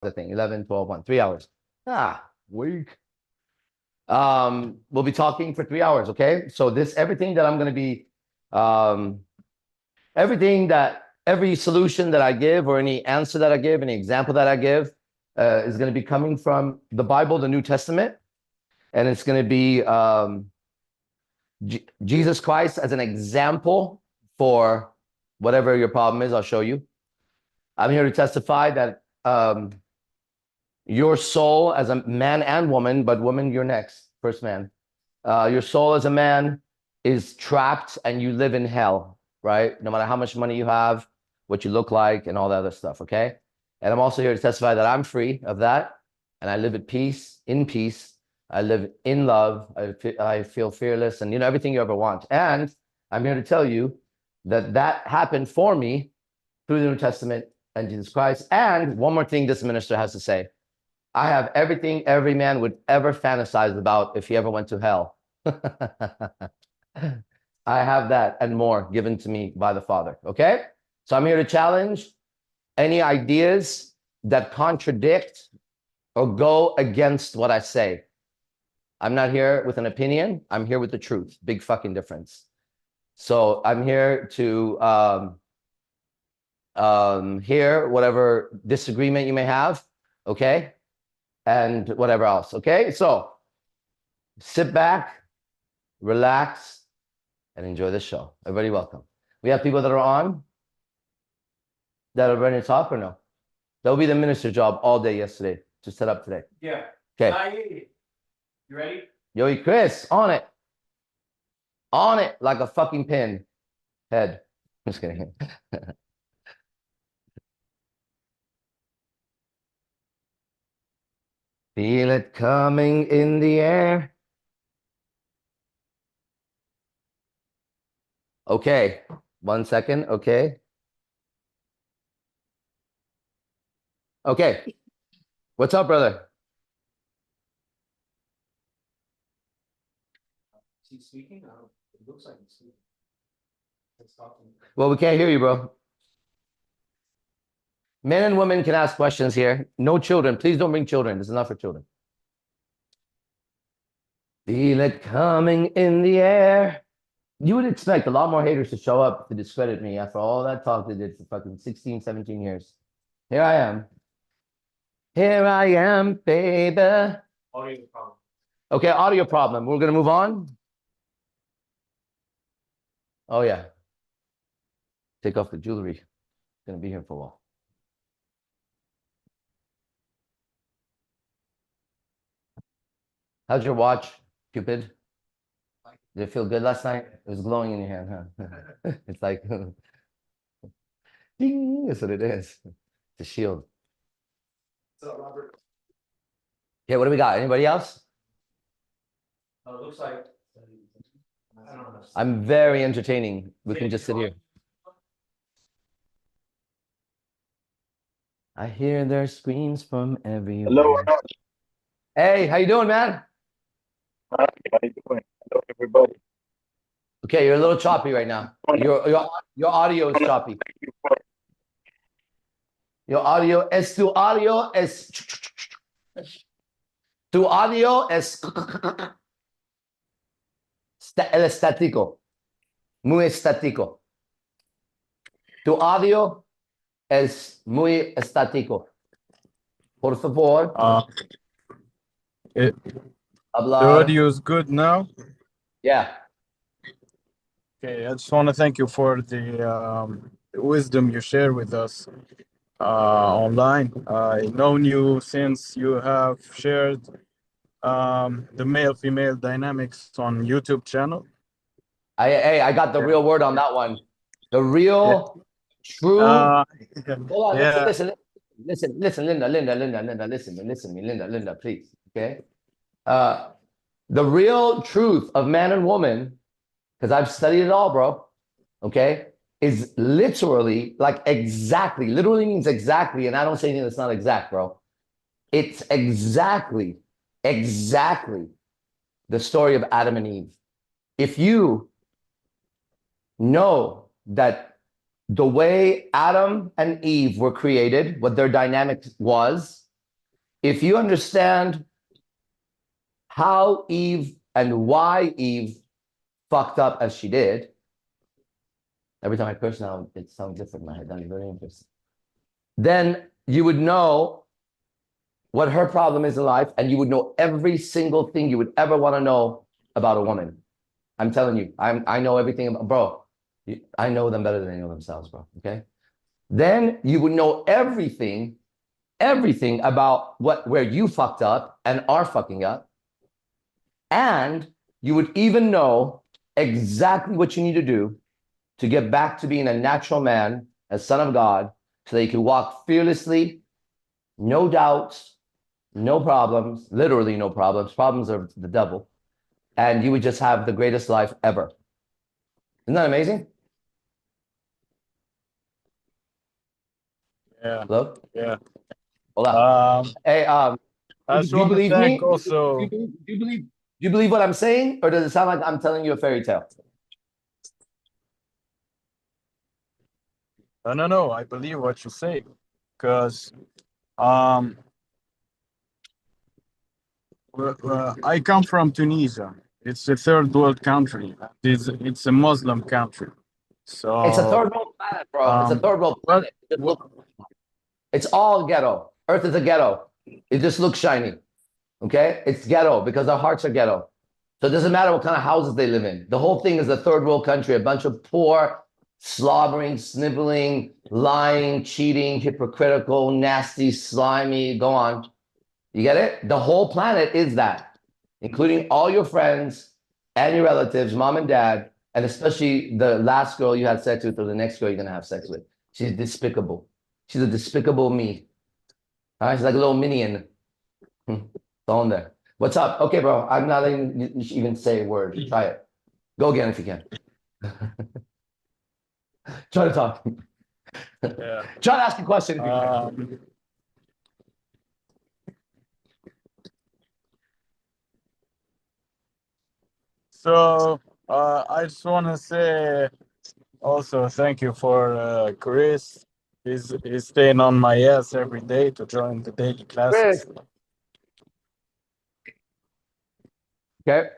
I think 11, 12, 1, 3 hours. Weak. We'll be talking for 3 hours, okay? So everything that I'm going to be, every solution that I give or any answer that I give, any example that I give is going to be coming from the Bible, the New Testament, and it's going to be Jesus Christ as an example for whatever your problem is. I'll show you. I'm here to testify that your soul as a man and woman, but woman, you're next, first man. Your soul as a man is trapped and you live in hell, right? No matter how much money you have, what you look like, and all that other stuff, okay? And I'm also here to testify that I'm free of that, and I live at peace, in peace. I live in love. I feel fearless, and everything you ever want. And I'm here to tell you that happened for me through the New Testament and Jesus Christ. And one more thing this minister has to say. I have everything every man would ever fantasize about if he ever went to hell. I have that and more given to me by the Father, okay? So I'm here to challenge any ideas that contradict or go against what I say. I'm not here with an opinion. I'm here with the truth. Big fucking difference. So I'm here to hear whatever disagreement you may have, okay? And whatever else, okay? So sit back, relax, and enjoy the show. Everybody welcome. We have people that are on that are ready to talk or no? That will be the minister's job all day yesterday to set up today. Yeah. Okay. You ready? Yo, Chris, on it. On it like a fucking pin. Head. I'm just kidding. Feel it coming in the air. Okay, 1 second. Okay. Okay. What's up, brother? Is he speaking? It looks like he's speaking. It's talking. Well, we can't hear you, bro. Men and women can ask questions here. No children. Please don't bring children. This is not for children. Feel it coming in the air. You would expect a lot more haters to show up to discredit me after all that talk they did for fucking 16, 17 years. Here I am. Here I am, baby. Audio problem. Okay, audio problem. We're going to move on. Oh, yeah. Take off the jewelry. It's going to be here for a while. How's your watch, Cupid? Did it feel good last night? It was glowing in your hand, huh? It's like, ding, that's what it is. It's a shield. What's up, Robert? Okay, what do we got? Anybody else? It looks like, I don't know. I'm very entertaining. We can just sit here. I hear their screams from everywhere. Hello. Hey, how you doing, man? Hi, how you doing? Hello, everybody. Okay, you're a little choppy right now. Your audio is choppy. Your audio es tu audio es tu audio es el estático. Muy estático. Tu audio es muy estático. Por favor. The Hablar. audio is good now. Yeah. Okay, I just want to thank you for the wisdom you share with us online. I've known you since you have shared the male-female dynamics on YouTube channel. I got the real word on that one. The real, true. Hold on, yeah. listen, Linda, listen to me, Linda, please, okay? The real truth of man and woman, because I've studied it all, bro, okay, is literally, like exactly, literally means exactly, and I don't say anything that's not exact, bro. It's exactly the story of Adam and Eve. If you know that the way Adam and Eve were created, what their dynamic was, if you understand how Eve and why Eve fucked up as she did, every time I curse now, it sounds different in my head. That's very interesting. Then you would know what her problem is in life, and you would know every single thing you would ever want to know about a woman. I'm telling you, I know everything about, bro. I know them better than they know themselves, bro. Okay. Then you would know everything about where you fucked up and are fucking up. And you would even know exactly what you need to do to get back to being a natural man, a son of God, so that you can walk fearlessly, no doubts, no problems, literally no problems. Problems are the devil. And you would just have the greatest life ever. Isn't that amazing? Yeah. Hello? Yeah. Hola. Hey, I do just you want to believe thank me? also. Do you believe what I'm saying? Or does it sound like I'm telling you a fairy tale? No, I believe what you say, because um, I come from Tunisia. It's a third world country. It's a Muslim country. So It's a third world planet, bro. It's a third world planet. It's all ghetto. Earth is a ghetto. It just looks shiny. Okay? It's ghetto because our hearts are ghetto. So it doesn't matter what kind of houses they live in. The whole thing is a third world country, a bunch of poor, slobbering, sniveling, lying, cheating, hypocritical, nasty, slimy. Go on. You get it? The whole planet is that, including all your friends and your relatives, mom and dad, and especially the last girl you had sex with or the next girl you're going to have sex with. She's despicable. She's a despicable me. All right? She's like a little minion. It's all in there. What's up? Okay, bro. I'm not letting you even say a word. Try it. Go again if you can. Try to talk. yeah. Try to ask a question if you can. So I just want to say also thank you for Chris. He's staying on my ass every day to join the daily classes. Chris. Okay.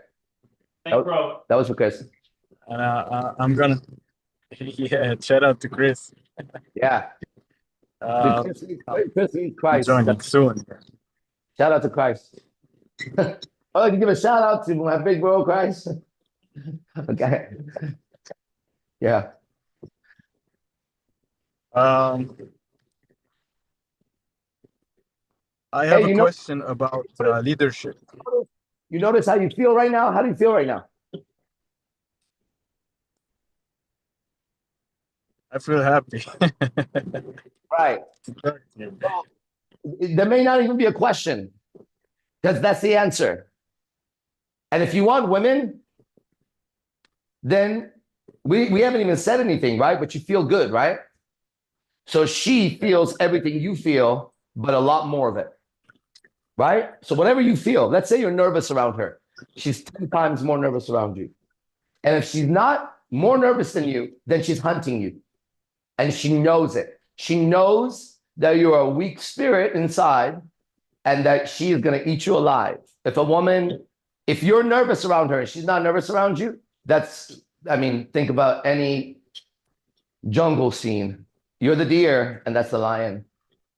Thanks, bro. That was for Chris. And I'm gonna yeah, shout out to Chris. Yeah. Chris needs Christ. Joining soon. Shout out to Christ. I'd like to give a shout out to my big bro, Christ. Okay. Yeah. I have Hey, a question about leadership. You notice how you feel right now? How do you feel right now? I feel happy. Right. Well, there may not even be a question because that's the answer. And if you want women, then we haven't even said anything, right? But you feel good, right? So she feels everything you feel, but a lot more of it, right? So whatever you feel, let's say you're nervous around her. She's 10 times more nervous around you. And if she's not more nervous than you, then she's hunting you. And she knows it. She knows that you're a weak spirit inside and that she is going to eat you alive. If you're nervous around her and she's not nervous around you, think about any jungle scene. You're the deer and that's the lion.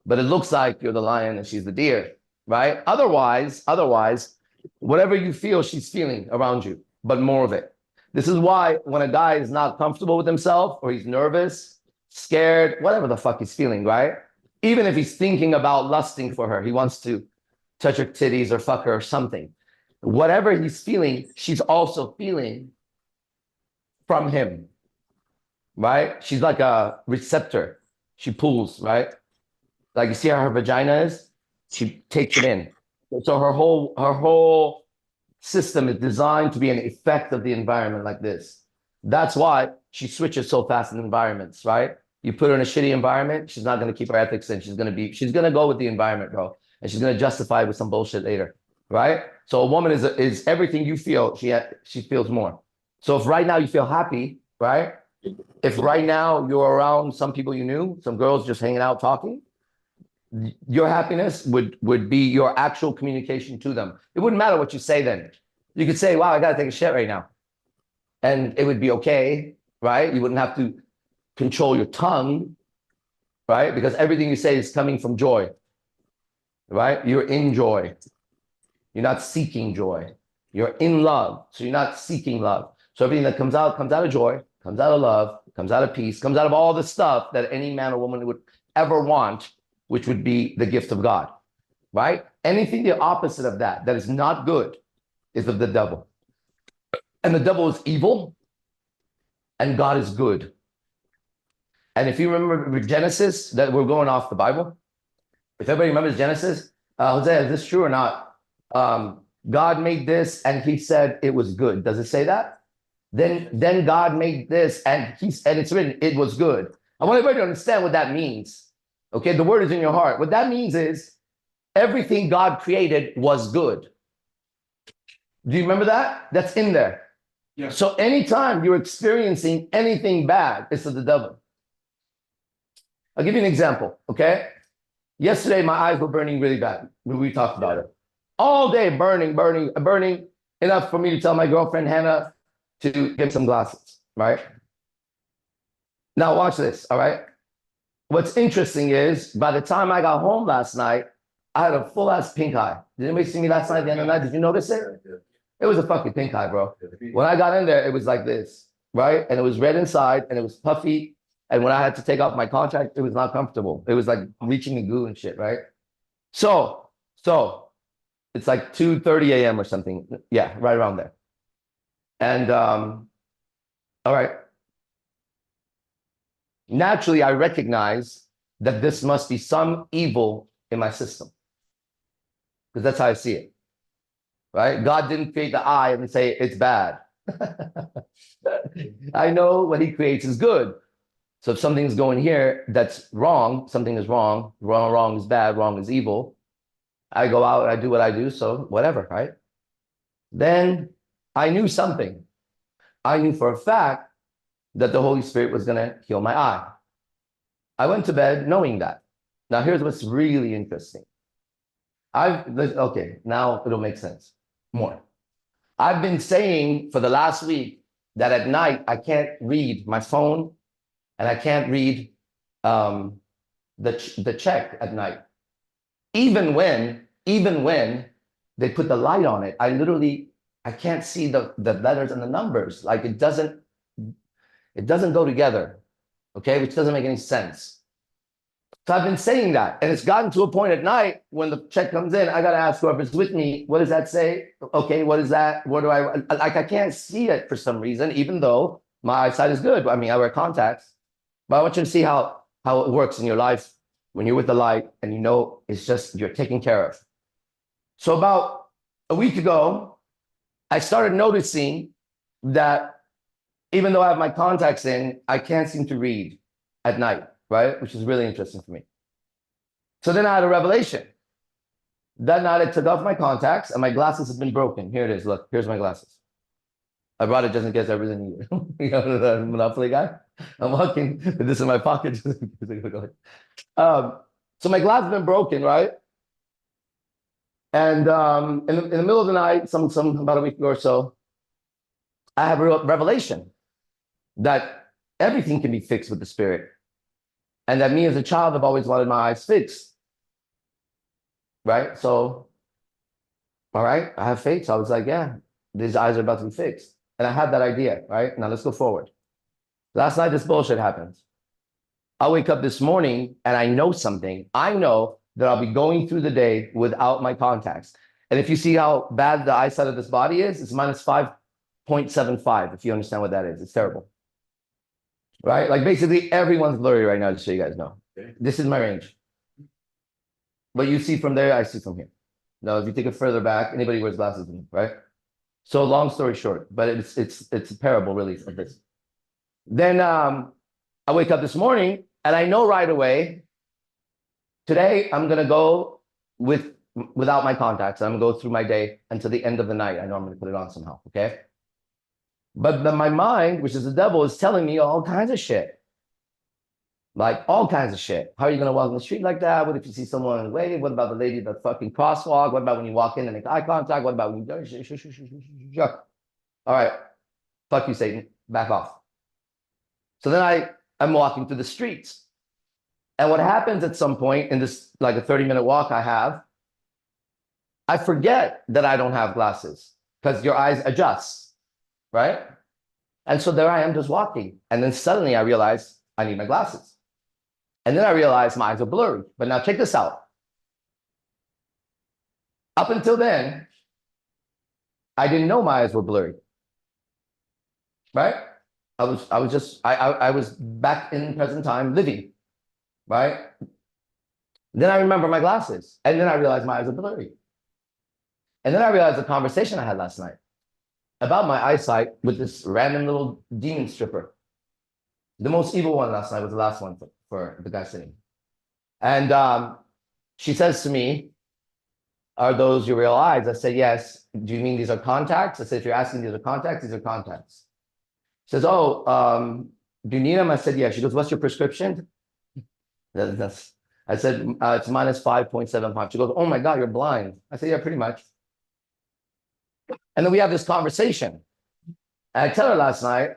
But it looks like you're the lion and she's the deer, right? Otherwise, whatever you feel, she's feeling around you, but more of it. This is why when a guy is not comfortable with himself or he's nervous, scared, whatever the fuck he's feeling, right? Even if he's thinking about lusting for her, he wants to touch her titties or fuck her or something. Whatever he's feeling, she's also feeling from him, right? She's like a receptor. She pulls, right? Like you see how her vagina is? She takes it in. So her whole system is designed to be an effect of the environment like this. That's why she switches so fast in environments, right? You put her in a shitty environment, she's not going to keep her ethics and she's going to go with the environment, bro. And she's going to justify it with some bullshit later, right? So a woman is everything you feel, she feels more. So if right now you feel happy, right? If right now you're around some people you knew, some girls just hanging out talking, your happiness would be your actual communication to them. It wouldn't matter what you say then. You could say, wow, I gotta take a shit right now. And it would be okay, right? You wouldn't have to control your tongue, right? Because everything you say is coming from joy, right? You're in joy. You're not seeking joy. You're in love. So you're not seeking love. So everything that comes out of joy, comes out of love, comes out of peace, comes out of all the stuff that any man or woman would ever want, which would be the gift of God, right? Anything the opposite of that is not good is of the devil. And the devil is evil and God is good. And if you remember Genesis, that we're going off the Bible. If everybody remembers Genesis, Jose, is this true or not? God made this and he said it was good. Does it say that? Then God made this and it's written, it was good. I want everybody to understand what that means. Okay, the word is in your heart. What that means is everything God created was good. Do you remember that? That's in there. Yeah. So anytime you're experiencing anything bad, it's of the devil. I'll give you an example, okay? Yesterday, my eyes were burning really bad when we talked about it. All day, burning, enough for me to tell my girlfriend, Hannah, to get some glasses, right? Now, watch this, all right? What's interesting is, by the time I got home last night, I had a full-ass pink eye. Did anybody see me last night at the end of the night? Did you notice it? It was a fucking pink eye, bro. When I got in there, it was like this, right? And it was red inside, and it was puffy. And when I had to take off my contact, it was not comfortable. It was like reaching the goo and shit, right? So it's like 2:30 a.m. or something. Yeah, right around there. And all right. Naturally, I recognize that this must be some evil in my system. Because that's how I see it. Right? God didn't create the eye and say it's bad. I know what he creates is good. So if something's going here that's wrong, something is wrong, wrong is bad, wrong is evil. I go out and I do what I do, so whatever, right? Then I knew something. I knew for a fact that the Holy Spirit was going to heal my eye. I went to bed knowing that. Now here's what's really interesting. Okay, now it'll make sense more. I've been saying for the last week that at night I can't read my phone and I can't read the check at night. Even when they put the light on it, I can't see the letters and the numbers. Like it doesn't go together, okay? Which doesn't make any sense. So I've been saying that, and it's gotten to a point at night when the check comes in, I gotta ask whoever's with me, what does that say? Okay, what is that? What do I can't see it for some reason, even though my eyesight is good. I mean, I wear contacts. But I want you to see how it works in your life when you're with the light and you know it's just you're taken care of. So about a week ago, I started noticing that even though I have my contacts in, I can't seem to read at night, right? Which is really interesting for me. So then I had a revelation. That night I took off my contacts and my glasses have been broken. Here it is. Look, here's my glasses. I brought it just in case everything either. You know, the Monopoly guy. I'm walking with this in my pocket. So my glass has been broken, right? And in the middle of the night, some about a week ago or so, I have a revelation that everything can be fixed with the Spirit, and that me as a child have always wanted my eyes fixed. Right? So, all right, I have faith. So I was like, yeah, these eyes are about to be fixed. And I had that idea, right? Now let's go forward. Last night, this bullshit happened. I wake up this morning and I know something. I know that I'll be going through the day without my contacts. And if you see how bad the eyesight of this body is, it's minus 5.75, if you understand what that is. It's terrible. Right? Like basically everyone's blurry right now, just so you guys know. Okay. This is my range. But you see from there, I see from here. Now, if you take it further back, anybody wears glasses, right? So long story short, but it's a parable really of this. Then I wake up this morning and I know right away, today I'm gonna go without my contacts. I'm gonna go through my day until the end of the night. I know I'm gonna put it on somehow, okay? But then my mind, which is the devil, is telling me all kinds of shit. Like all kinds of shit. How are you gonna walk in the street like that? What if you see someone wave? What about the lady that fucking crosswalk? What about when you walk in and make eye contact? What about when you all right, fuck you, Satan. Back off. So then I'm walking through the streets. And what happens at some point in this, like a 30-minute walk I forget that I don't have glasses because your eyes adjust, right? And so there I am just walking. And then suddenly I realize I need my glasses. And then I realize my eyes are blurry. But now check this out. Up until then, I didn't know my eyes were blurry, right? I was back in present time living, right? Then I remember my glasses. And then I realized my eyes are blurry. And then I realized the conversation I had last night about my eyesight with this random little demon stripper. The most evil one last night was the last one for the guy sitting. And she says to me, "Are those your real eyes?" I said, "Yes." "Do you mean these are contacts?" I said, "If you're asking these are contacts, these are contacts." She says, "Oh, do you need them?" I said, "Yeah." She goes, "What's your prescription?" I said, "It's minus 5.75. She goes, "Oh my God, you're blind." I said, "Yeah, pretty much." And then we have this conversation. And I tell her last night,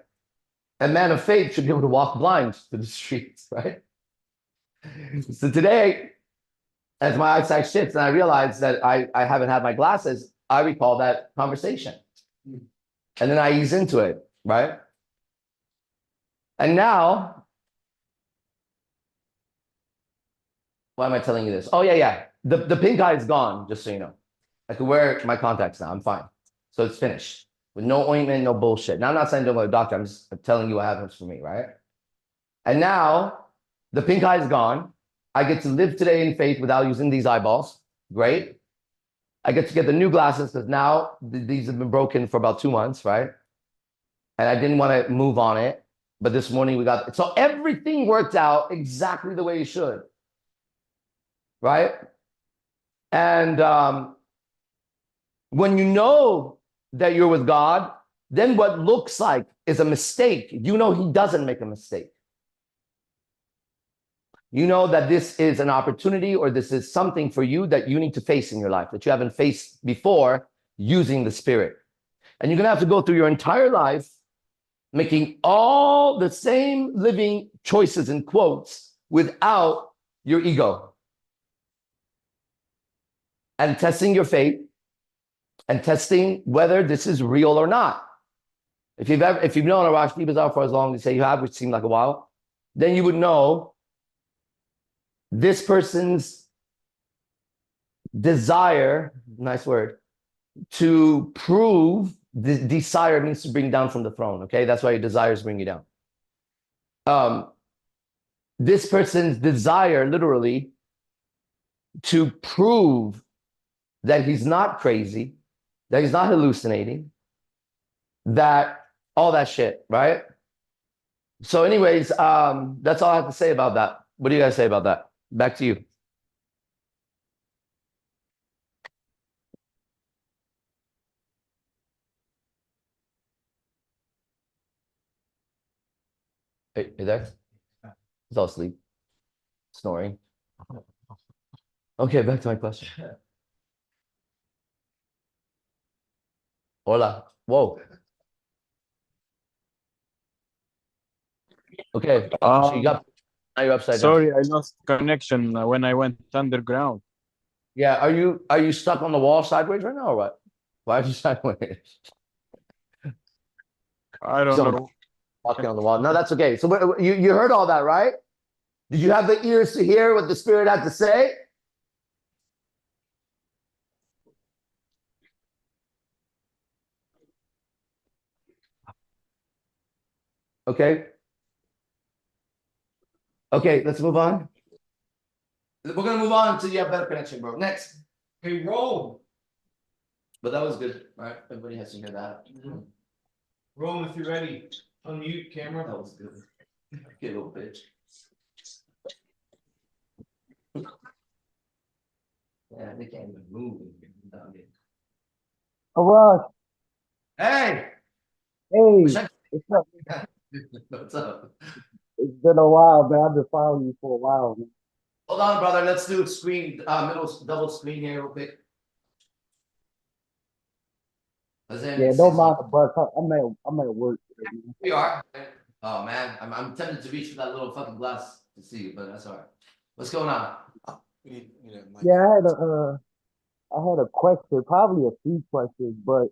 a man of faith should be able to walk blind through the streets, right? So today, as my eyesight shifts and I realize that I haven't had my glasses, I recall that conversation. And then I ease into it, right? And now, why am I telling you this? Oh, yeah. The pink eye is gone, just so you know. I can wear my contacts now. I'm fine. So it's finished with no ointment, no bullshit. Now, I'm not saying don't go to the doctor. I'm just telling you what happens for me, right? And now the pink eye is gone. I get to live today in faith without using these eyeballs. Great. I get to get the new glasses because now these have been broken for about 2 months, right? And I didn't want to move on it. But this morning we got, so everything worked out exactly the way it should, right? And when you know that you're with God, then what looks like is a mistake, you know he doesn't make a mistake. You know that this is an opportunity or this is something for you that you need to face in your life that you haven't faced before using the Spirit. And you're going to have to go through your entire life making all the same living choices and quotes without your ego. And testing your faith and testing whether this is real or not. If you've known Arash Bazar for as long as you say you have, which seemed like a while, then you would know this person's desire, nice word, to prove the desire means to bring down from the throne. Okay, that's why your desires bring you down. This person's desire, literally, to prove that he's not crazy, that he's not hallucinating, that all that shit, right? So, anyways, that's all I have to say about that. What do you guys say about that? Back to you. Hey, there? He's all asleep, snoring. Okay, back to my question. Hola. Whoa. Okay. So you got, now you're upside down. Sorry, I lost connection when I went underground. Yeah. Are you stuck on the wall sideways right now or what? Why are you sideways? I don't So know. walking on the wall. No, that's okay. So you heard all that, right? Did you have the ears to hear what the Spirit had to say? Okay. Okay, let's move on. We're gonna move on until you have better connection, bro. Next. Hey, Rome. But that was good, right? Everybody has to hear that. Rome, if you're ready, unmute camera. That was good. Okay, little bitch. Yeah, they can't even move. All Hey! right. Hey, What's what's up? What's up? It's been a while, man. I've been following you for a while, man. Hold on, brother. Let's do a screen, double screen here real quick. Yeah, don't mind the bus. I'm at work today, man. We are. Oh man, I'm tempted to reach for that little fucking glass to see you, but that's all right. What's going on? Yeah, I had a question, probably a few questions, but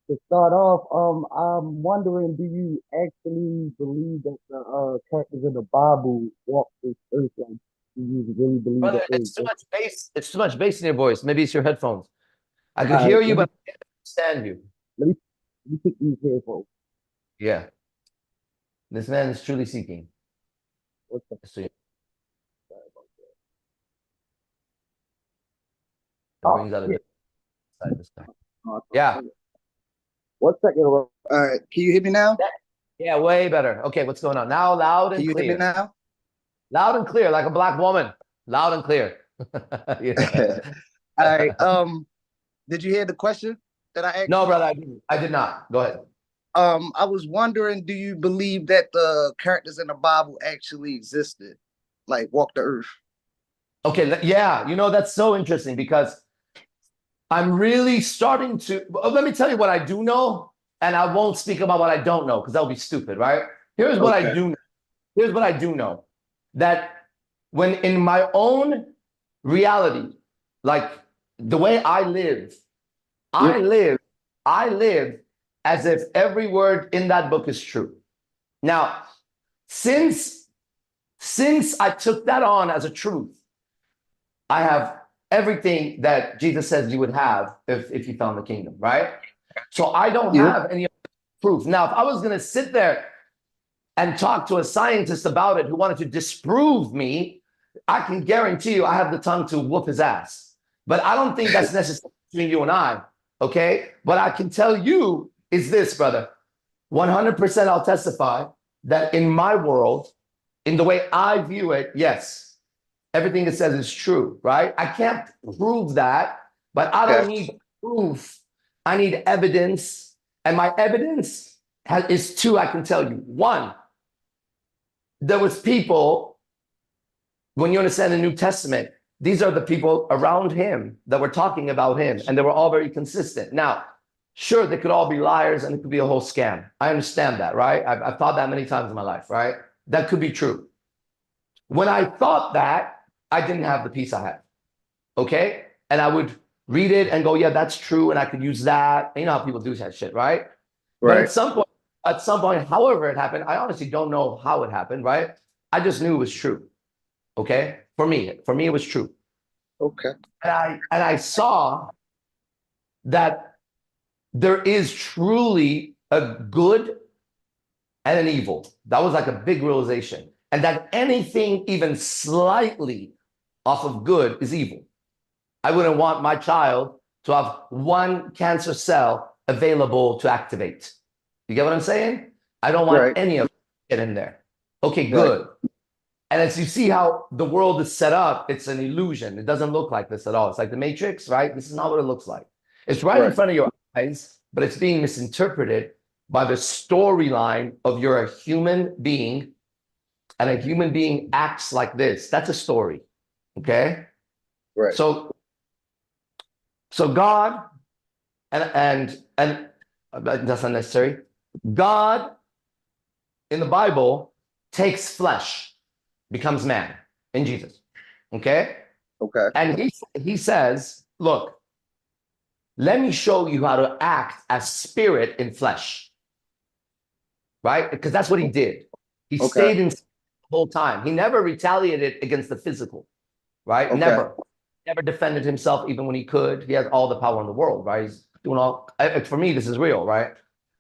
to start off, I'm wondering, do you actually believe that the characters in the Bible walk this earth? Like, do you really believe Brother, that they it's too exist? much bass. It's too much bass in your voice. Maybe it's your headphones. I could All right, hear you, but I can't understand you. let me let me pick these headphones. Yeah. This man is truly seeking. What's the So it sorry about brings out a that? different side this time. Oh, Yeah. one second. All right, can you hear me now? Yeah, way better. Okay, what's going on? Now loud Can and you hear me clear. now? Loud and clear, like a black woman. Loud and clear. Yeah. All right. Did you hear the question that I asked No, you? brother, I did not. Go ahead. I was wondering, do you believe that the characters in the Bible actually existed, like walk the earth? Okay, yeah, that's so interesting because I'm really starting to. Let me tell you what I do know, and I won't speak about what I don't know because that would be stupid, right? Here's what I Okay. do know. Here's what I do know that when in my own reality, like the way I live, I Yep. live, I live as if every word in that book is true. Now, since I took that on as a truth, I have everything that Jesus says you would have if you found the kingdom, right? So I don't Yep. have any proof. Now, if I was going to sit there and talk to a scientist about it who wanted to disprove me, I can guarantee you I have the tongue to whoop his ass. But I don't think that's necessary between you and I, okay? But I can tell you is this, brother. 100% I'll testify that in my world, in the way I view it, yes, everything it says is true, right? I can't prove that, but I don't need proof. I need evidence. And my evidence is two, I can tell you. One, there was people, when you understand the New Testament, these are the people around him that were talking about him, and they were all very consistent. Now, sure, they could all be liars and it could be a whole scam. I understand that, right? I've thought that many times in my life, right? That could be true. When I thought that, I didn't have the peace I have, okay? And I would read it and go, yeah, that's true, and I could use that. You know how people do that shit, right? But Right. at some point, however it happened, I honestly don't know how it happened, right? I just knew it was true. Okay? For me, it was true. Okay. And I saw that there is truly a good and an evil. That was like a big realization. And that anything even slightly off of good is evil. I wouldn't want my child to have one cancer cell available to activate. You get what I'm saying? I don't want Right. any of it in there. Okay, Right. good. And as you see how the world is set up, it's an illusion. It doesn't look like this at all. It's like the Matrix, right? This is not what it looks like. It's right in front of your eyes, but it's being misinterpreted by the storyline of you're a human being and a human being acts like this. That's a story. Okay? Right. So God and that's unnecessary. God in the Bible takes flesh, becomes man in Jesus. Okay? Okay. And he says, look, let me show you how to act as spirit in flesh. Right? Because that's what he did. He Okay. stayed in the whole time. He never retaliated against the physical, right? Okay. Never defended himself even when he could. He has all the power in the world, right? He's doing all, for me, this is real, right?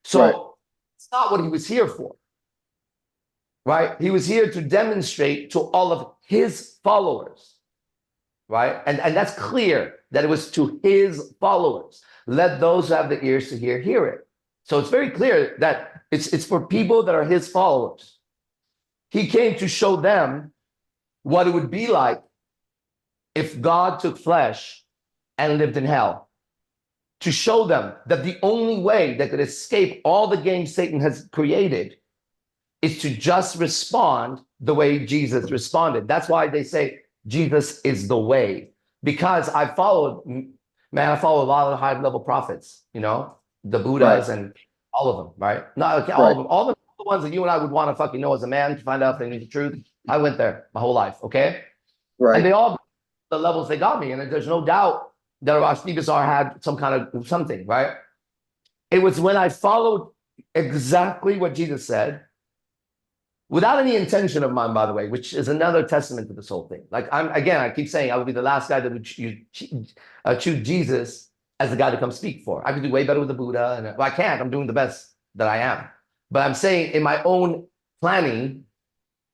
So Right. it's not what he was here for, right? He was here to demonstrate to all of his followers, right? And that's clear that it was to his followers. Let those who have the ears to hear, hear it. So it's very clear that it's for people that are his followers. He came to show them what it would be like if God took flesh and lived in hell. To show them that the only way that could escape all the games Satan has created is to just respond the way Jesus responded. That's why they say Jesus is the way. Because I follow a lot of high-level prophets, you know, the Buddhas and all of them, right? Not all of them, all the ones that you and I would want to fucking know as a man to find out if they knew the truth. I went there my whole life, okay? Right. And they all, the levels they got me, and there's no doubt that Rosh Nibazar had some kind of something, right? It was when I followed exactly what Jesus said, without any intention of mine, by the way, which is another testament to this whole thing. Like, I keep saying I would be the last guy that would choose Jesus as the guy to come speak for. I could do way better with the Buddha, and I can't. I'm doing the best that I am. But I'm saying in my own planning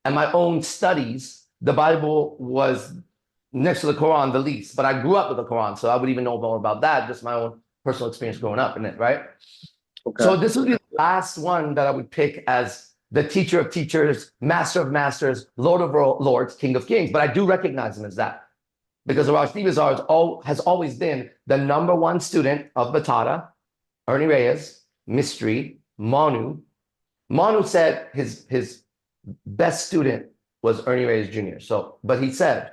and my own studies, the Bible was next to the Quran the least. But I grew up with the Quran, so I would even know more about that, just my own personal experience growing up in it, right? Okay. So this would be the last one that I would pick as the teacher of teachers, master of masters, Lord of lords, King of kings. But I do recognize him as that, because Rosh Nibazar has always been the #1 student of Batata, Ernie Reyes, Mystery, Manu. Manu said his best student was Ernie Reyes Jr. So, but he said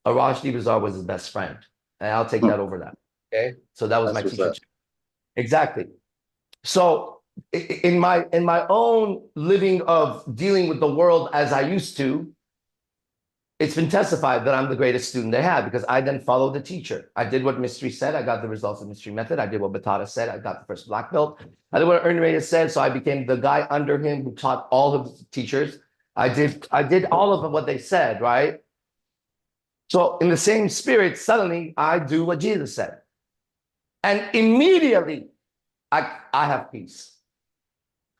Rosh Nibazar was his best friend, and I'll take that over that. Okay, so that was my teacher. Exactly. So in my own living of dealing with the world as I used to, it's been testified that I'm the greatest student they had, because I then followed the teacher. I did what Mystery said. I got the results of Mystery method. I did what Batata said. I got the first black belt. I did what Ernie Reyes said. So I became the guy under him who taught all of the teachers. I did all of what they said, right? So in the same spirit, suddenly I do what Jesus said. And immediately I have peace.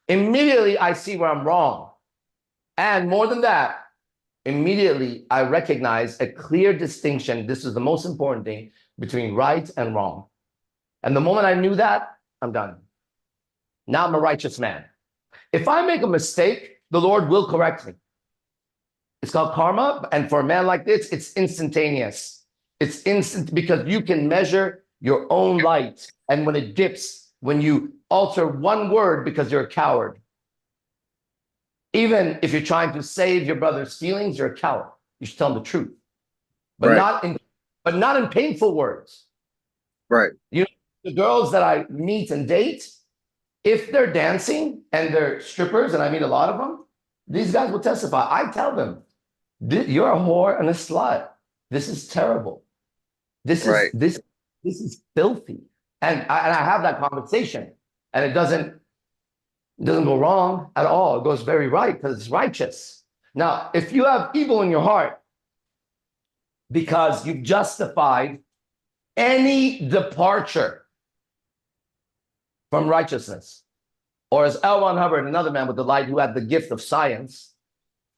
Immediately I see where I'm wrong. And more than that, immediately I recognize a clear distinction. This is the most important thing, between right and wrong. And the moment I knew that, I'm done. Now I'm a righteous man. If I make a mistake, the Lord will correct me. It's called karma. And for a man like this, it's instantaneous. It's instant, because you can measure your own light. And when it dips, when you alter one word because you're a coward, even if you're trying to save your brother's feelings, you're a coward. You should tell him the truth, but not in painful words. Right. You know, the girls that I meet and date, if they're dancing and they're strippers, and I meet a lot of them, these guys will testify. I tell them, you're a whore and a slut. This is terrible. This is filthy. And I have that conversation, and it doesn't go wrong at all. It goes very right, because it's righteous. Now, if you have evil in your heart because you've justified any departure from righteousness, or as L. Ron Hubbard, another man with the light who had the gift of science,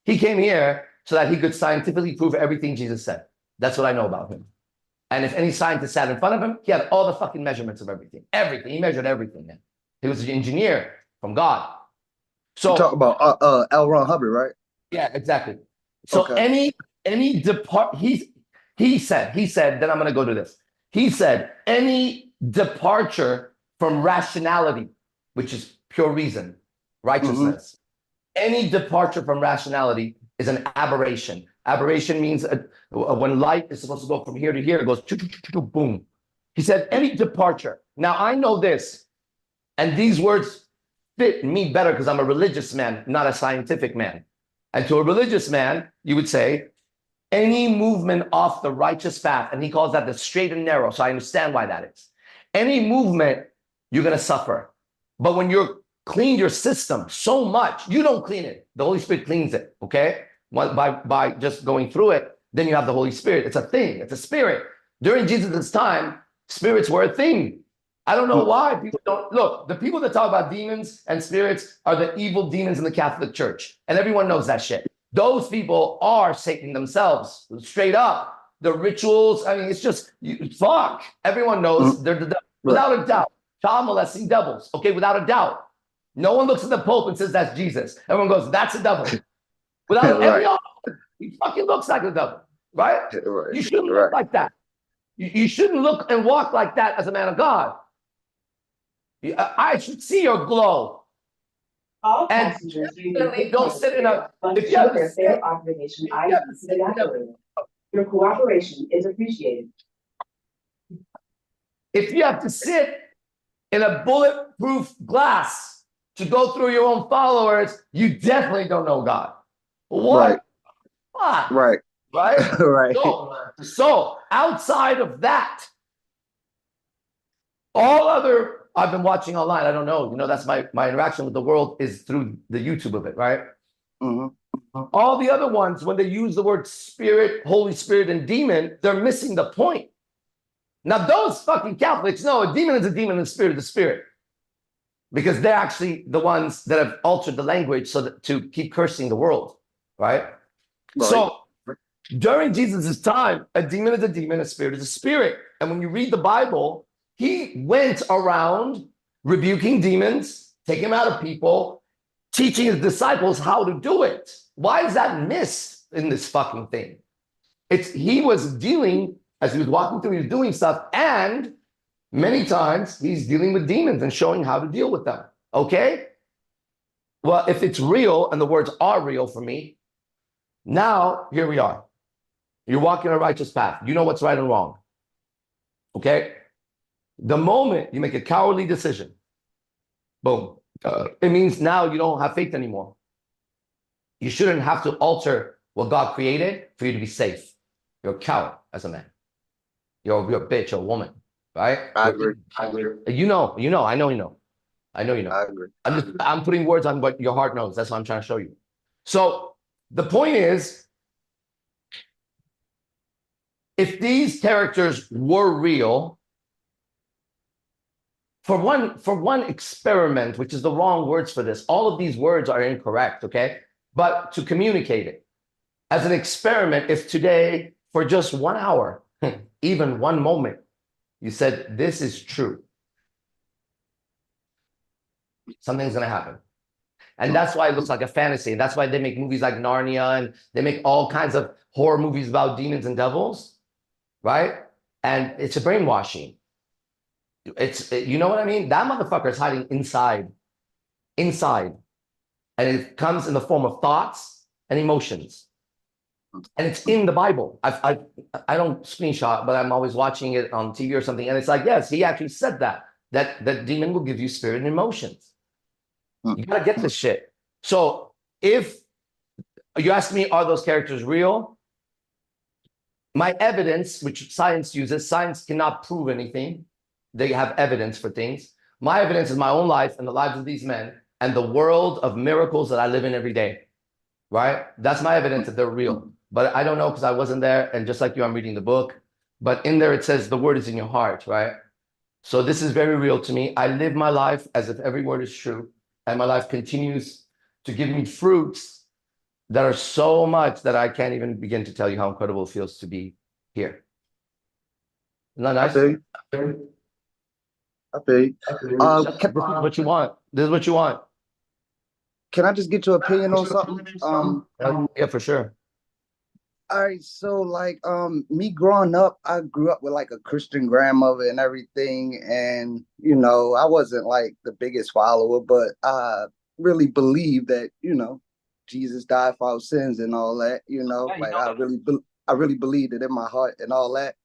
he came here so that he could scientifically prove everything Jesus said. That's what I know about him. And if any scientist sat in front of him, he had all the fucking measurements of everything. Everything. He measured everything, man. He was an engineer from God. So you talk about L. Ron Hubbard, right? Yeah, exactly. So any he said, then I'm going to go to this. He said, any departure from rationality, which is pure reason, righteousness, any departure from rationality is an aberration. Aberration means when light is supposed to go from here to here, it goes boom. He said, any departure. Now, I know this, and these words fit me better because I'm a religious man, not a scientific man. And to a religious man, you would say, any movement off the righteous path, and he calls that the straight and narrow, so I understand why that is. Any movement, you're going to suffer. But when you're cleaned your system so much, you don't clean it. The Holy Spirit cleans it, okay? By just going through it, then you have the Holy Spirit. It's a thing. It's a spirit. During Jesus' time, spirits were a thing. I don't know why people don't look. The people that talk about demons and spirits are the evil demons in the Catholic Church, and everyone knows that shit. Those people are Satan themselves, straight up. The rituals, I mean, it's just fuck. Everyone knows they're the devil, without a doubt. Child molesting devils, okay, without a doubt. No one looks at the Pope and says that's Jesus. Everyone goes, that's the devil. Without every he fucking looks like the devil, right? You shouldn't look like that. You shouldn't look and walk like that as a man of God. I should see your glow. All And passengers definitely don't sit in a. must If you show have to their sit, fare authorization if you have ID to to sit, the operator. Your cooperation is appreciated. if you have to sit in a bulletproof glass to go through your own followers, you definitely don't know God. What? What? Right. Right? Right. So outside of that, all other I've been watching online, I don't know, that's my interaction with the world is through the YouTube of it, right? Hmm. All the other ones, when they use the word spirit, Holy Spirit, and demon, they're missing the point. Now, those fucking Catholics know a demon is a demon and a spirit is a spirit. Because they're actually the ones that have altered the language so that to keep cursing the world, right? So during Jesus' time, a demon is a demon, a spirit is a spirit. And when you read the Bible, he went around rebuking demons, taking them out of people, teaching his disciples how to do it. Why is that missed in this fucking thing? He was dealing, as he was walking through, he was doing stuff, and many times he's dealing with demons and showing how to deal with them. Okay? Well, if it's real and the words are real for me, now here we are. You're walking a righteous path. You know what's right and wrong. Okay? The moment you make a cowardly decision, boom, it means now you don't have faith anymore. You shouldn't have to alter what God created for you to be safe. You're a coward as a man. You're a bitch or a woman, right? I agree. You know, I know you know. I know you know. I agree. I'm putting words on what your heart knows. That's what I'm trying to show you. So the point is, if these characters were real, for one experiment, which is the wrong words for this, all of these words are incorrect, okay? But to communicate it, as an experiment, if today, for just 1 hour, even one moment, you said, this is true, something's gonna happen. And that's why it looks like a fantasy. That's why they make movies like Narnia, and they make all kinds of horror movies about demons and devils, right? And it's a brainwashing. You know what I mean? That motherfucker is hiding inside. And it comes in the form of thoughts and emotions. And it's in the Bible. I don't screenshot, but I'm always watching it on TV or something. And it's like, yes, he actually said that demon will give you spirit and emotions. You gotta get this shit. So if you ask me, are those characters real? My evidence, which science uses, science cannot prove anything. They have evidence for things. My evidence is my own life and the lives of these men and the world of miracles that I live in every day, right? That's my evidence that they're real. But I don't know because I wasn't there. And just like you, I'm reading the book. But in there, it says the word is in your heart, right? So this is very real to me. I live my life as if every word is true. And my life continues to give me fruits that are so much that I can't even begin to tell you how incredible it feels to be here. Isn't that nice? I feel you. I feel you. This is what you want. This is what you want. Can I just get your opinion on something? Yeah, for sure. All right, so like me growing up, I grew up with like a Christian grandmother and everything, and I wasn't like the biggest follower, but I really believe that Jesus died for our sins and all that. Like I really believed it in my heart and all that.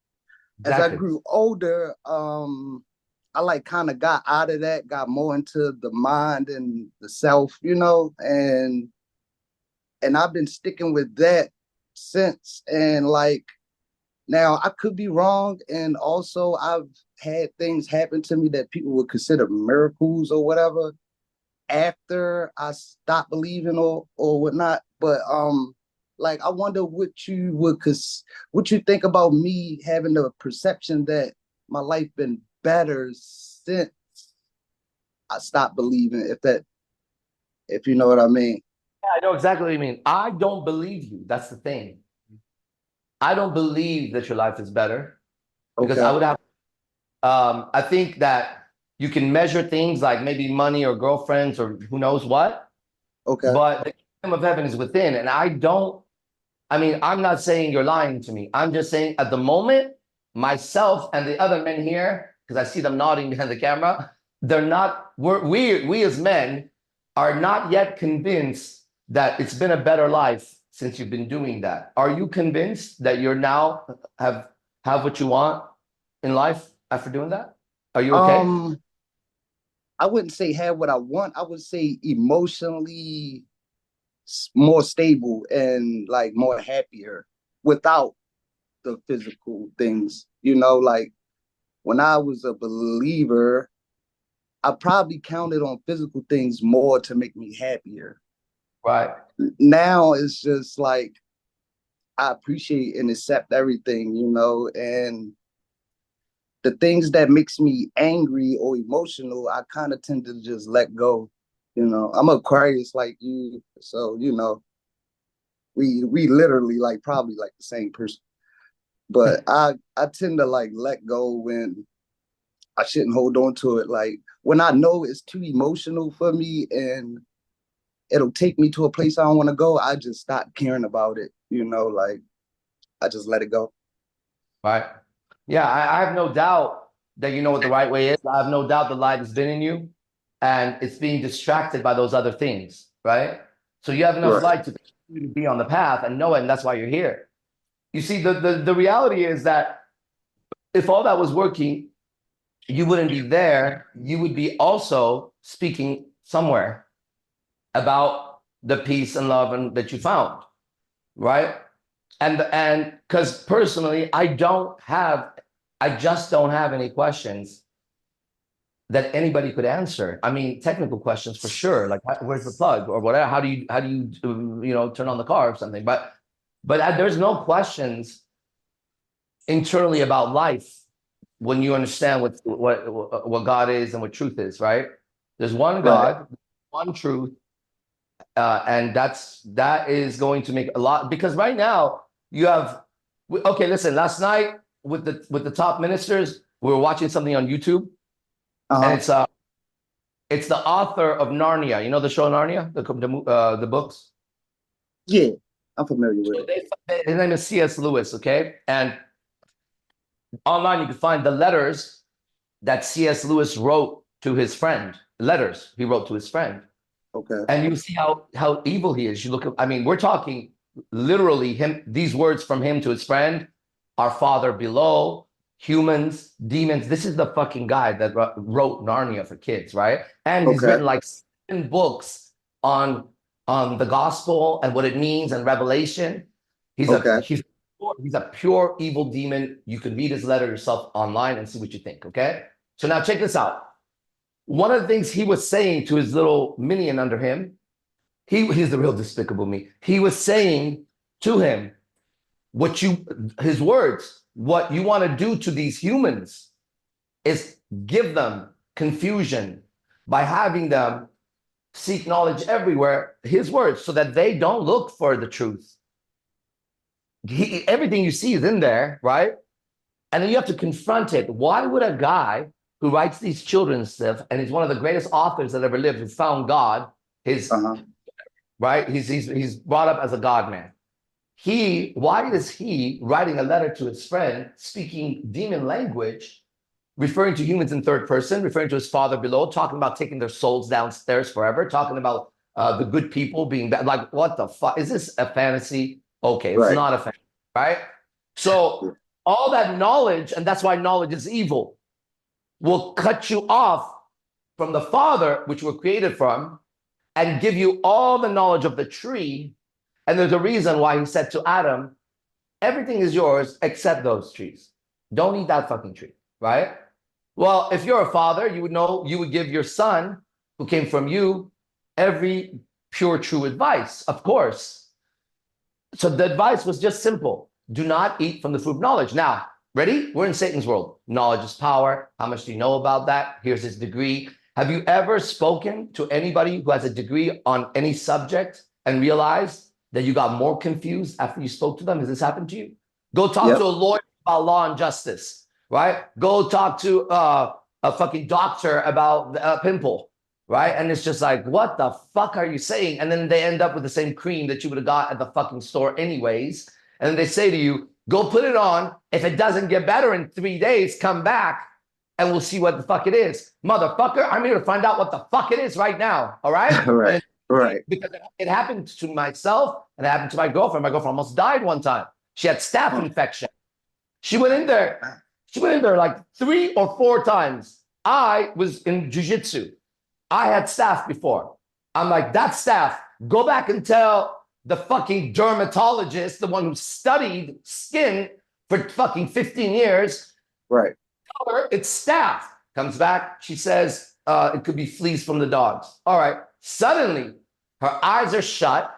As I grew older, I like kind of got out of that, got more into the mind and the self, and I've been sticking with that since. And like now I could be wrong, and also I've had things happen to me that people would consider miracles or whatever after I stopped believing or whatnot. But like I wonder what you think about me having the perception that my life been better since I stopped believing, if you know what I mean. Yeah, I know exactly what you mean. I don't believe you. That's the thing. I don't believe that your life is better because I would have. I think that you can measure things like maybe money or girlfriends or who knows what. Okay. But the kingdom of heaven is within, and I'm not saying you're lying to me. I'm just saying at the moment, myself and the other men here, because I see them nodding behind the camera, we as men are not yet convinced that it's been a better life since you've been doing that. Are you convinced that you're now have what you want in life after doing that? Are you okay? I wouldn't say have what I want. I would say emotionally more stable and like more happier without the physical things. You know, like when I was a believer, I probably counted on physical things more to make me happier. Right. Now it's just like I appreciate and accept everything, you know, and the things that makes me angry or emotional, I kind of tend to just let go. You know, I'm Aquarius like you, so you know, we literally like probably like the same person. But I tend to like let go when I shouldn't hold on to it. Like when I know it's too emotional for me and it'll take me to a place I don't want to go, I just stop caring about it. You know, like I just let it go. Right. Yeah, I have no doubt that you know what the right way is. I have no doubt the light has been in you and it's being distracted by those other things, right? So you have enough Right. light to continue to be on the path and know it, and that's why you're here. You see, the reality is that if all that was working, you wouldn't be there. You would be also speaking somewhere about the peace and love and that you found, right? And because personally, I just don't have any questions that anybody could answer. I mean, technical questions for sure, like where's the plug or whatever. How do you turn on the car or something? But there's no questions internally about life when you understand what God is and what truth is, right? There's one Right. God, one truth, and that is going to make a lot, because right now you have, okay, listen, last night with the top ministers, we were watching something on YouTube, and it's the author of Narnia. You know the show Narnia, the books. Yeah, I'm familiar with So it. his name is C.S. Lewis, okay, and online you can find the letters that C.S. Lewis wrote to his friend. Letters he wrote to his friend. Okay. And you see how evil he is. You look at, I mean, we're talking literally him, these words from him to his friend, our father below, humans, demons. This is the fucking guy that wrote Narnia for kids, right? And he's Okay. written like 7 books on the gospel and what it means and Revelation. He's Okay. a pure evil demon. You can read his letter yourself online and see what you think, okay? So now check this out. One of the things he was saying to his little minion under him, he's the real despicable me. He was saying to him, his words, what you want to do to these humans is give them confusion by having them seek knowledge everywhere, his words, so that they don't look for the truth. Everything you see is in there, right? And then you have to confront it. Why would a guy who writes these children's stuff, and he's one of the greatest authors that ever lived, who found God, right? He's brought up as a God man. Why is he writing a letter to his friend, speaking demon language, referring to humans in third person, referring to his father below, talking about taking their souls downstairs forever, talking about the good people being bad? Like, what the fuck? Is this a fantasy? Okay, it's not a fantasy, right? So all that knowledge, and that's why knowledge is evil, will cut you off from the Father, which we're created from, and give you all the knowledge of the tree. And there's a reason why he said to Adam, everything is yours except those trees. Don't eat that fucking tree, right? Well, if you're a father, you would know, you would give your son, who came from you, every pure, true advice, of course. So the advice was just simple. Do not eat from the fruit of knowledge. Now, ready? We're in Satan's world. Knowledge is power. How much do you know about that? Here's his degree. Have you ever spoken to anybody who has a degree on any subject and realized that you got more confused after you spoke to them? Has this happened to you? Go talk to a lawyer about law and justice, right? Go talk to a fucking doctor about a pimple, right? And it's just like, what the fuck are you saying? And then they end up with the same cream that you would have got at the fucking store anyways. And then they say to you, go put it on. If it doesn't get better in 3 days, come back. and we'll see what the fuck it is. Motherfucker, I'm here to find out what the fuck it is right now. All right? Right. Right. Because it happened to myself and it happened to my girlfriend. My girlfriend almost died one time. She had staph infection. She went in there. She went in there like 3 or 4 times. I was in jiu-jitsu. I had staph before. I'm like, that's staph. Go back and tell the fucking dermatologist, the one who studied skin for fucking 15 years. Right. Tell her it's staph. Comes back. She says it could be fleas from the dogs. All right. Suddenly, her eyes are shut.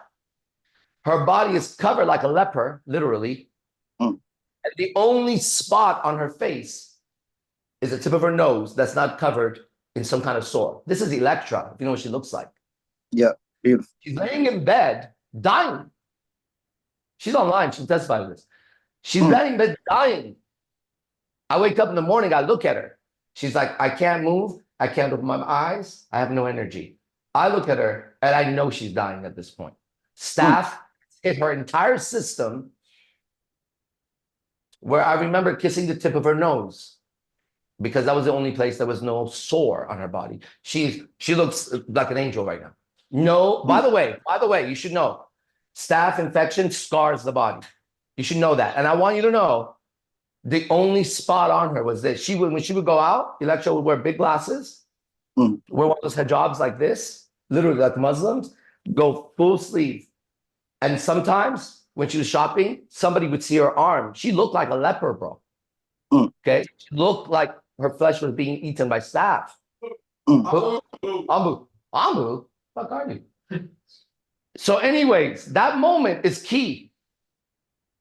Her body is covered like a leper, literally. Mm. And the only spot on her face is the tip of her nose that's not covered in some kind of sore. This is Electra, if you know what she looks like. Yeah. Beautiful. She's laying in bed, dying. She's online. She'll testify to this. She's laying in bed, dying. I wake up in the morning. I look at her. She's like, I can't move. I can't open my eyes. I have no energy. I look at her, and I know she's dying at this point. Staph hit her entire system, where I remember kissing the tip of her nose, because that was the only place there was no sore on her body. She looks like an angel right now. No, by the way, you should know, staph infection scars the body. You should know that. And I want you to know, the only spot on her was this. When she would go out, Electra would wear big glasses, wear one of those hijabs like this, literally like Muslims, go full sleeve. And sometimes when she was shopping, somebody would see her arm. She looked like a leper, bro. Okay? She looked like her flesh was being eaten by staph. Ambu? Fuck are you? So anyways, that moment is key.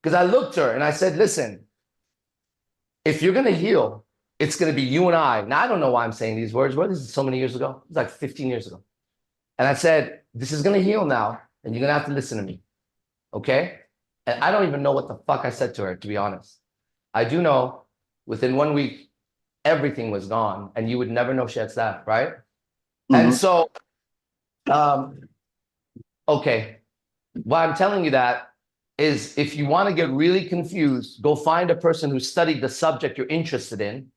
Because I looked at her and I said, listen, if you're going to heal, it's going to be you and I. Now, I don't know why I'm saying these words. Well, this is so many years ago. It was like 15 years ago. And I said, this is going to heal now, and you're going to have to listen to me. Okay? And I don't even know what the fuck I said to her, to be honest. I do know within 1 week, everything was gone, and you would never know she had staph, right? And so, okay, why I'm telling you that is, if you want to get really confused, go find a person who studied the subject you're interested in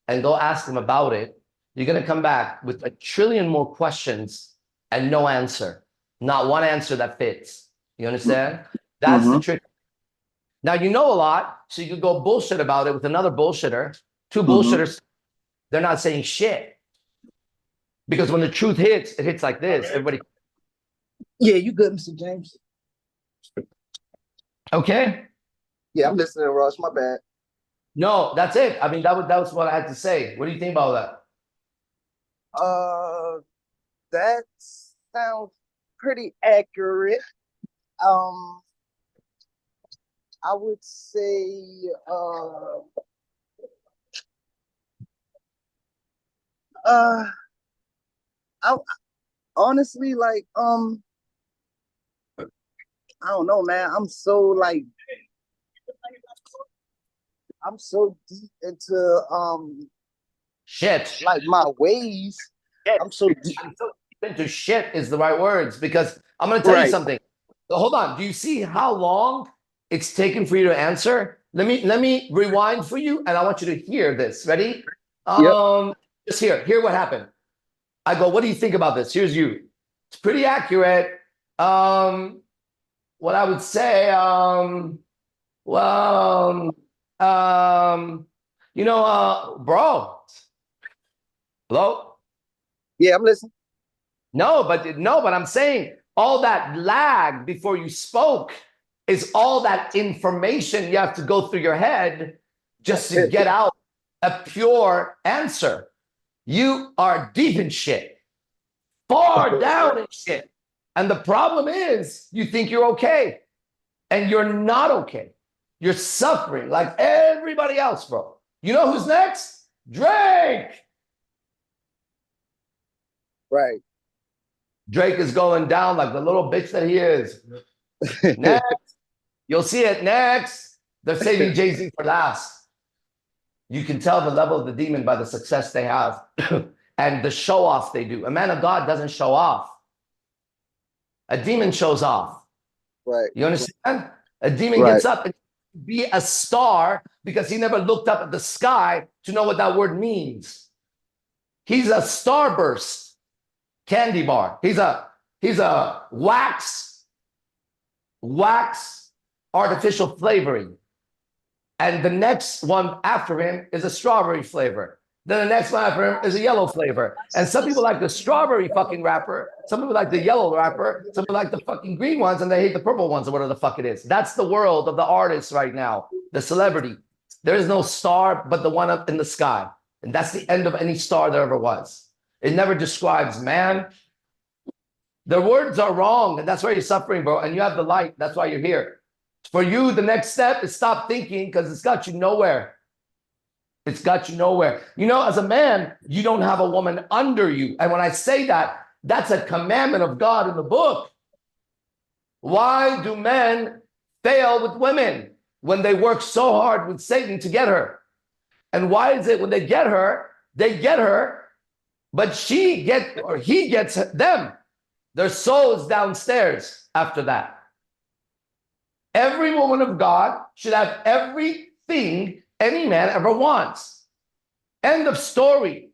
and go ask them about it. You're going to come back with 1 trillion more questions and no answer. Not one answer that fits. You understand? That's the trick. Now, you know a lot, so you could go bullshit about it with another bullshitter. 2 bullshitters, they're not saying shit. Because when the truth hits, it hits like this. Everybody. Yeah, you good, Mr. James? Okay? Yeah, I'm listening, Ross. My bad. No, that's it. I mean, that was what I had to say. What do you think about that? That sounds pretty accurate. I would say, I honestly, like, I don't know, man. I'm so deep into Shit. like my ways. I'm so deep into shit is the right words, because I'm going to tell you something. Hold on. Do you see how long it's taken for you to answer? Let me rewind for you, and I want you to hear this. Ready? Just hear what happened. I go, what do you think about this? Here's you. It's pretty accurate. What I would say, bro. Hello? Yeah, I'm listening. No, but I'm saying all that lag before you spoke is all that information you have to go through your head just to get out a pure answer. You are deep in shit, far down in shit. And the problem is you think you're okay, and you're not okay. You're suffering like everybody else, bro. You know who's next? Drake. Right. Drake is going down like the little bitch that he is. Next. You'll see it next. They're saving Jay-Z for last. You can tell the level of the demon by the success they have and the show off they do. A man of God doesn't show off. A demon shows off. Right. You understand? A demon gets up and be a star because he never looked up at the sky to know what that word means. He's a starburst candy bar. He's a wax artificial flavoring. And the next one after him is a strawberry flavor. Then the next one after him is a yellow flavor. And some people like the strawberry fucking wrapper. Some people like the yellow wrapper. Some people like the fucking green ones, and they hate the purple ones or whatever the fuck it is. That's the world of the artist right now, the celebrity. There is no star but the one up in the sky. And that's the end of any star there ever was. It never describes man. Their words are wrong, and that's why you're suffering, bro. And you have the light. That's why you're here. For you, the next step is stop thinking, because it's got you nowhere. It's got you nowhere. You know, as a man, you don't have a woman under you. And when I say that, that's a commandment of God in the book. Why do men fail with women when they work so hard with Satan to get her? And why is it when they get her, but he gets them? Their soul is downstairs after that. Every woman of God should have everything any man ever wants. End of story.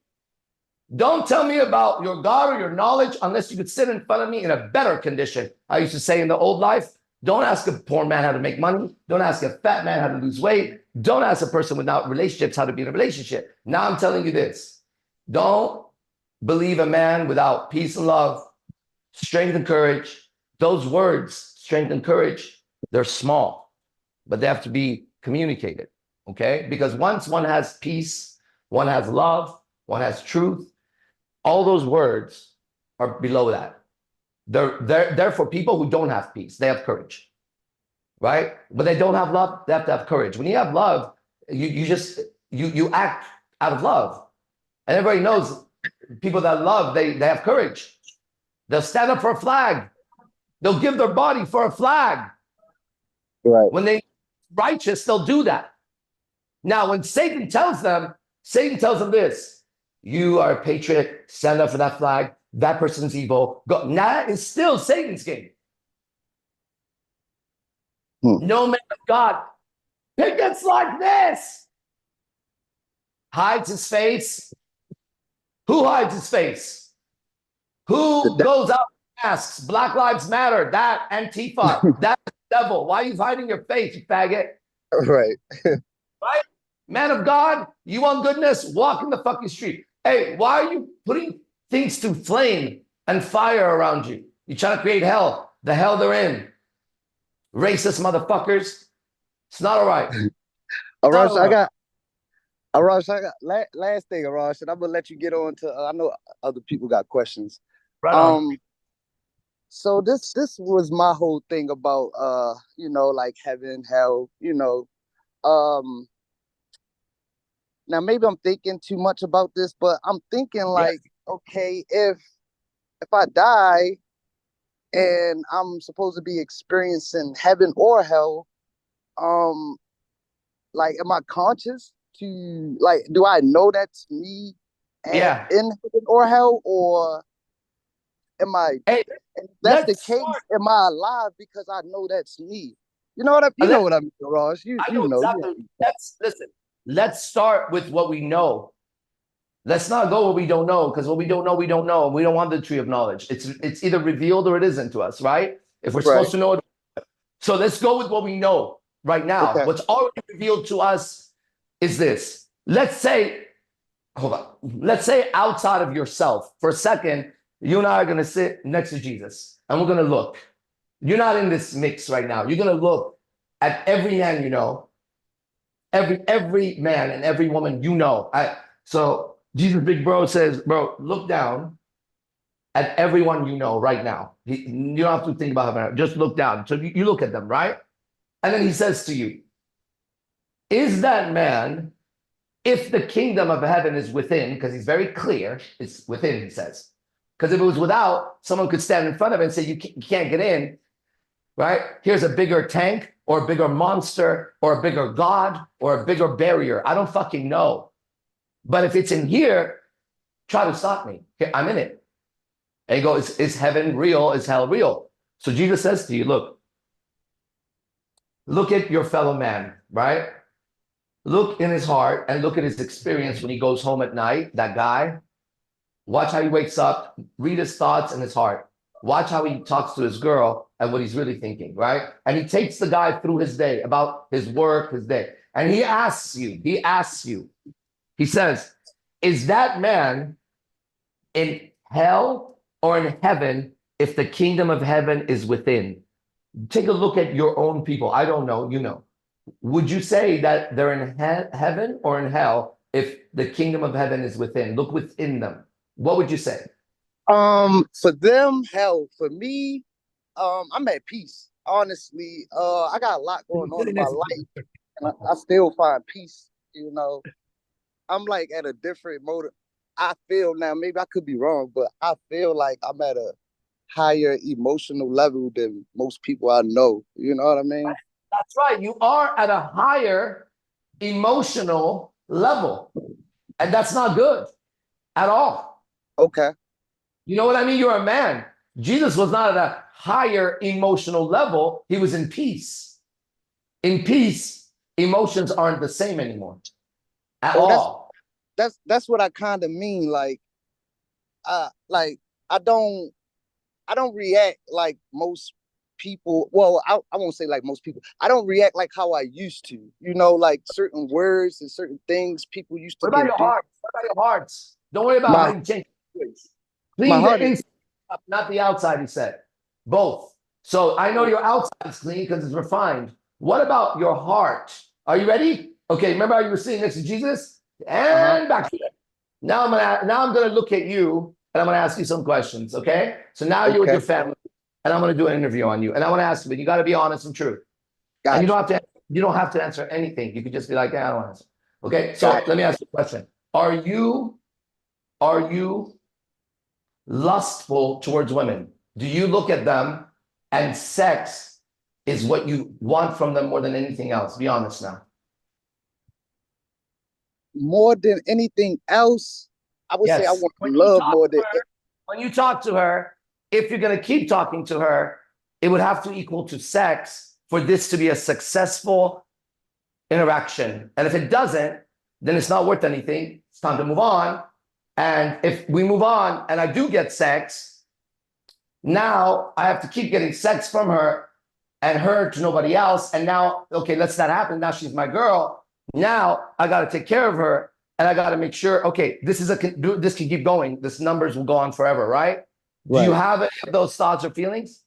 Don't tell me about your God or your knowledge unless you could sit in front of me in a better condition. I used to say in the old life, don't ask a poor man how to make money. Don't ask a fat man how to lose weight. Don't ask a person without relationships how to be in a relationship. Now I'm telling you this. Don't believe a man without peace and love, strength and courage. Those words, strength and courage, they're small, but they have to be communicated, okay? Because once one has peace, one has love, one has truth, all those words are below that. They're for people who don't have peace. They have courage, right? But they don't have love, they have to have courage. When you have love, you act out of love. And everybody knows people that love, they have courage. They'll stand up for a flag. They'll give their body for a flag. Right. When they're righteous, they'll do that. Now, when Satan tells them this, you are a patriot, stand up for that flag, that person's evil. Go. That is still Satan's game. No man of God pickets like this. Hides his face. Who hides his face? Who goes out and asks, Black Lives Matter, that Antifa, that devil, why are you hiding your face, you faggot? Right. Right? Man of God, you want goodness? Walk in the fucking street. Hey, why are you putting things to flame and fire around you? You're trying to create hell. The hell they're in. Racist motherfuckers. It's not all right. Arash, I got last thing, Arash, and I'm gonna let you get on to. I know other people got questions. Right on. So this was my whole thing about like heaven, hell, now maybe I'm thinking too much about this, but I'm thinking like, okay, if I die and I'm supposed to be experiencing heaven or hell, like, am I conscious to, like, do I know that's me in heaven or hell, or am I, if that's the case, am I alive because I know that's me? You know what I mean, Ross? You know. Exactly. Listen, let's start with what we know. Let's not go where we don't know, because what we don't know, we don't know. And we don't want the tree of knowledge. It's either revealed or it isn't to us, right? If we're supposed to know it. So let's go with what we know right now. Okay. What's already revealed to us is this. Let's say, hold on. Let's say outside of yourself, for a second, you and I are going to sit next to Jesus, and we're going to look. You're not in this mix right now. You're going to look at every man you know, every man and every woman you know. So Jesus, big bro, says, bro, look down at everyone you know right now. You don't have to think about it. Just look down. So you look at them, right? And then he says to you, is that man, if the kingdom of heaven is within, because he's very clear, it's within, he says. Because if it was without, someone could stand in front of it and say, you can't get in, right? Here's a bigger tank or a bigger monster or a bigger God or a bigger barrier. I don't fucking know. But if it's in here, try to stop me. Okay, I'm in it. And you go, is heaven real? Is hell real? So Jesus says to you, look, Look at your fellow man, right? Look in his heart and look at his experience when he goes home at night, that guy. Watch how he wakes up, read his thoughts and his heart. Watch how he talks to his girl and what he's really thinking, right? And he takes the guy through his day, about his work, his day. And he asks you, he says, is that man in hell or in heaven if the kingdom of heaven is within? Take a look at your own people. I don't know, you know. Would you say that they're in heaven or in hell if the kingdom of heaven is within? Look within them. What would you say? For them, hell. For me, I'm at peace. Honestly, I got a lot going on in my life, and I still find peace. You know, I'm like at a different mode. I feel now, maybe I could be wrong, but I feel like I'm at a higher emotional level than most people I know. You know what I mean? That's right. You are at a higher emotional level. And that's not good at all. Okay. You know what I mean? You're a man. Jesus was not at a higher emotional level. He was in peace. In peace, emotions aren't the same anymore at all. That's what I kind of mean. Like I don't react like most people. Well, I won't say like most people. I don't react like how I used to. You know, like certain words and certain things people used to What about get your do. heart? What about your hearts? Don't worry about how you change words. My Clean the heart is inside up, not the outside, he said. Both. So I know your outside is clean because it's refined. What about your heart? Are you ready? Okay, remember how you were sitting next to Jesus? And back to it. Now I'm gonna look at you and I'm gonna ask you some questions. Okay. So now you're with your family, and I'm gonna do an interview on you. And I want to ask you, but you got to be honest and true. And you don't have to answer anything. You could just be like, yeah, I don't want to answer. Okay. So let me ask you a question. Are you lustful towards women? Do you look at them and sex is what you want from them more than anything else? Be honest now. more than anything else. I would say I Yes. want love more than. When you talk to her, if you're going to keep talking to her, it would have to equal to sex for this to be a successful interaction. And if it doesn't, then it's not worth anything. It's time to move on. And if we move on and I do get sex, now I have to keep getting sex from her and her to nobody else. And now, okay, let's that happen. Now she's my girl. Now I got to take care of her. And I got to make sure, okay, this can keep going. This numbers will go on forever, right? Do you have any of those thoughts or feelings?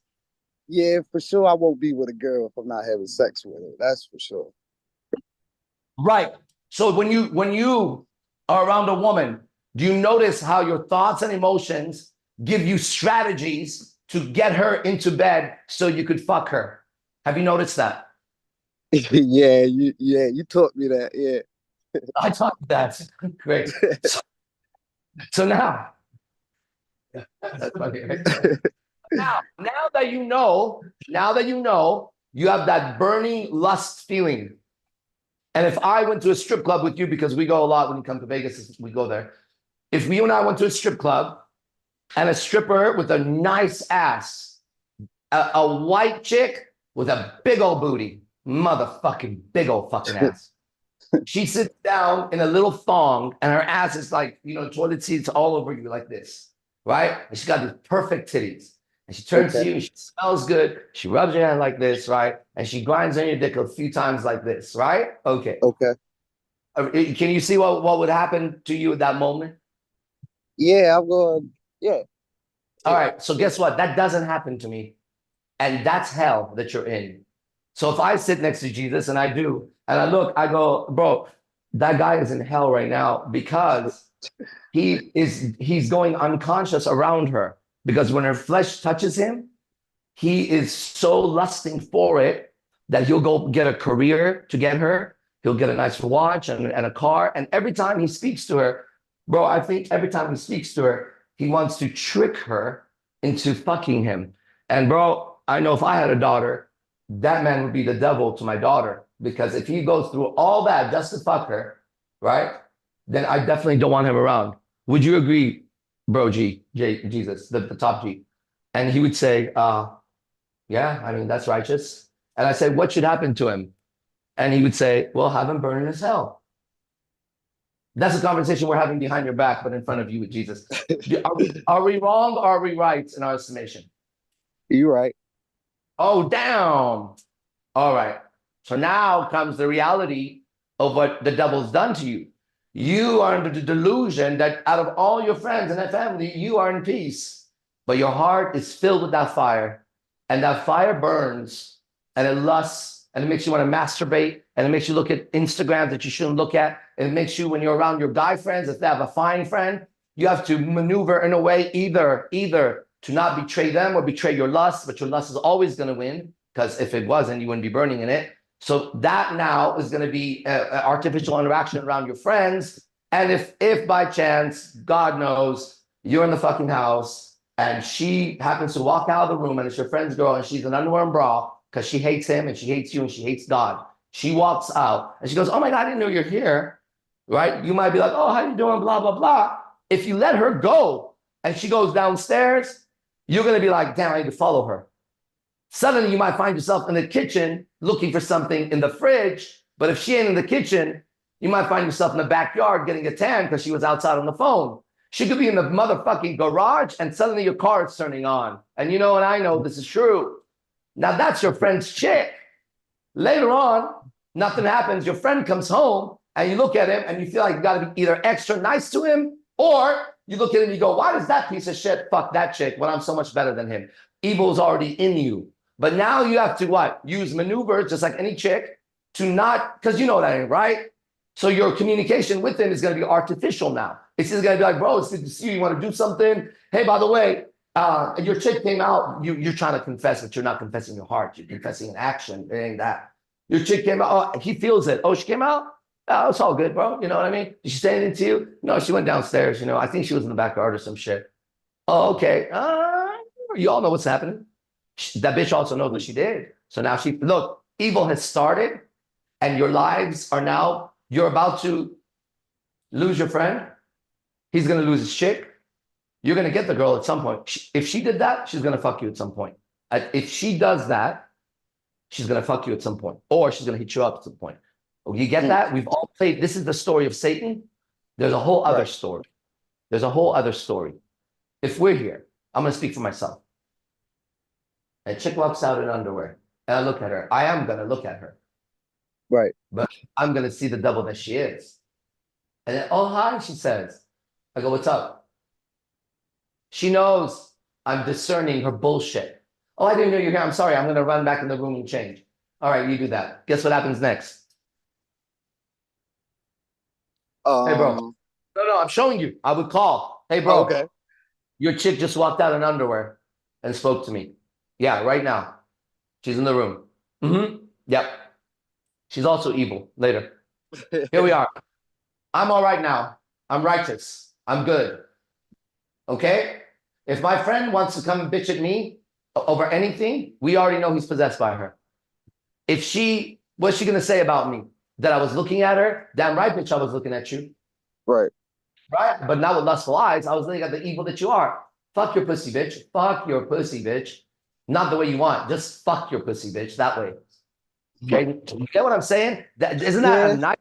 Yeah, for sure. I won't be with a girl if I'm not having sex with her. That's for sure. Right. So when you are around a woman, do you notice how your thoughts and emotions give you strategies to get her into bed so you could fuck her? Have you noticed that? Yeah, you taught me that. Yeah. I taught you that. Great. So now, that's funny, right? now that you know, you have that burning lust feeling. And if I went to a strip club with you, because we go a lot when you come to Vegas, we go there. If you and I went to a strip club and a stripper with a nice ass, a white chick with a big old booty, motherfucking big old fucking ass. She sits down in a little thong and her ass is like, toilet seats all over you like this, right? And she's got these perfect titties. And she turns to you and she smells good. She rubs your hand like this, right? And she grinds on your dick a few times like this, right? Okay. Can you see what would happen to you at that moment? Yeah, I'm going, yeah. All right. So guess what? That doesn't happen to me. And that's hell that you're in. So if I sit next to Jesus and I do, and I look, I go, bro, that guy is in hell right now because he's going unconscious around her. Because when her flesh touches him, he is so lusting for it that he'll go get a career to get her. He'll get a nice watch and a car. And every time he speaks to her, bro, I think every time he speaks to her, he wants to trick her into fucking him. And bro, I know if I had a daughter, that man would be the devil to my daughter. Because if he goes through all that just to fuck her, right, then I definitely don't want him around. Would you agree, bro, Jesus, the top G? And he would say, yeah, I mean, that's righteous. And I say, what should happen to him? And he would say, well, have him burn in his hell. That's a conversation we're having behind your back, but in front of you with Jesus. Are we wrong or are we right in our estimation? You're right. Oh, damn. All right. So now comes the reality of what the devil's done to you. You are under the delusion that out of all your friends and that family, you are in peace. But your heart is filled with that fire. And that fire burns and it lusts and it makes you want to masturbate and it makes you look at Instagram that you shouldn't look at. And it makes you, when you're around your guy friends, if they have a fine friend, you have to maneuver in a way either to not betray them or betray your lust, but your lust is always going to win, because if it wasn't, you wouldn't be burning in it. So that now is going to be an artificial interaction around your friends. And if by chance, God knows, you're in the fucking house and she happens to walk out of the room and it's your friend's girl and she's an underwear and bra because she hates him and she hates you and she hates God. She walks out and she goes, oh my God, I didn't know you're here, right? You might be like, oh, how you doing, blah, blah, blah. If you let her go and she goes downstairs, you're going to be like, damn, I need to follow her. Suddenly you might find yourself in the kitchen looking for something in the fridge. But if she ain't in the kitchen, you might find yourself in the backyard getting a tan because she was outside on the phone. She could be in the motherfucking garage and suddenly your car is turning on. And you know, and I know this is true. Now that's your friend's chick. Later on, nothing happens. Your friend comes home and you look at him and you feel like you got to be either extra nice to him or you look at him and you go, why does that piece of shit fuck that chick when I'm so much better than him? Evil is already in you. But now you have to what? Use maneuvers, just like any chick, to not, because you know that ain't right. So your communication with him is going to be artificial now. It's just going to be like, bro, it's good to see you. You want to do something? Hey, by the way, your chick came out. You're trying to confess, but you're not confessing your heart. You're confessing in action. It ain't that. Your chick came out. Oh, he feels it. Oh, she came out? Oh, it's all good, bro. You know what I mean? Did she say anything to you? No, she went downstairs. You know, I think she was in the backyard or some shit. Oh, okay. You all know what's happening. That bitch also knows what she did. So now look, evil has started and your lives are now, you're about to lose your friend. He's going to lose his chick. You're going to get the girl at some point. If she did that, she's going to fuck you at some point. If she does that, she's going to fuck you at some point, or she's going to hit you up at some point. You get that? We've all played. This is the story of Satan. There's a whole other story. There's a whole other story. If we're here, I'm going to speak for myself. A chick walks out in underwear, and I look at her. I am going to look at her. Right. But I'm going to see the devil that she is. And then, oh, hi, she says. I go, what's up? She knows I'm discerning her bullshit. Oh, I didn't know you're here. I'm sorry. I'm going to run back in the room and change. All right, you do that. Guess what happens next? Hey, bro. No, I'm showing you. I would call. Hey, bro. Okay. Your chick just walked out in underwear and spoke to me. Yeah, right now. She's in the room. Mm-hmm. Yep. She's also evil. Later. Here we are. I'm all right now. I'm righteous. I'm good. Okay? If my friend wants to come and bitch at me over anything, we already know he's possessed by her. What's she going to say about me? That I was looking at her? Damn right, bitch, I was looking at you. Right. Right? But not with lustful eyes. I was looking at the evil that you are. Fuck your pussy, bitch. Fuck your pussy, bitch. Not the way you want. Just fuck your pussy, bitch. That way. Okay? You get what I'm saying? Isn't that a nice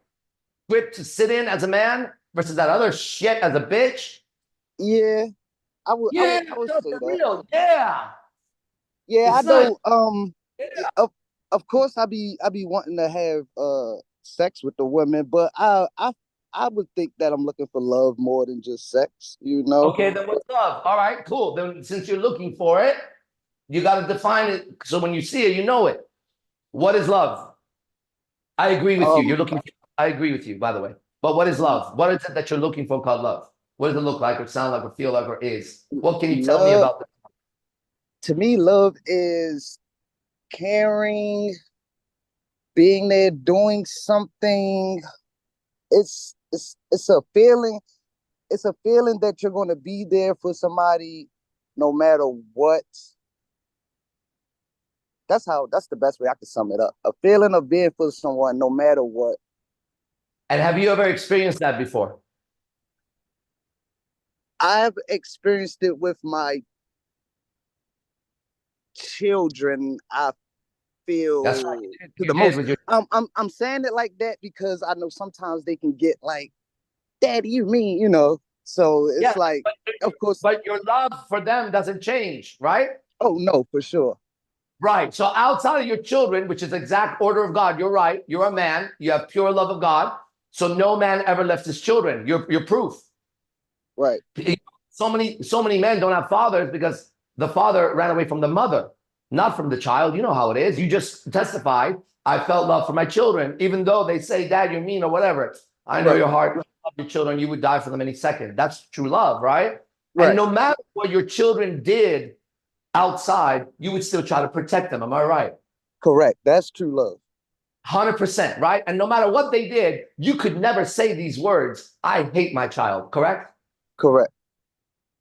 script to sit in as a man versus that other shit as a bitch? Yeah. I would say that. Real. Yeah. Yeah, It's I know. yeah. Of course I be wanting to have sex with the women, but I would think that I'm looking for love more than just sex, you know? Okay, then what's love? All right, cool. Then since you're looking for it, you got to define it. So when you see it, you know it. What is love? I agree with you. You're looking. I agree with you, by the way. But what is love? What is it that you're looking for called love? What does it look like, or sound like, or feel like, or is? What can you tell me about that? To me, love is caring, being there, doing something. It's a feeling. It's a feeling that you're going to be there for somebody no matter what. That's the best way I can sum it up. A feeling of being for someone no matter what. And have you ever experienced that before? I've experienced it with my children. I feel That's what to you the did most. with your. I'm saying it like that because I know sometimes they can get like, "Daddy, you mean," you know. So Yeah, it's like, of course. but your love for them doesn't change, right? Oh no, for sure. Right. So outside of your children, which is exact order of God, you're right. You're a man. You have pure love of God. So no man ever left his children. You're proof. Right. So many men don't have fathers because the father ran away from the mother, not from the child. You know how it is. You just testified, I felt love for my children, even though they say, Dad, you're mean or whatever. I know Right. your heart, you love your children, you would die for them any second. That's true love, right? Right. And no matter what your children did outside, you would still try to protect them. Am I right? Correct. That's true love. 100%, right? And no matter what they did, you could never say these words, I hate my child, correct? Correct.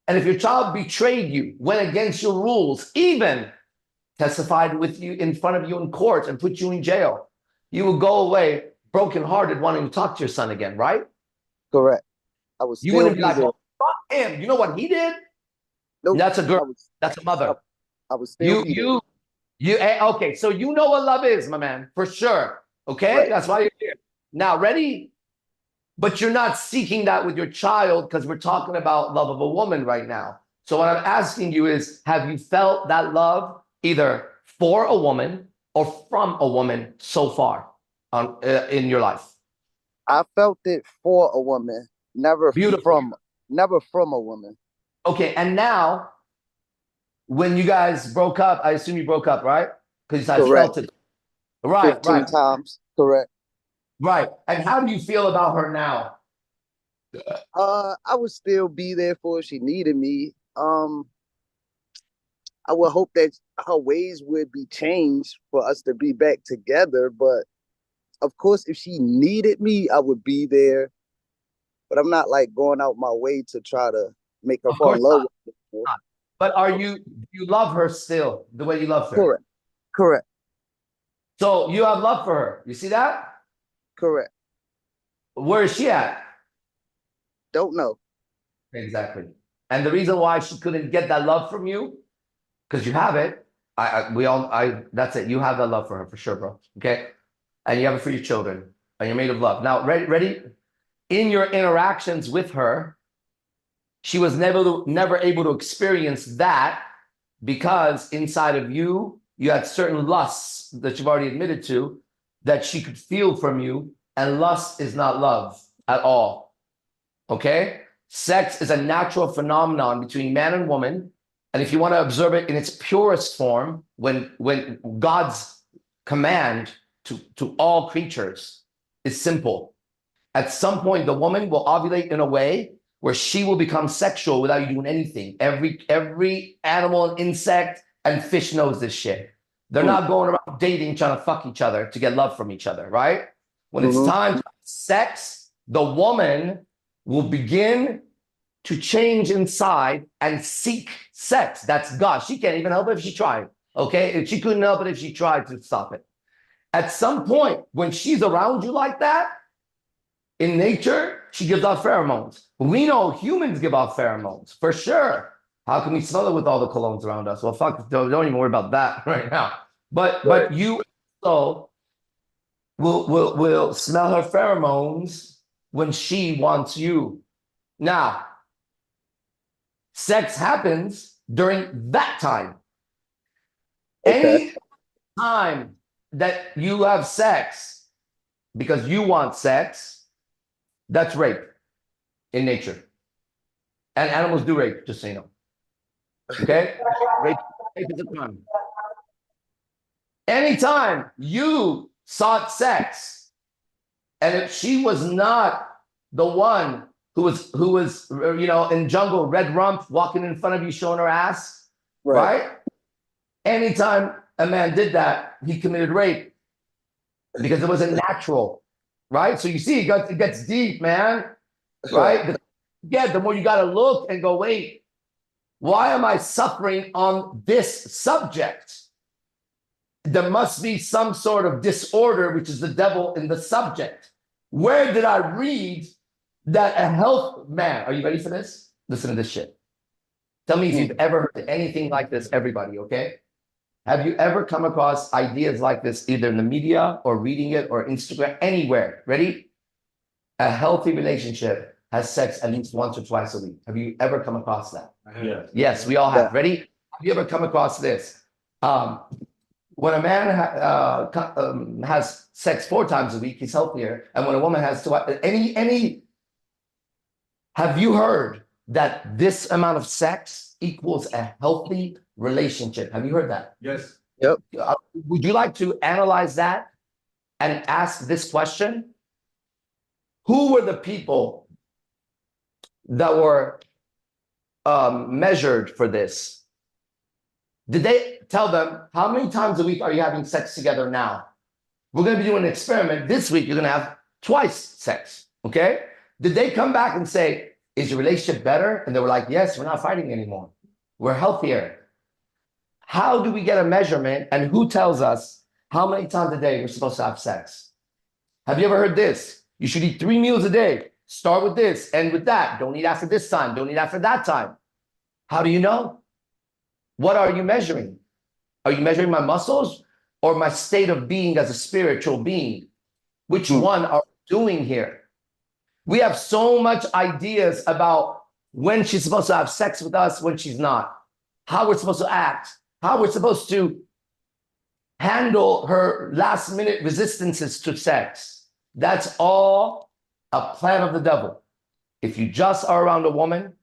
And if your child betrayed you, went against your rules, even testified with you in front of you in court and put you in jail, you will go away brokenhearted wanting to talk to your son again, right? Correct. I was You still wouldn't be be like, there. oh, fuck him. You know what he did? Nope. That's a I girl. was, That's a mother. I was still be there. Okay. So you know what love is, my man, for sure. Okay. Right. That's why you're here. Now, ready? But you're not seeking that with your child because we're talking about love of a woman right now. So what I'm asking you is, have you felt that love either for a woman or from a woman so far in your life? I felt it for a woman, never Beautiful. never from a woman. Okay, and now, when you guys broke up, I assume you broke up, right? Because I felt it. Right, 15 times. Correct. right. And how do you feel about her now? I would still be there for her if she needed me. I would hope that her ways would be changed for us to be back together. But of course, if she needed me, I would be there. But I'm not like going out my way to try to make her Of fall course in love not. with me. But do you love her still the way you loved her? Correct. Correct. So you have love for her. You see that? Correct. Where is she at? Don't know. Exactly. And the reason why she couldn't get that love from you, because you have it. That's it. You have that love for her for sure, bro. Okay. And you have it for your children. And you're made of love. Now, ready? In your interactions with her, she was never able to experience that because inside of you, you had certain lusts that you've already admitted to that she could feel from you. And lust is not love at all. Okay? Sex is a natural phenomenon between man and woman. And if you want to observe it in its purest form, when God's command to all creatures is simple. At some point, the woman will ovulate in a way where she will become sexual without you doing anything. Every animal and insect and fish knows this shit. They're not going around dating, trying to fuck each other to get love from each other, right? When it's time to have sex, the woman will begin to change inside and seek sex. That's God. She can't even help it if she tried, okay? She couldn't help it if she tried to stop it. At some point, when she's around you like that, in nature, she gives off pheromones. We know humans give off pheromones, for sure. How can we smell it with all the colognes around us? Well, fuck, don't even worry about that right now. But you also will smell her pheromones when she wants you. Now, sex happens during that time. Any time that you have sex because you want sex, that's rape in nature. And animals do rape, just so you know. Okay? Rape is a crime. Anytime you sought sex, and if she was not the one who was in jungle, red rump, walking in front of you, showing her ass, right? Anytime a man did that, he committed rape because it wasn't natural, right? So you see, it gets deep, man, right? The more you got to look and go, wait, why am I suffering on this subject? There must be some sort of disorder, which is the devil in the subject. Where did I read that a health man? Are you ready for this? Listen to this shit. Tell me if you've ever heard anything like this, everybody, okay? Have you ever come across ideas like this, either in the media or reading it or Instagram, anywhere? Ready? A healthy relationship has sex at least once or twice a week. Have you ever come across that? Yeah. Yes, we all have. Yeah. Ready? Have you ever come across this? When a man has sex 4 times a week, he's healthier. And when a woman has have you heard that this amount of sex equals a healthy relationship? Have you heard that? Yes. Would you like to analyze that and ask this question? Who were the people that were measured for this? Did they tell them, how many times a week are you having sex together now? We're going to be doing an experiment. This week, you're going to have twice sex, okay? Did they come back and say, is your relationship better? And they were like, yes, we're not fighting anymore. We're healthier. How do we get a measurement? And who tells us how many times a day we're supposed to have sex? Have you ever heard this? You should eat 3 meals a day. Start with this, end with that. Don't eat after this time. Don't eat after that time. How do you know? What are you measuring? Are you measuring my muscles or my state of being as a spiritual being? Which one are we doing here? We have so much ideas about when she's supposed to have sex with us, when she's not, how we're supposed to act, how we're supposed to handle her last minute resistances to sex. That's all a plan of the devil. If you just are around a woman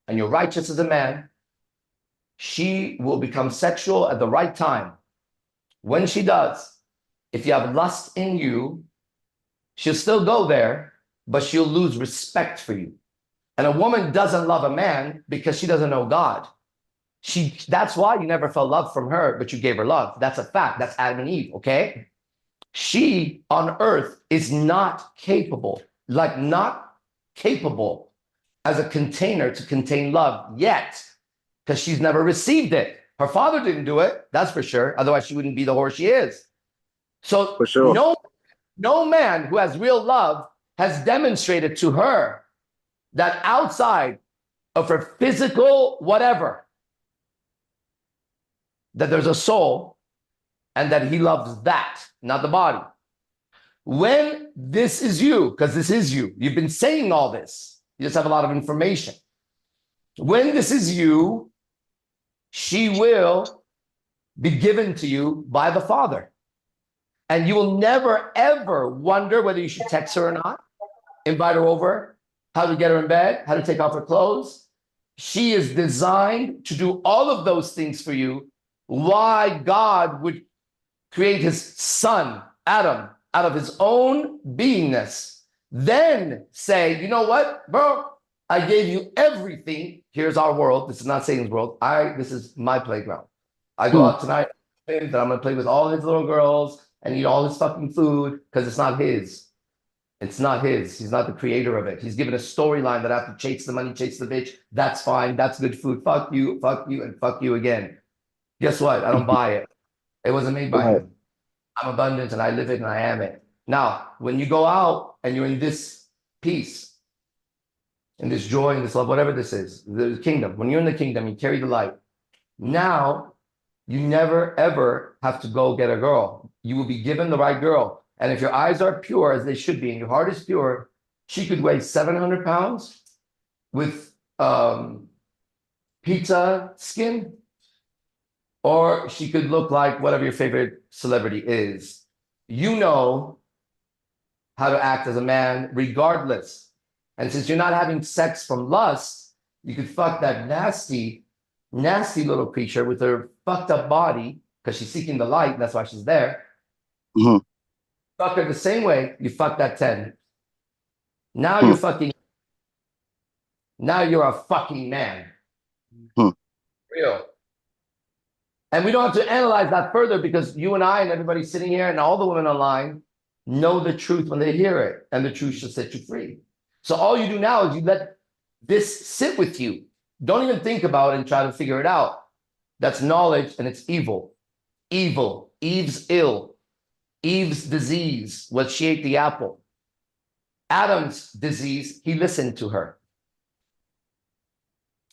and you're righteous as a man, she will become sexual at the right time. When she does, if you have lust in you, she'll still go there, but she'll lose respect for you. And a woman doesn't love a man because she doesn't know God. That's why you never felt love from her, but you gave her love. That's a fact. That's Adam and Eve, okay? She on earth is not capable as a container to contain love yet, because she's never received it. Her father didn't do it, that's for sure. Otherwise, she wouldn't be the whore she is. So For sure. no man who has real love has demonstrated to her that outside of her physical whatever, that there's a soul and that he loves that, not the body. When this is you, because this is you, you've been saying all this, you just have a lot of information. When this is you, she will be given to you by the Father. And you will never, ever wonder whether you should text her or not, invite her over, how to get her in bed, how to take off her clothes. She is designed to do all of those things for you. Why God would create his son, Adam, out of his own beingness, then say, you know what, bro? I gave you everything. Here's our world. This is not Satan's world. This is my playground. I go out tonight, that I'm going to play with all his little girls and eat all his fucking food because it's not his. It's not his. He's not the creator of it. He's given a storyline that I have to chase the money, chase the bitch. That's fine. That's good food. Fuck you, and fuck you again. Guess what? I don't buy it. It wasn't made by him. I'm abundant and I live it and I am it. Now, when you go out and you're in this peace, in this joy, in this love, whatever this is, the kingdom, when you're in the kingdom, you carry the light. Now, you never, ever have to go get a girl. You will be given the right girl. And if your eyes are pure, as they should be, and your heart is pure, she could weigh 700 pounds with pizza skin, or she could look like whatever your favorite celebrity is. You know how to act as a man regardless. And since you're not having sex from lust, you could fuck that nasty, nasty little creature with her fucked up body, because she's seeking the light, that's why she's there. Fuck her the same way you fuck that 10. Now you're fucking, now you're a fucking man. Real. And we don't have to analyze that further because you and I and everybody sitting here and all the women online know the truth when they hear it, and the truth should set you free. So all you do now is you let this sit with you. Don't even think about it and try to figure it out. That's knowledge, and it's evil. Evil. Eve's ill. Eve's disease was she ate the apple. Adam's disease, he listened to her.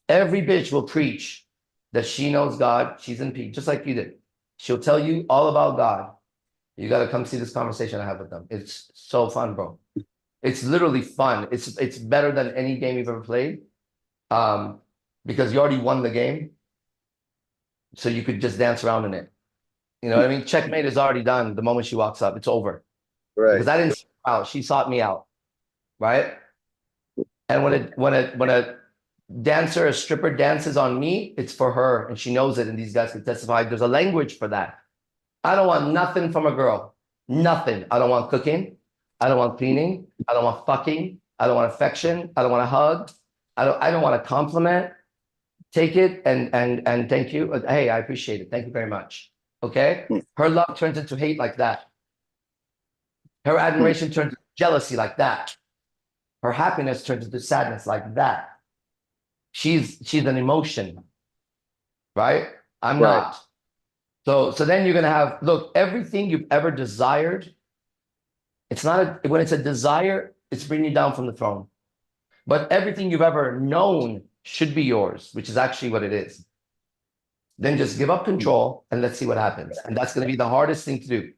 Every bitch will preach that she knows God, she's in peace, just like you did. She'll tell you all about God. You got to come see this conversation I have with them. It's so fun, bro. It's literally fun. It's better than any game you've ever played, because you already won the game, so you could just dance around in it. You know what I mean? Checkmate is already done the moment she walks up. It's over. Because I didn't see her out. She sought me out, right? And when a dancer, a stripper dances on me, it's for her, and she knows it. And these guys can testify. There's a language for that. I don't want nothing from a girl. Nothing. I don't want cooking. I don't want cleaning. I don't want fucking. I don't want affection. I don't want a hug. I don't want a compliment. Take it and thank you. Hey, I appreciate it. Thank you very much. Okay? Her love turns into hate like that. Her admiration turns into jealousy like that. Her happiness turns into sadness like that. She's an emotion, right? I'm not. So then you're gonna have, look, everything you've ever desired. It's not when it's a desire, it's bringing you down from the throne. But everything you've ever known should be yours, which is actually what it is. Then just give up control and let's see what happens. And that's going to be the hardest thing to do.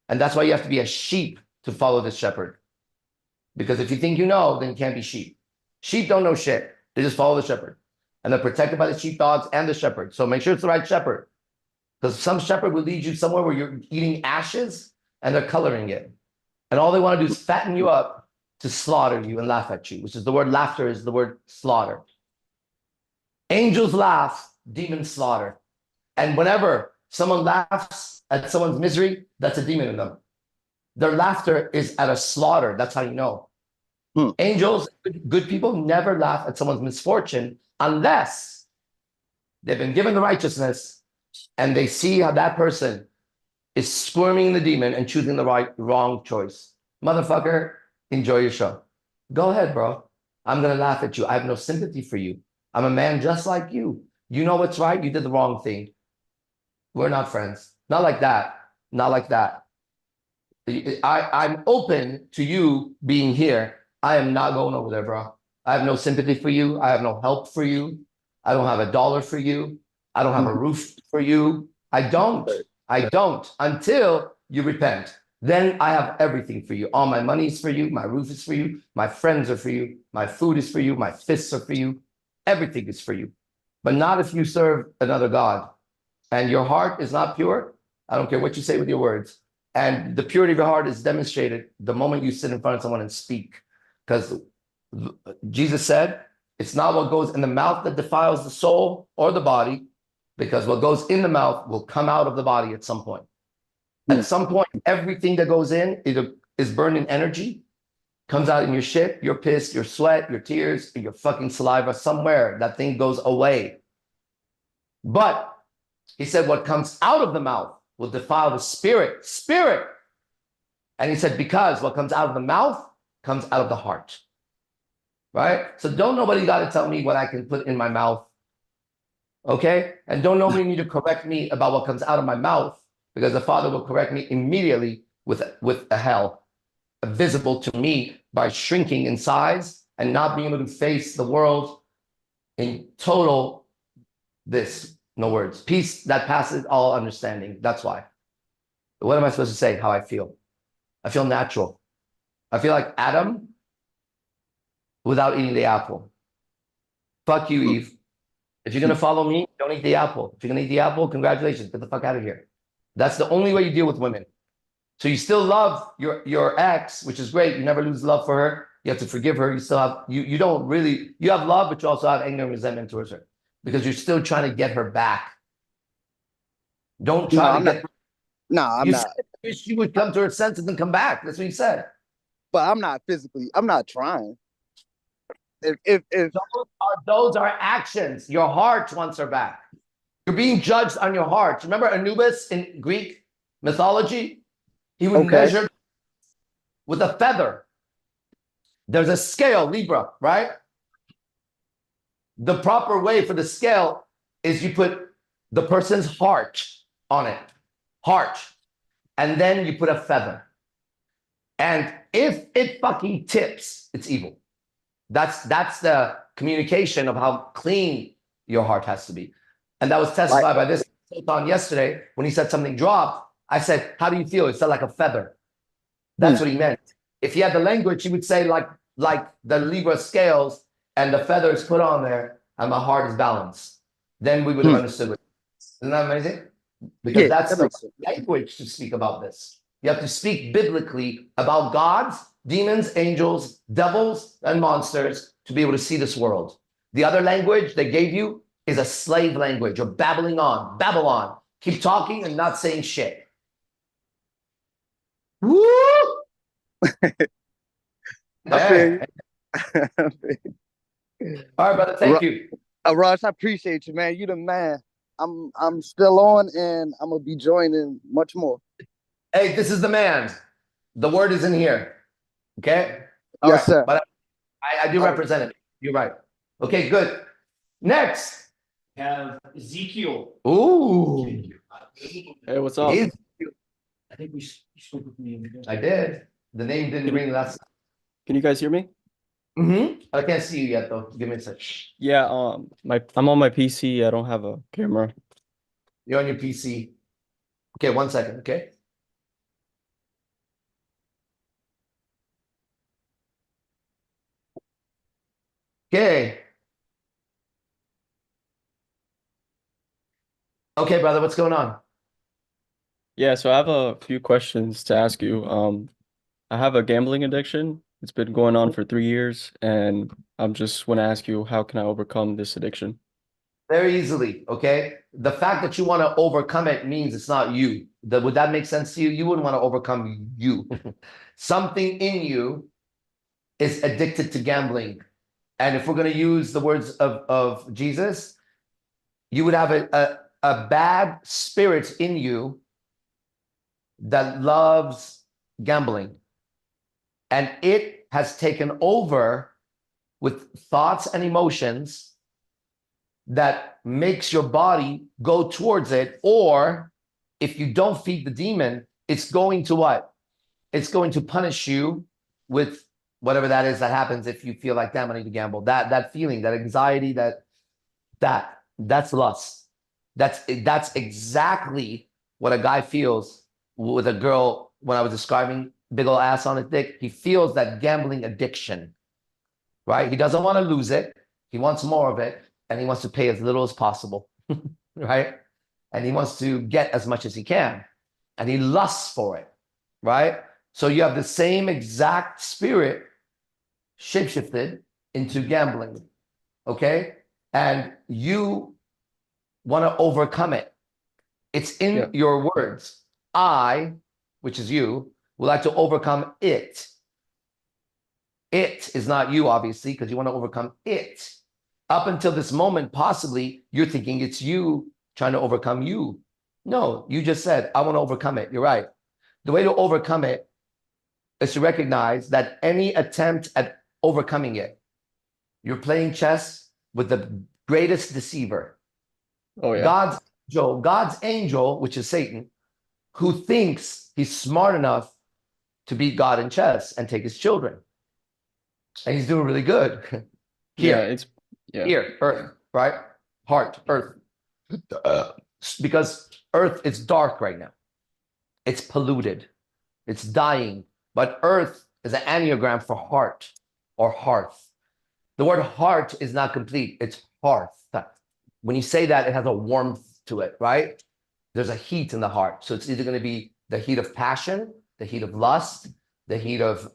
And that's why you have to be a sheep to follow this shepherd. Because if you think you know, then you can't be sheep. Sheep don't know shit. They just follow the shepherd. And they're protected by the sheepdogs and the shepherd. So make sure it's the right shepherd. Because some shepherd will lead you somewhere where you're eating ashes and they're coloring it. And all they want to do is fatten you up to slaughter you and laugh at you, which is the word laughter is the word slaughter. Angels laugh, demons slaughter. And whenever someone laughs at someone's misery, that's a demon in them. Their laughter is at a slaughter. That's how you know. Angels, good people, never laugh at someone's misfortune unless they've been given the righteousness and they see how that person is squirming the demon and choosing the wrong choice. Motherfucker, enjoy your show. Go ahead, bro. I'm going to laugh at you. I have no sympathy for you. I'm a man just like you. You know what's right. You did the wrong thing. We're not friends. Not like that. Not like that. I'm open to you being here. I am not going over there, bro. I have no sympathy for you. I have no help for you. I don't have a dollar for you. I don't have a roof for you. I don't until you repent. Then I have everything for you. All my money is for you. My roof is for you. My friends are for you. My food is for you. My fists are for you. Everything is for you. But not if you serve another God. And your heart is not pure. I don't care what you say with your words. And the purity of your heart is demonstrated the moment you sit in front of someone and speak. Because Jesus said, it's not what goes in the mouth that defiles the soul or the body, because what goes in the mouth will come out of the body at some point. At some point, everything that goes in either is burned in energy, comes out in your shit, your piss, your sweat, your tears, your fucking saliva, somewhere that thing goes away. But he said what comes out of the mouth will defile the spirit. And he said, because what comes out of the mouth comes out of the heart. Right? So don't nobody got to tell me what I can put in my mouth. Okay? And don't nobody need to correct me about what comes out of my mouth, because the Father will correct me immediately with a hell visible to me by shrinking in size and not being able to face the world in total no words. Peace that passes all understanding. That's why. What am I supposed to say? How I feel. I feel natural. I feel like Adam without eating the apple. Fuck you, Eve. If you're going to follow me, don't eat the apple. If you're going to eat the apple, congratulations. Get the fuck out of here. That's the only way you deal with women. So you still love your ex, which is great. You never lose love for her. You have to forgive her. You still have, you don't really, you have love, but you also have anger and resentment towards her because you're still trying to get her back. Don't try to get her. No, I'm not. Said she would come to her senses and come back. That's what you said. But I'm not trying. If those are actions. Your heart wants her back. You're being judged on your heart. Remember Anubis in Greek mythology? He would measure with a feather. There's a scale, Libra, right? The proper way for the scale is you put the person's heart on it. Heart. And then you put a feather. And if it fucking tips, it's evil. That's the communication of how clean your heart has to be. And that was testified by this. Sultan yesterday, when he said something dropped, I said, how do you feel? It said like a feather. That's what he meant. If he had the language, he would say like the Libra scales and the feathers put on there and my heart is balanced. Then we would have understood it. Isn't that amazing? Because Yeah, that's that the makes sense. language to speak about this. You have to speak biblically about gods, demons, angels, devils, and monsters to be able to see this world. The other language they gave you is a slave language or babbling on, Babylon. Keep talking and not saying shit. Woo! I feel you. All right, brother. Thank you. Ross, I appreciate you, man. You the man. I'm still on, and I'm gonna be joining much more. Hey, this is the man. The word is in here. Okay? All Yes, right. sir. But I do All right. represent it. You're right. Okay, good. Next. Have Ezekiel. Ooh. Hey, what's up? Is- I think you spoke with me. I did. The name didn't ring last. Can you guys hear me? I can't see you yet, though. Give me a sec. Yeah, I'm on my PC. I don't have a camera. You're on your PC. Okay, 1 second. Okay. Okay. Okay, brother. What's going on? Yeah, so I have a few questions to ask you. I have a gambling addiction. It's been going on for 3 years, and I'm just want to ask you, how can I overcome this addiction? Very easily, okay? The fact that you want to overcome it means it's not you. Would that make sense to you? You wouldn't want to overcome you. Something in you is addicted to gambling. And if we're going to use the words of Jesus, you would have a bad spirit in you that loves gambling. And it has taken over with thoughts and emotions that makes your body go towards it. Or if you don't feed the demon, it's going to what? It's going to punish you with whatever that is that happens if you feel like, damn, I need to gamble. That feeling, that anxiety, that's lust. That's exactly what a guy feels with a girl when I was describing big old ass on his dick. He feels that gambling addiction, right? He doesn't want to lose it. He wants more of it. And he wants to pay as little as possible, right? And he wants to get as much as he can. And he lusts for it, right? So you have the same exact spirit shapeshifted into gambling, okay? And you want to overcome it. It's in your words. I, which is you, would like to overcome it. It is not you, obviously, because you want to overcome it. Up until this moment, possibly, you're thinking it's you trying to overcome you. No, you just said, I want to overcome it. You're right. The way to overcome it is to recognize that any attempt at overcoming it, you're playing chess with the greatest deceiver. Oh, yeah. God's angel, which is Satan, who thinks he's smart enough to beat God in chess and take his children. And he's doing really good. Here, earth, right? Heart, earth. Because earth is dark right now. It's polluted. It's dying. But earth is an anagram for heart or hearth. The word heart is not complete. It's hearth. When you say that, it has a warmth to it, right? There's a heat in the heart. So it's either going to be the heat of passion, the heat of lust, the heat of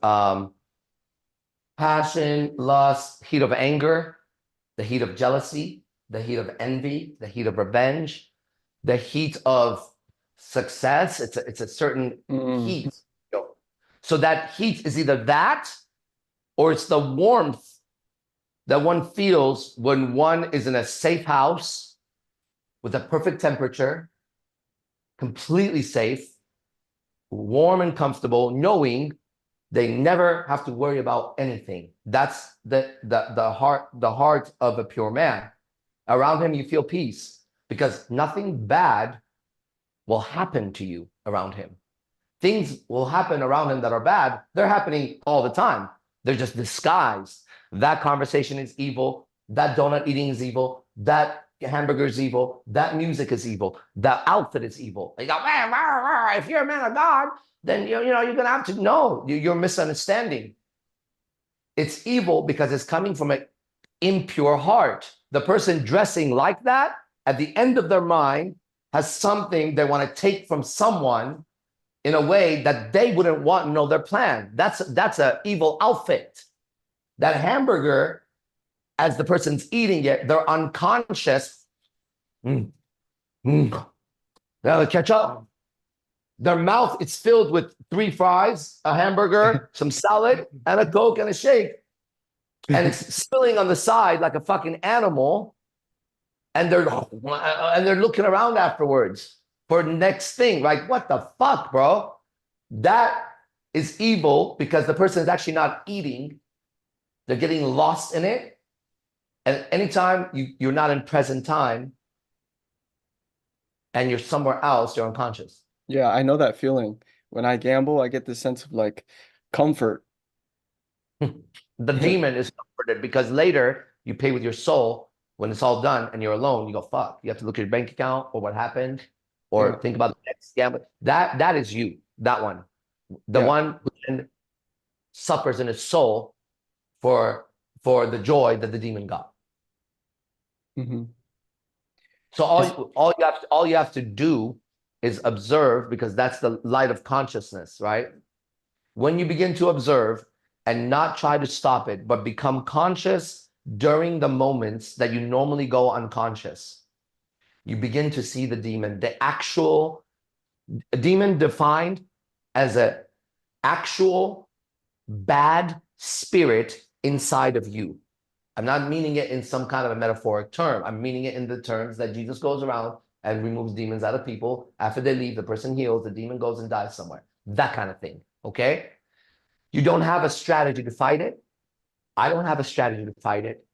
passion, lust, heat of anger, the heat of jealousy, the heat of envy, the heat of revenge, the heat of success. It's a certain heat. So that heat is either that or it's the warmth that one feels when one is in a safe house with a perfect temperature, completely safe, warm and comfortable, knowing they never have to worry about anything. That's the heart of a pure man. Around him, you feel peace because nothing bad will happen to you around him. Things will happen around him that are bad. They're happening all the time. They're just disguised. That conversation is evil. That donut eating is evil. That hamburger is evil. That music is evil. That outfit is evil. You go, man, rah, rah, if you're a man of God, then you're going to have to know. You're misunderstanding. It's evil because it's coming from an impure heart. The person dressing like that, at the end of their mind, has something they want to take from someone in a way that they wouldn't want to know their plan. That's an evil outfit. That hamburger, as the person's eating it, they're unconscious. They'll catch up. Their mouth, it's filled with 3 fries, a hamburger, some salad, and a Coke and a shake. And it's spilling on the side like a fucking animal. And they're looking around afterwards for the next thing. Like, what the fuck, bro? That is evil because the person is actually not eating. They're getting lost in it. And anytime you're not in present time and you're somewhere else, you're unconscious. Yeah, I know that feeling. When I gamble, I get this sense of like comfort. The demon is comforted because later you pay with your soul. When it's all done and you're alone, you go, fuck. You have to look at your bank account or what happened or think about the next gamble. That is you, that one. The one who then suffers in his soul for the joy that the demon got. So all you have to do is observe, because that's the light of consciousness, right? When you begin to observe and not try to stop it, but become conscious during the moments that you normally go unconscious, you begin to see the demon, the actual demon defined as an actual bad spirit inside of you. I'm not meaning it in some kind of a metaphoric term. I'm meaning it in the terms that Jesus goes around and removes demons out of people. After they leave, the person heals, the demon goes and dies somewhere. That kind of thing, okay? You don't have a strategy to fight it. I don't have a strategy to fight it.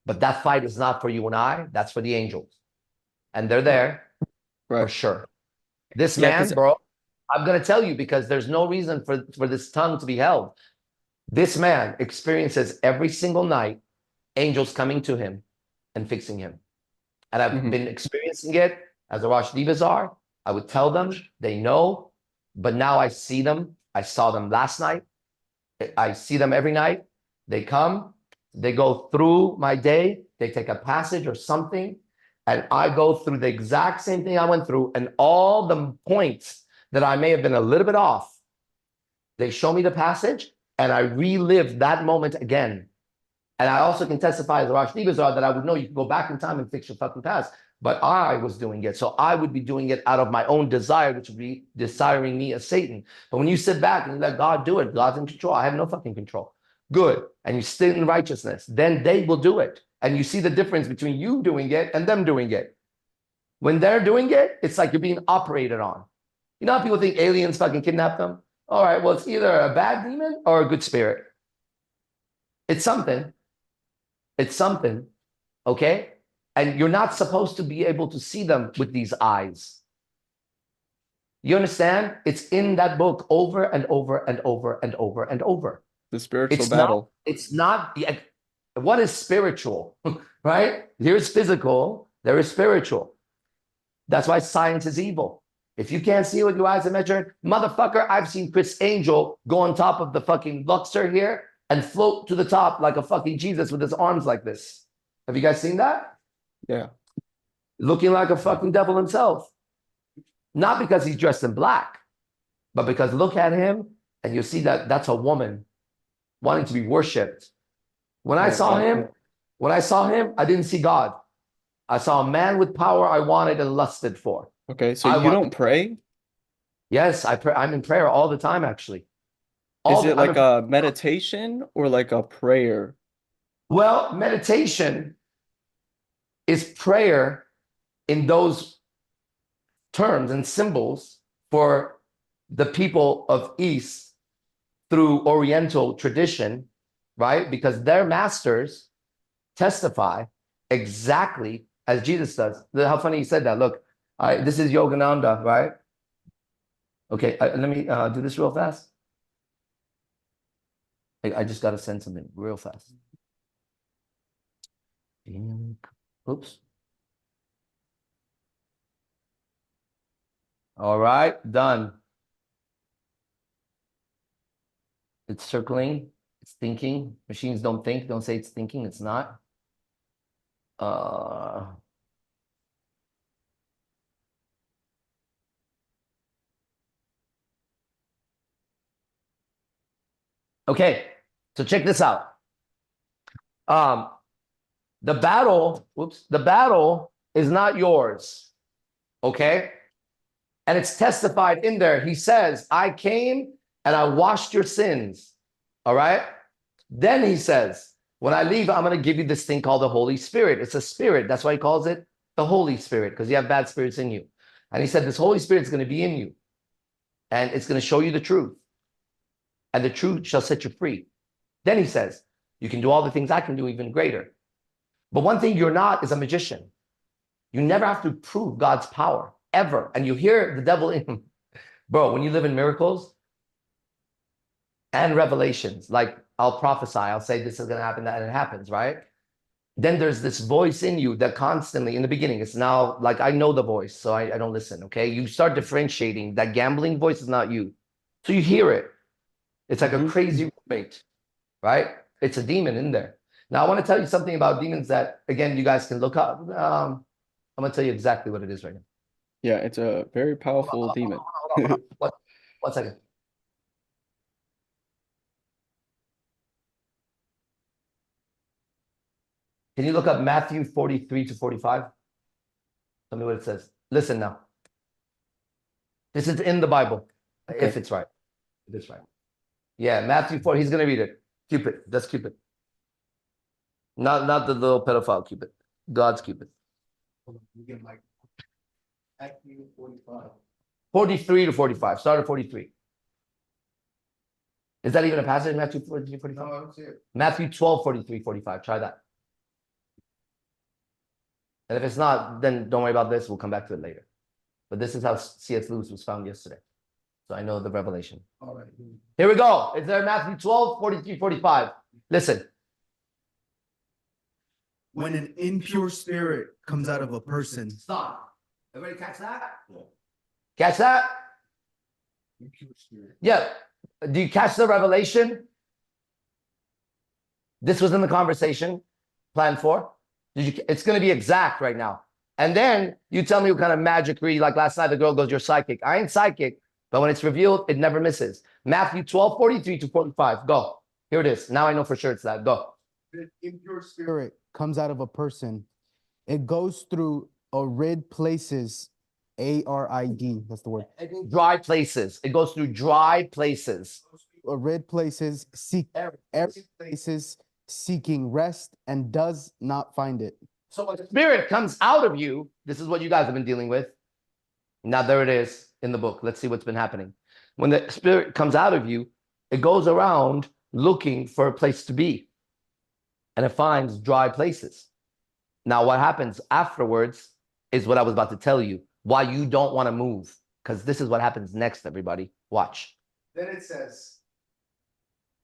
But that fight is not for you and I. That's for the angels. And they're there for sure. This man, bro, I'm going to tell you because there's no reason for this tongue to be held. This man experiences every single night angels coming to him and fixing him. And I've been experiencing it as a Rosh Divazar. I would tell them, they know, but now I see them. I saw them last night. I see them every night. They come, they go through my day, they take a passage or something, and I go through the exact same thing I went through, and all the points that I may have been a little bit off, they show me the passage, and I relive that moment again. And I also can testify as a Rosh Divazar that I would know you can go back in time and fix your fucking past. But I was doing it. So I would be doing it out of my own desire, which would be desiring me as Satan. But when you sit back and you let God do it, God's in control. I have no fucking control. Good. And you sit in righteousness, then they will do it. And you see the difference between you doing it and them doing it. When they're doing it, it's like you're being operated on. You know how people think aliens fucking kidnap them? All right, well, it's either a bad demon or a good spirit. It's something. It's something, okay? And you're not supposed to be able to see them with these eyes. You understand? It's in that book over and over and over and over and over. The spiritual battle. It's not, what is spiritual, right? Here's physical, there is spiritual. That's why science is evil. If you can't see it with your eyes and measure, motherfucker, I've seen Chris Angel go on top of the fucking Luxor here and float to the top like a fucking Jesus with his arms like this. Have you guys seen that? Yeah. Looking like a fucking devil himself. Not because he's dressed in black, but because look at him and you see that that's a woman wanting to be worshipped. When I saw him, I didn't see God. I saw a man with power I wanted and lusted for. Okay, so you don't pray? Yes, I pray. I'm in prayer all the time, actually. Is it like a meditation or like a prayer? Well, meditation is prayer in those terms and symbols for the people of East through Oriental tradition, right? Because their masters testify exactly as Jesus does. How funny you said that. Look, this is Yogananda, right? Okay, let me do this real fast. I just got to send something real fast. Oops. All right, done. It's circling. It's thinking. Machines don't think. Don't say it's thinking. It's not. Okay, so check this out. The battle is not yours. Okay? And it's testified in there. He says, I came and I washed your sins. All right? Then he says, when I leave, I'm going to give you this thing called the Holy Spirit. It's a spirit. That's why he calls it the Holy Spirit, because you have bad spirits in you. And he said, this Holy Spirit is going to be in you. And it's going to show you the truth. And the truth shall set you free. Then he says, you can do all the things I can do, even greater. But one thing you're not is a magician. You never have to prove God's power, ever. And you hear the devil in, bro, when you live in miracles and revelations, like I'll prophesy, I'll say this is going to happen, that, and it happens, right? Then there's this voice in you that constantly, in the beginning, it's now like, I know the voice, so I don't listen, okay? You start differentiating. That gambling voice is not you. So you hear it. It's like a crazy roommate, right? It's a demon in there. Now, I want to tell you something about demons that, again, you guys can look up. I'm going to tell you exactly what it is right now. Yeah, it's a very powerful demon. Hold on. One second. Can you look up Matthew 43 to 45? Tell me what it says. Listen now. This is in the Bible, Okay. if it's right. If it's right. Yeah, Matthew 4, he's going to read it. Cupid, that's Cupid. Not the little pedophile Cupid. God's Cupid. You get like Matthew 45. 43 to 45. Start at 43. Is that even a passage, Matthew 43, 45? No, I don't see it. Matthew 12, 43, 45. Try that. And if it's not, then don't worry about this. We'll come back to it later. But this is how C.S. Lewis was found yesterday. So I know the revelation. All right. Here we go. It's there, Matthew 12, 43, 45. Listen. When an impure spirit comes out of a person. Stop. Everybody catch that? Yeah. Catch that? Impure spirit. Yeah. Do you catch the revelation? This was in the conversation planned for. It's going to be exact right now. And then you tell me what kind of magic read. Like last night, the girl goes, you're psychic. I ain't psychic, but when it's revealed, it never misses. Matthew 12, 43 to 45. Go. Here it is. Now I know for sure it's that. Go. When an impure spirit comes out of a person, it goes through arid places, ARID, that's the word. Dry places. It goes through dry places. Arid places, arid places, seeking rest and does not find it. So when the spirit comes out of you, this is what you guys have been dealing with. Now there it is in the book. Let's see what's been happening. When the spirit comes out of you, it goes around looking for a place to be. And it finds dry places. Now what happens afterwards is what I was about to tell you. Why you don't want to move. Because this is what happens next, everybody. Watch. Then it says,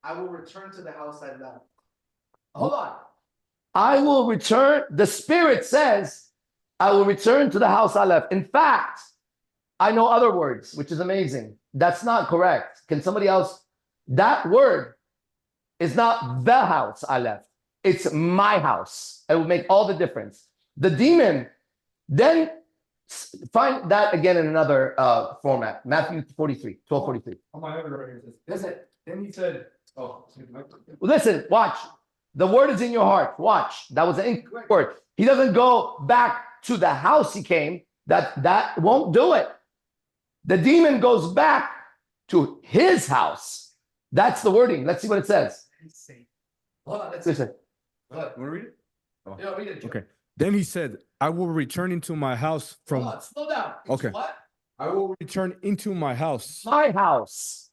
I will return to the house I left. Hold on. I will return. The spirit says, I will return to the house I left. In fact, I know other words, which is amazing. That's not correct. Can somebody else? That word is not the house I left. It's my house. It will make all the difference. The demon, then find that again in another format. Matthew 43, 12, 43. On my other right here, it says, then he said, oh, Listen, watch. The word is in your heart. Watch. That was the incorrect word. He doesn't go back to the house he came. That won't do it. The demon goes back to his house. That's the wording. Let's see what it says. Hold on. Let's listen. Want to read it? Oh. Yeah, read it. Okay. Then he said, I will return into my house from. Hold on, slow down. It's Okay. what? I will return into my house. My house.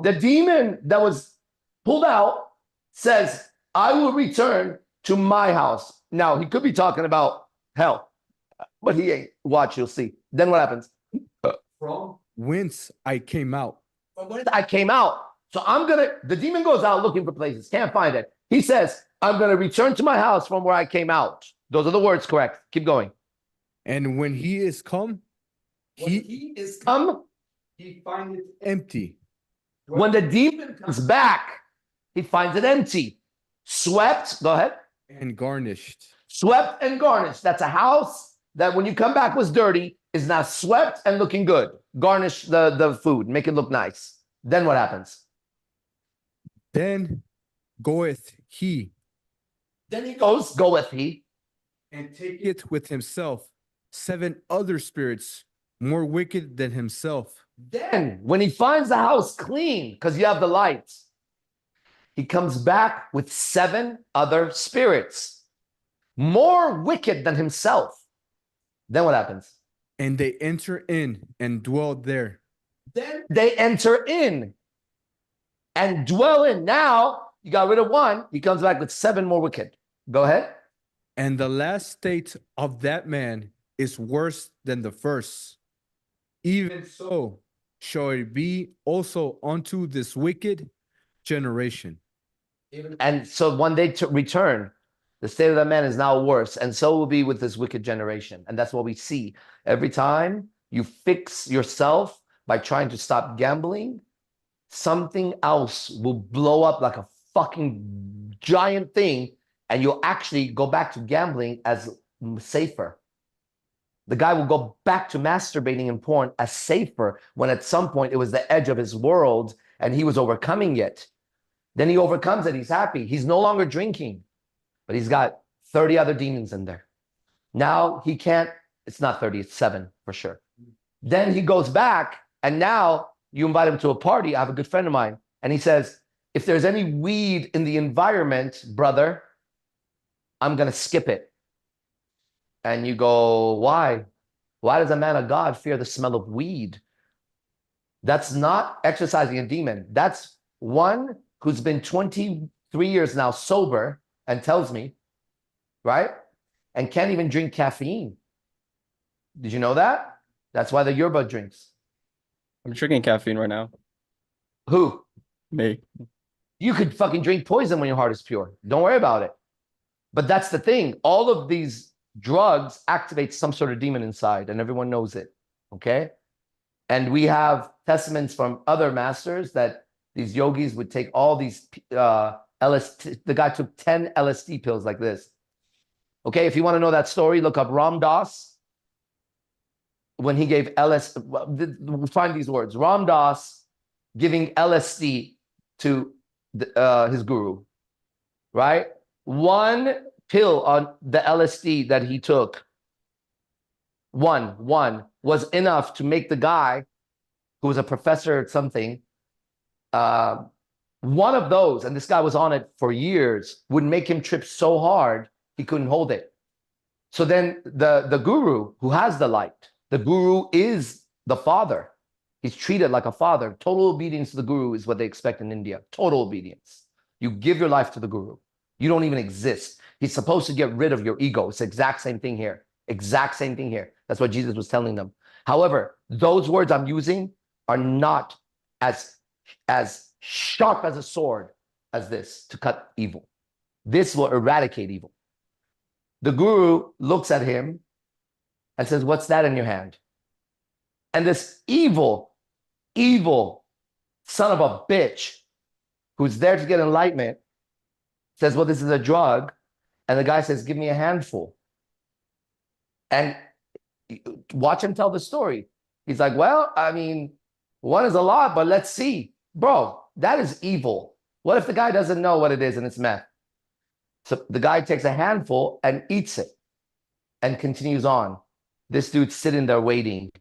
The demon that was pulled out says, I will return to my house. Now, he could be talking about hell, but he ain't. Watch, you'll see. Then what happens? from Whence I came out. From whence I came out. So the demon goes out looking for places, can't find it. He says, I'm going to return to my house from where I came out. Those are the words, correct. Keep going. And when he is come, he is come, he finds it empty when the demon comes back, he finds it empty. Swept, go ahead. and garnished. Swept and garnished. That's a house that when you come back was dirty, is now swept and looking good. Garnish the food, make it look nice. Then what happens? Then goeth he Then he goeth he, and taketh with himself 7 other spirits more wicked than himself. Then, when he finds the house clean, because you have the lights, he comes back with 7 other spirits, more wicked than himself. Then what happens? And they enter in and dwell there. Then they enter in and dwell in. Now, you got rid of 1, he comes back with 7 more wicked. Go ahead. And the last state of that man is worse than the first. Even so shall it be also unto this wicked generation. And so when they return, the state of that man is now worse. And so will be with this wicked generation. And that's what we see. Every time you fix yourself by trying to stop gambling, something else will blow up like a fucking giant thing. And you'll actually go back to gambling as safer. The guy will go back to masturbating and porn as safer when at some point it was the edge of his world and he was overcoming it. Then he overcomes it. He's happy. He's no longer drinking, but he's got 30 other demons in there. Now he can't, it's not 30, it's 7 for sure. Then he goes back and now you invite him to a party. I have a good friend of mine and he says, if there's any weed in the environment, brother, I'm going to skip it. And you go, why? Why does a man of God fear the smell of weed? That's not exercising a demon. That's one who's been 23 years now sober and tells me, right? And can't even drink caffeine. Did you know that? That's why the Youre drinks. I'm drinking caffeine right now. Who? Me. You could fucking drink poison when your heart is pure. Don't worry about it. But that's the thing. All of these drugs activate some sort of demon inside, and everyone knows it. Okay? And we have testaments from other masters that these yogis would take all these LSD. The guy took 10 LSD pills like this. Okay, if you want to know that story, look up Ram Dass. When he gave LSD, find these words. Ram Dass giving LSD to his guru, right? 1 pill on the LSD that he took, one was enough to make the guy who was a professor at something, one of those, and this guy was on it for years, would make him trip so hard he couldn't hold it. So then the guru who has the light, the guru is the father. He's treated like a father. Total obedience to the guru is what they expect in India. Total obedience. You give your life to the guru. You don't even exist. He's supposed to get rid of your ego. It's the exact same thing here. Exact same thing here. That's what Jesus was telling them. However, those words I'm using are not as sharp as a sword as this to cut evil. This will eradicate evil. The guru looks at him and says, "What's that in your hand?" And this evil son of a bitch who's there to get enlightenment says, "Well, this is a drug." And the guy says, "Give me a handful." And watch him tell the story. He's like, "Well, I mean, 1 is a lot, but let's see." Bro, that is evil. What if the guy doesn't know what it is and it's meth? So the guy takes a handful and eats it and continues on. This dude's sitting there waiting.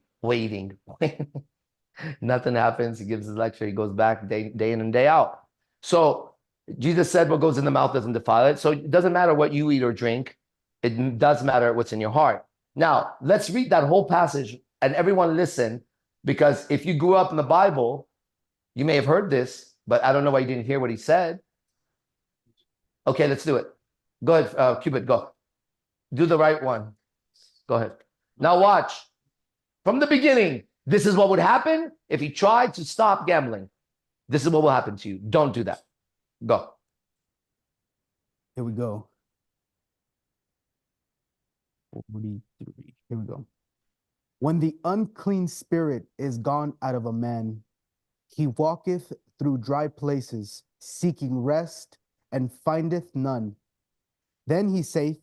Nothing happens. He gives his lecture. He goes back day in and day out. So Jesus said what goes in the mouth doesn't defile it. So it doesn't matter what you eat or drink. It does matter what's in your heart. Now, let's read that whole passage and everyone listen, because if you grew up in the Bible, you may have heard this, but I don't know why you didn't hear what he said. Okay, let's do it. Go ahead, Cupid, go. Do the right one. Go ahead. Now watch. From the beginning, this is what would happen if he tried to stop gambling. This is what will happen to you. Don't do that. Go. Here we go. 43. Here we go. When the unclean spirit is gone out of a man, he walketh through dry places, seeking rest, and findeth none. Then he saith,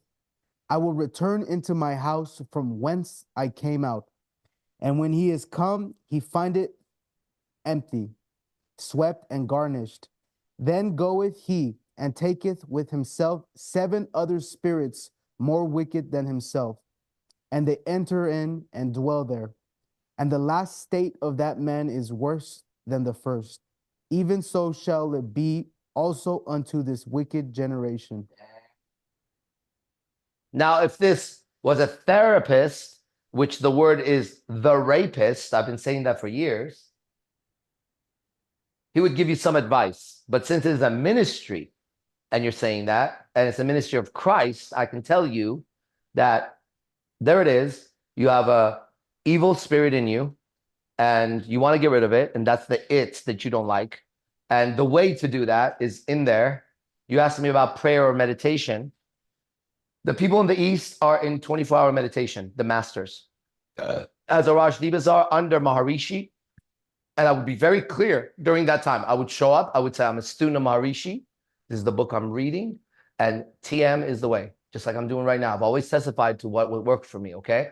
I will return into my house from whence I came out. And when he is come, he findeth empty, swept and garnished. Then goeth he and taketh with himself 7 other spirits more wicked than himself, and they enter in and dwell there. And the last state of that man is worse than the first. Even so shall it be also unto this wicked generation. Now, if this was a therapist, which the word is the rapist, I've been saying that for years, he would give you some advice. But since it is a ministry, and you're saying that, and it's a ministry of Christ, I can tell you that there it is. You have a evil spirit in you, and you want to get rid of it, and that's the it that you don't like. And the way to do that is in there. You asked me about prayer or meditation. The people in the East are in 24-hour meditation, the masters. As a Rajneebas are under Maharishi, and I would be very clear during that time. I would show up, I would say, I'm a student of Maharishi. This is the book I'm reading, and TM is the way, just like I'm doing right now. I've always testified to what would work for me, okay?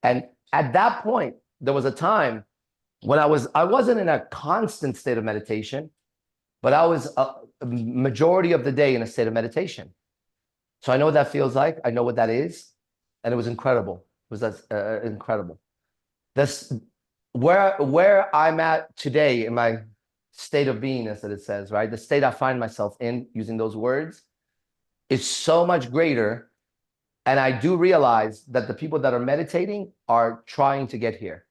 And at that point, there was a time when I wasn't in a constant state of meditation, but I was a majority of the day in a state of meditation. So I know what that feels like. I know what that is. And it was incredible. It was incredible. That's where I'm at today in my state of beingness, that it says, right? The state I find myself in, using those words, is so much greater. And I do realize that the people that are meditating are trying to get here.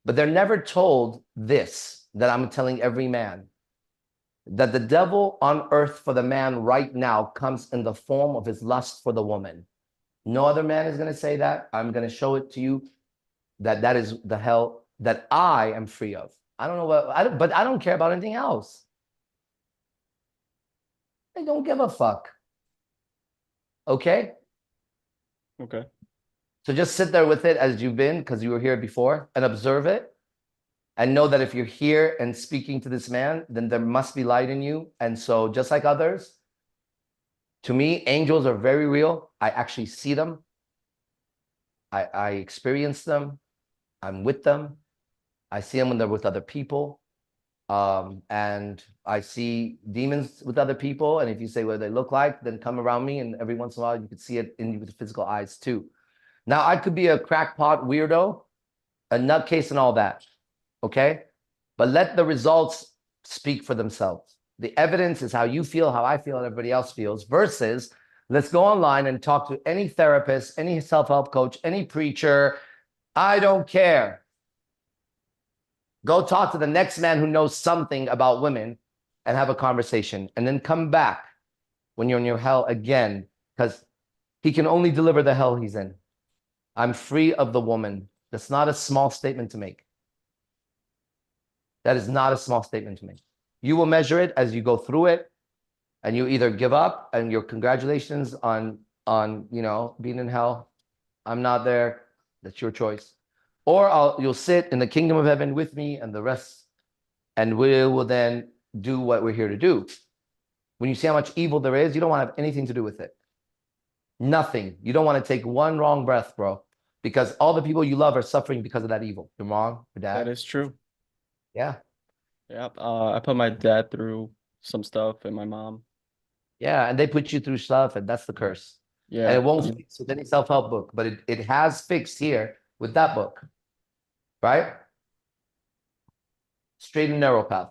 But they're never told this, that I'm telling every man, that the devil on earth for the man right now comes in the form of his lust for the woman. No other man is going to say that. I'm going to show it to you that that is the hell that I am free of. I don't know what, but I don't care about anything else. I don't give a fuck. Okay? Okay. So just sit there with it as you've been, because you were here before, and observe it. And know that if you're here and speaking to this man, then there must be light in you. And so just like others, to me, angels are very real. I actually see them. I experience them. I'm with them. I see them when they're with other people. And I see demons with other people. And if you say what they look like, then come around me. And every once in a while, you could see it in with the physical eyes too. Now, I could be a crackpot weirdo, a nutcase and all that. Okay? But let the results speak for themselves. The evidence is how you feel, how I feel, and everybody else feels, versus let's go online and talk to any therapist, any self-help coach, any preacher. I don't care. Go talk to the next man who knows something about women and have a conversation, and then come back when you're in your hell again, because he can only deliver the hell he's in. I'm free of the woman. That's not a small statement to make. That is not a small statement to make. You will measure it as you go through it, and you either give up and your congratulations on being in hell. I'm not there. That's your choice. Or you'll sit in the kingdom of heaven with me and the rest, and we will then do what we're here to do. When you see how much evil there is, you don't want to have anything to do with it. Nothing. You don't want to take one wrong breath, bro, because all the people you love are suffering because of that evil. Your mom, your dad. That is true. Yeah. Yeah. I put my dad through some stuff and my mom. Yeah, and they put you through stuff, and that's the curse. Yeah. And it won't fix with any self-help book, but it has fixed here with that book, right? Straight and narrow path.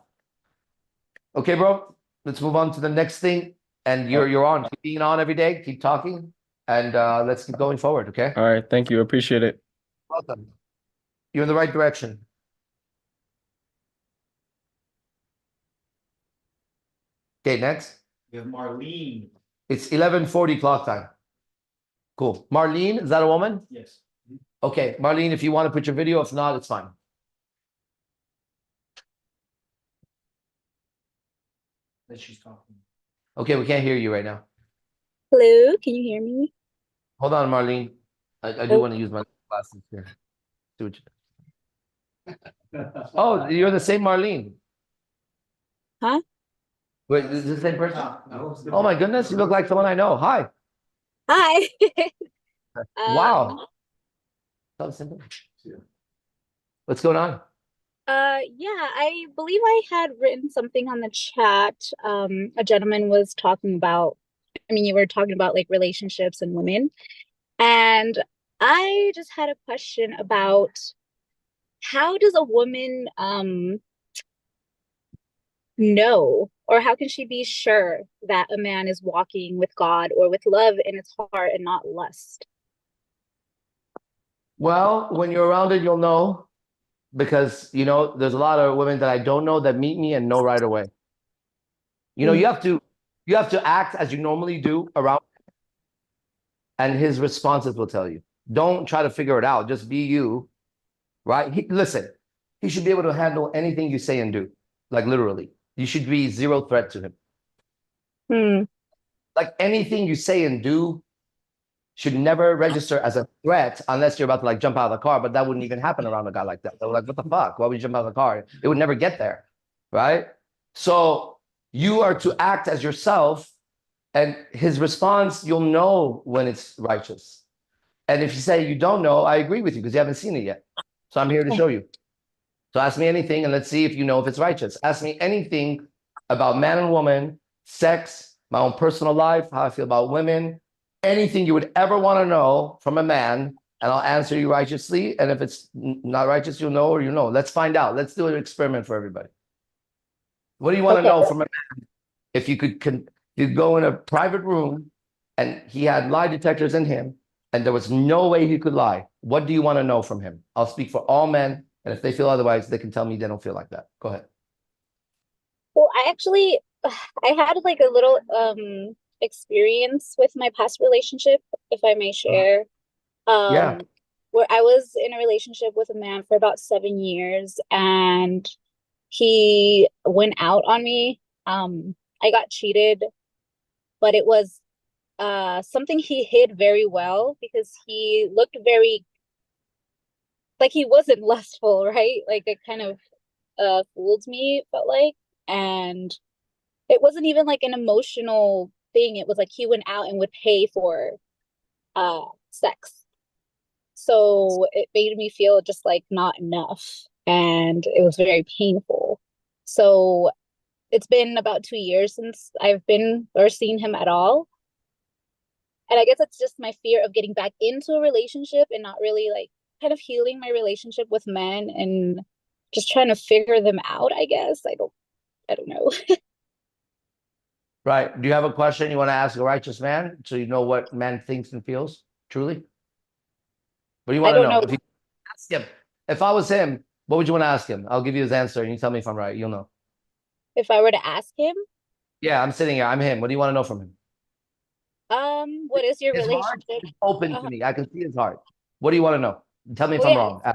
Okay, bro, let's move on to the next thing. And you're on. Keep being on every day. Keep talking, and let's keep going forward, okay? All right. Thank you. Appreciate it. Welcome. You're in the right direction. Okay, next. We have Marlene. It's 11:40 clock time. Cool. Marlene, is that a woman? Yes. Okay, Marlene, if you want to put your video, if not, it's fine. That she's talking. Okay, we can't hear you right now. Hello, can you hear me? Hold on, Marlene. I do want to use my glasses here. See what you Oh, you're the same Marlene. Huh? Wait, is this the same person? No. Oh my goodness, you look like someone I know. Hi. Hi. Wow. So simple. What's going on? Yeah, I believe I had written something on the chat. A gentleman was talking about, I mean, you were talking about like relationships and women. And I just had a question about how does a woman know, or how can she be sure that a man is walking with God or with love in his heart and not lust? Well, when you're around it, you'll know, because you know there's a lot of women that I don't know that meet me and know right away. You know, you have to act as you normally do around, and his responses will tell you. Don't try to figure it out. Just be you, right? Listen, he should be able to handle anything you say and do, like literally. You should be zero threat to him. Hmm. Like anything you say and do should never register as a threat unless you're about to like jump out of the car, but that wouldn't even happen around a guy like that. They're like, what the fuck? Why would you jump out of the car? It would never get there, right? So you are to act as yourself, and his response, you'll know when it's righteous. And if you say you don't know, I agree with you because you haven't seen it yet. So I'm here to show you. So ask me anything and let's see if you know if it's righteous. Ask me anything about man and woman, sex, my own personal life, how I feel about women, anything you would ever want to know from a man, and I'll answer you righteously. And if it's not righteous, you'll know or you know. Let's find out. Let's do an experiment for everybody. What do you want to know from a man? If you could you'd go in a private room and he had lie detectors in him and there was no way he could lie, what do you want to know from him? I'll speak for all men, and if they feel otherwise, they can tell me they don't feel like that. Go ahead. Well, I had like a little experience with my past relationship, if I may share. Yeah. Where I was in a relationship with a man for about 7 years, and he went out on me. I got cheated, but it was something he hid very well because he looked very like he wasn't lustful, right? Like it kind of fooled me, felt like. And it wasn't even like an emotional thing. It was like he went out and would pay for sex. So it made me feel just like not enough. And it was very painful. So it's been about 2 years since I've been or seen him at all. And I guess it's just my fear of getting back into a relationship and not really like kind of healing my relationship with men and just trying to figure them out, I guess. I don't know. Right. Do you have a question you want to ask a righteous man so you know what man thinks and feels truly? What do you want I to don't know? know. If you ask him, if I was him, what would you want to ask him? I'll give you his answer and you tell me if I'm right. You'll know. If I were to ask him, Yeah, I'm sitting here. I'm him. What do you want to know from him? what is your His heart relationship? is open to me. I can see his heart. What do you want to know? Tell me if Well, I'm yeah, wrong.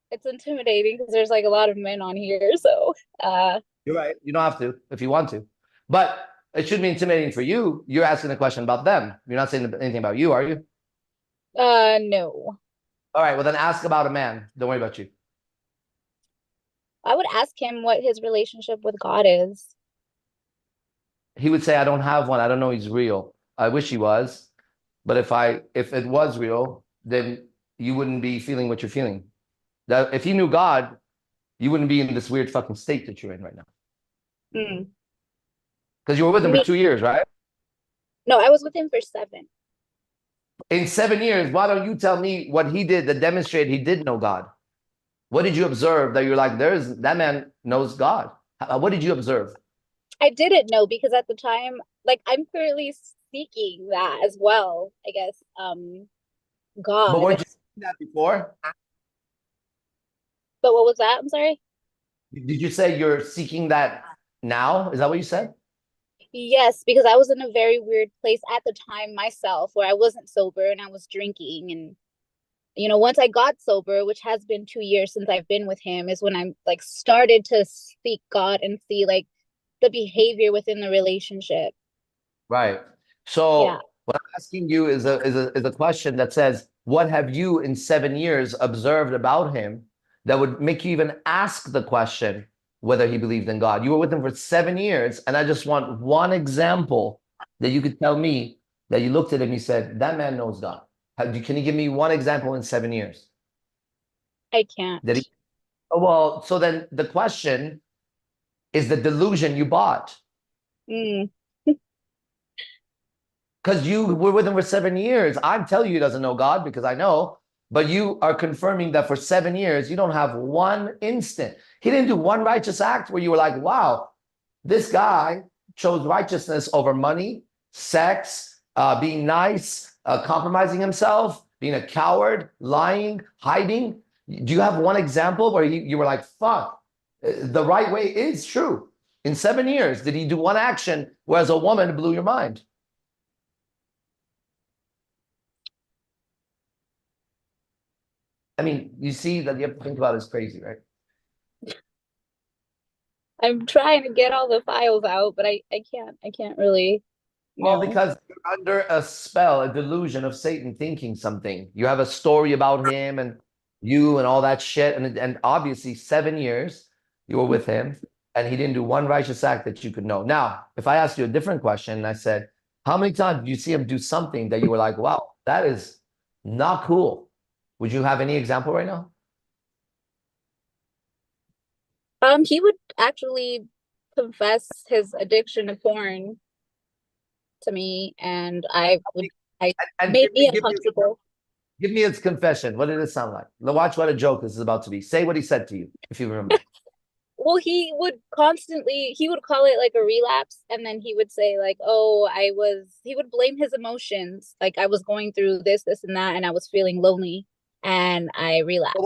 it's intimidating because there's like a lot of men on here. So, You're right. You don't have to if you want to. But it should be intimidating for you. You're asking a question about them. You're not saying anything about you, are you? no. All right. Well, then ask about a man. Don't worry about you. I would ask him what his relationship with God is. He would say, I don't have one. I don't know he's real. I wish he was. But if it was real, then you wouldn't be feeling what you're feeling. That if you knew God, you wouldn't be in this weird fucking state that you're in right now. Hmm. Because you were with him for 2 years, right? No, I was with him for 7. In 7 years, why don't you tell me what he did that demonstrated he did know God? What did you observe that you're like, that man knows God? What did you observe? I didn't know because at the time, like I'm currently seeking that as well, I guess. But God. weren't you seeing that before? But what was that? I'm sorry. Did you say you're seeking that now? Is that what you said? Yes, because I was in a very weird place at the time myself where I wasn't sober and I was drinking. And, once I got sober, which has been 2 years since I've been with him, is when I like started to seek God and see like the behavior within the relationship. Right. So Yeah. what I'm asking you is a question that says, what have you in 7 years observed about him that would make you even ask the question whether he believed in God? You were with him for 7 years, and I just want one example that you could tell me that you looked at him, you said, that man knows God. Can you give me one example in 7 years? I can't. That he, well, so then the question is the delusion you bought. Mm. Because you were with him for 7 years. I'm telling you he doesn't know God because I know, but you are confirming that for 7 years, you don't have one instant. He didn't do one righteous act where you were like, wow, this guy chose righteousness over money, sex, being nice, compromising himself, being a coward, lying, hiding. Do you have one example where you were like, fuck, the right way is true? In 7 years, did he do one action whereas a woman blew your mind? I mean, you see that you have to think about it is crazy, right? I'm trying to get all the files out, but I can't really. Well, No. because you're under a spell, a delusion of Satan thinking something. You have a story about him and you and all that shit. And obviously 7 years you were with him and he didn't do one righteous act that you could know. Now, if I asked you a different question and I said, how many times did you see him do something that you were like, wow, that is not cool? Would you have any example right now? He would actually confess his addiction to porn to me, and I And made me uncomfortable. give me his confession. What did it sound like? Now watch what a joke this is about to be. Say what he said to you, if you remember. Well, he would call it like a relapse, and then he would say like, oh, he would blame his emotions. Like I was going through this, and that, and I was feeling lonely and I relapsed. So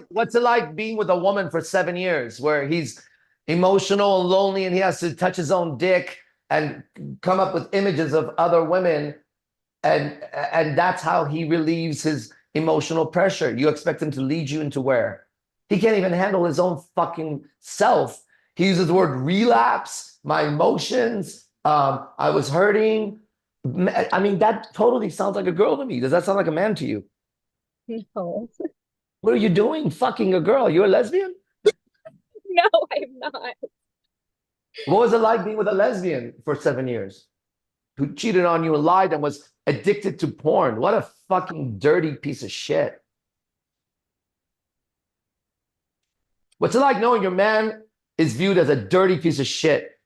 what's it like being with a woman for 7 years where he's emotional and lonely and he has to touch his own dick and come up with images of other women and that's how he relieves his emotional pressure? You expect him to lead you into where? He can't even handle his own fucking self. He uses the word relapse, my emotions, I was hurting. I mean, that totally sounds like a girl to me. Does that sound like a man to you? No. What are you doing fucking a girl? You're a lesbian? No, I'm not. What was it like being with a lesbian for 7 years who cheated on you and lied and was addicted to porn? What a fucking dirty piece of shit. What's it like knowing your man is viewed as a dirty piece of shit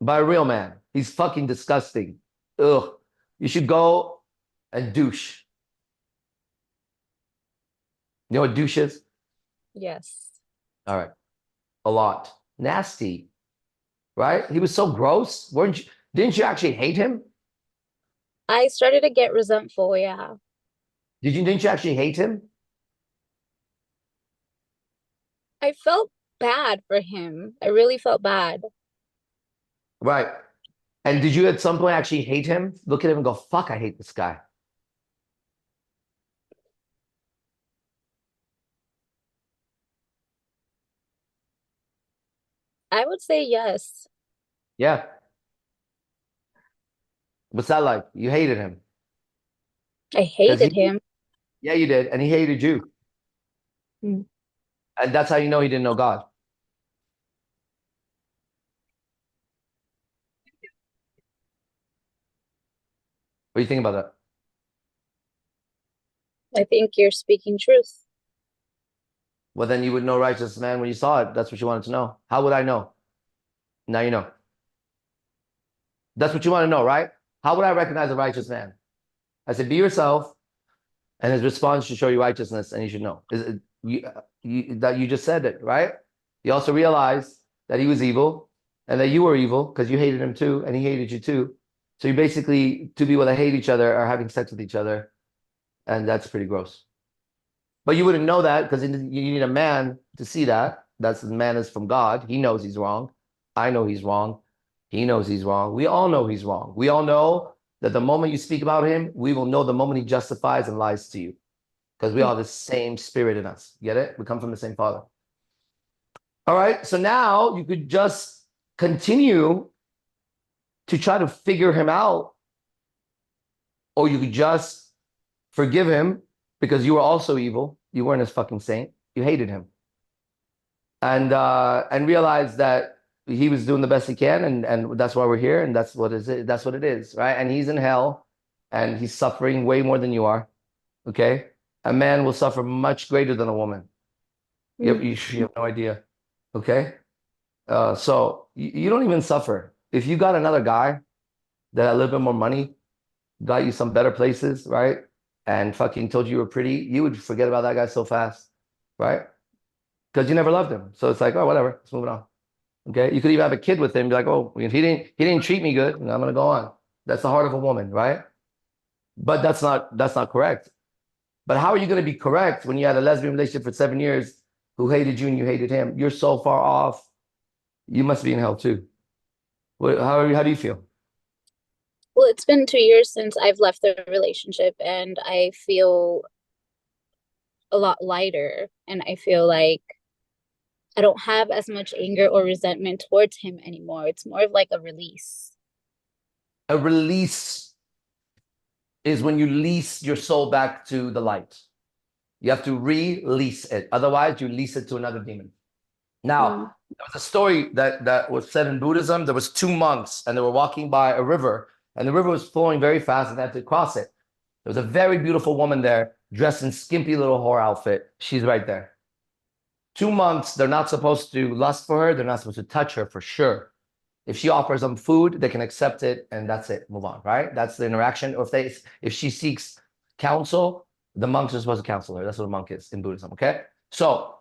by a real man? He's fucking disgusting. Ugh. You should go and douche. You know what douche is? Yes. All right. A lot. Nasty. Right? He was so gross. Didn't you actually hate him? I started to get resentful, yeah. Didn't you actually hate him? I felt bad for him. I really felt bad. Right. And did you at some point actually hate him? Look at him and go, fuck, I hate this guy. I would say yes. Yeah. What's that like? You hated him. I hated him. Yeah, you did. And he hated you. Mm. And that's how you know he didn't know God. What do you think about that? I think you're speaking truth. Well, then you would know righteous man when you saw it. That's what you wanted to know. How would I know? Now you know. That's what you want to know, right? How would I recognize a righteous man? I said, be yourself. And his response should show you righteousness, and you should know. That you just said it, right? You also realized that he was evil and that you were evil because you hated him too, and he hated you too. So you basically, two people that hate each other are having sex with each other, and that's pretty gross. But you wouldn't know that because you need a man to see that. That's the man is from God. He knows he's wrong. I know he's wrong. He knows he's wrong. We all know he's wrong. We all know that the moment you speak about him, we will know the moment he justifies and lies to you. Because we all have the same spirit in us. Get it? We come from the same Father. All right. So now you could just continue to try to figure him out, or you could just forgive him because you were also evil. You weren't his fucking saint. You hated him. And realize that he was doing the best he can, and that's why we're here, and that's what it is, right? And he's in hell, and he's suffering way more than you are. Okay? A man will suffer much greater than a woman. You have no idea. Okay? So you don't even suffer. If you got another guy that had a little bit more money, got you some better places, right? And fucking told you were pretty, you would forget about that guy so fast, right? Because you never loved him. So it's like, oh, whatever, let's move it on. Okay? You could even have a kid with him, be like, oh, if he didn't treat me good, I'm gonna go on. That's the heart of a woman, right? But that's not correct. But how are you gonna be correct when you had a lesbian relationship for 7 years who hated you and you hated him? You're so far off. You must be in hell too. How do you feel? Well, it's been 2 years since I've left the relationship, and I feel a lot lighter, and I feel like I don't have as much anger or resentment towards him anymore. It's more of like a release. A release is when you lease your soul back to the light. You have to release it. Otherwise, you lease it to another demon. Now, there was a story that was said in Buddhism. There was 2 monks, and they were walking by a river, and the river was flowing very fast, and they had to cross it. There was a very beautiful woman there, dressed in skimpy little whore outfit. She's right there. 2 months, they're not supposed to lust for her. They're not supposed to touch her for sure. If she offers them food, they can accept it, and that's it. Move on, right? That's the interaction. Or if she seeks counsel, the monks are supposed to counsel her. That's what a monk is in Buddhism, okay? So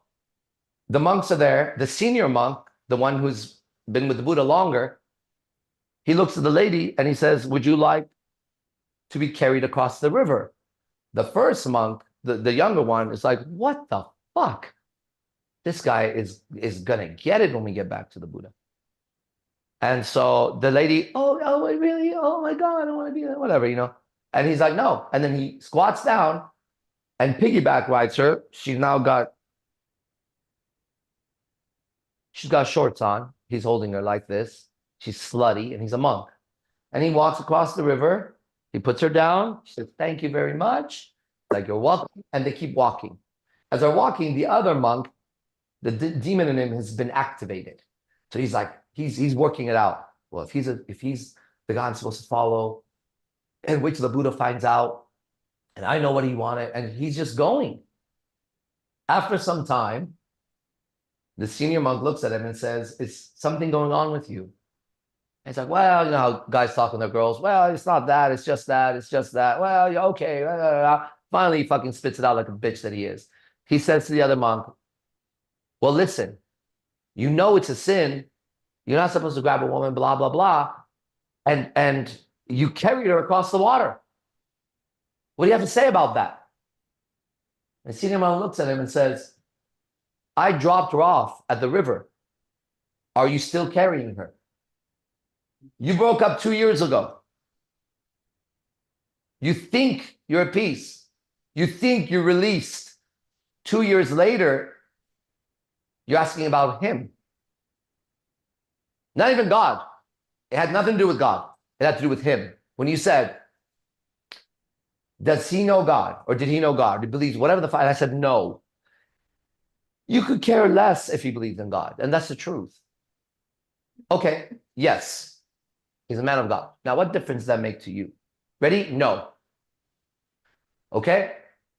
the monks are there. The senior monk, the one who's been with the Buddha longer, he looks at the lady and he says, would you like to be carried across the river? The first monk, the younger one, is like, what the fuck? This guy is gonna get it when we get back to the Buddha. And so the lady, oh, really? Oh my God, I don't want to be there, whatever, you know. And he's like, no. And then he squats down and piggyback rides her. She's got shorts on. He's holding her like this. She's slutty, and he's a monk. And he walks across the river. He puts her down. She says, thank you very much. Like, you're welcome. And they keep walking. As they're walking, the other monk, the demon in him has been activated. So he's like, he's working it out. Well, if he's the guy I'm supposed to follow, and wait till the Buddha finds out, and I know what he wanted, and he's just going. After some time, the senior monk looks at him and says, is something going on with you? And he's like, well, you know how guys talk with their girls. Well, it's not that. It's just that. It's just that. Well, yeah, okay. Finally, he fucking spits it out like a bitch that he is. He says to the other monk, well, listen, you know it's a sin. You're not supposed to grab a woman, blah, blah, blah. And you carried her across the water. What do you have to say about that? And senior monk looks at him and says, I dropped her off at the river. Are you still carrying her? You broke up 2 years ago. You think you're at peace. You think you're released. 2 years later, you're asking about him. Not even God. It had nothing to do with God. It had to do with him. When you said, does he know God? Or did he know God? Or did he believe whatever the fuck? I said, no. You could care less if he believed in God. And that's the truth. Okay, yes. He's a man of God. Now, what difference does that make to you? Ready? No. Okay?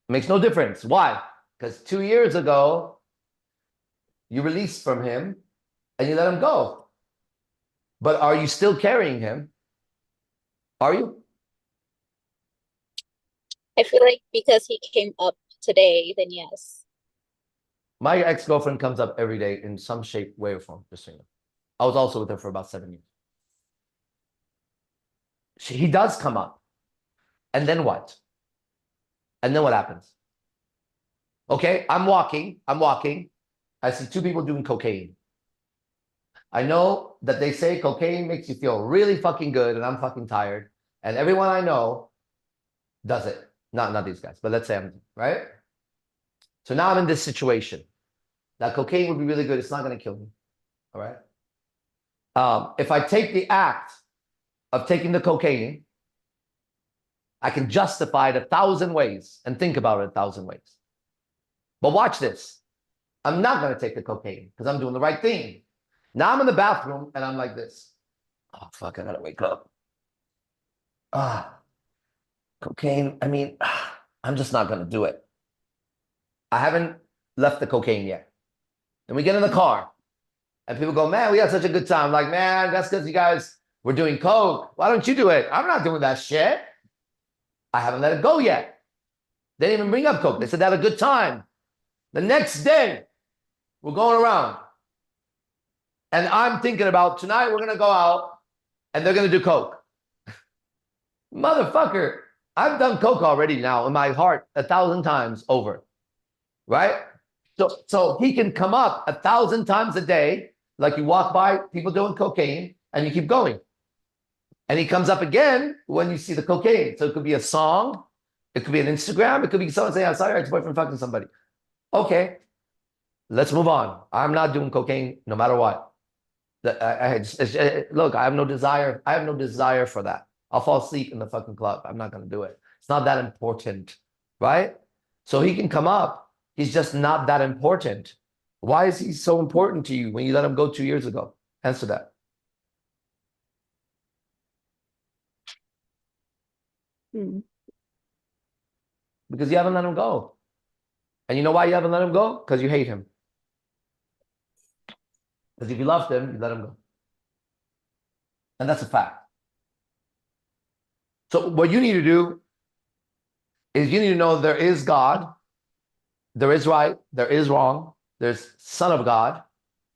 Makes no difference. Why? Because 2 years ago, you released from him and you let him go. But are you still carrying him? Are you? I feel like because he came up today, then yes. My ex-girlfriend comes up every day in some shape, way, or form. Just so you know. I was also with her for about 7 years. He does come up. And then what? And then what happens? Okay, I'm walking. I see 2 people doing cocaine. I know that they say cocaine makes you feel really fucking good, and I'm fucking tired. And everyone I know does it. Not these guys, but let's say I'm, right? So now I'm in this situation. That cocaine would be really good. It's not going to kill me. All right? If I take the act of taking the cocaine, I can justify it 1,000 ways and think about it 1,000 ways. But watch this. I'm not going to take the cocaine because I'm doing the right thing. Now I'm in the bathroom and I'm like this. Oh, fuck, I got to wake up. Cocaine, I mean, I'm just not going to do it. I haven't left the cocaine yet. And we get in the car and people go, man, we had such a good time. I'm like, man, that's because you guys were doing coke. Why don't you do it? I'm not doing that shit. I haven't let it go yet. They didn't even bring up coke. They said they had a good time. The next day, we're going around. And I'm thinking about tonight, we're going to go out and they're going to do coke. Motherfucker, I've done coke already now in my heart 1,000 times over. Right? So he can come up 1,000 times a day, like you walk by people doing cocaine and you keep going. And he comes up again when you see the cocaine. So it could be a song, it could be an Instagram, it could be someone saying, I saw your ex-boyfriend fucking somebody. Okay, let's move on. I'm not doing cocaine no matter what. Look, I have no desire. I have no desire for that. I'll fall asleep in the fucking club. I'm not going to do it. It's not that important, right? So he can come up. He's just not that important. Why is he so important to you when you let him go 2 years ago? Answer that. Because you haven't let him go. And you know why you haven't let him go? Because you hate him. Because if you loved him, you let him go. And that's a fact. So what you need to do is you need to know there is God, there is right, there is wrong, there's Son of God,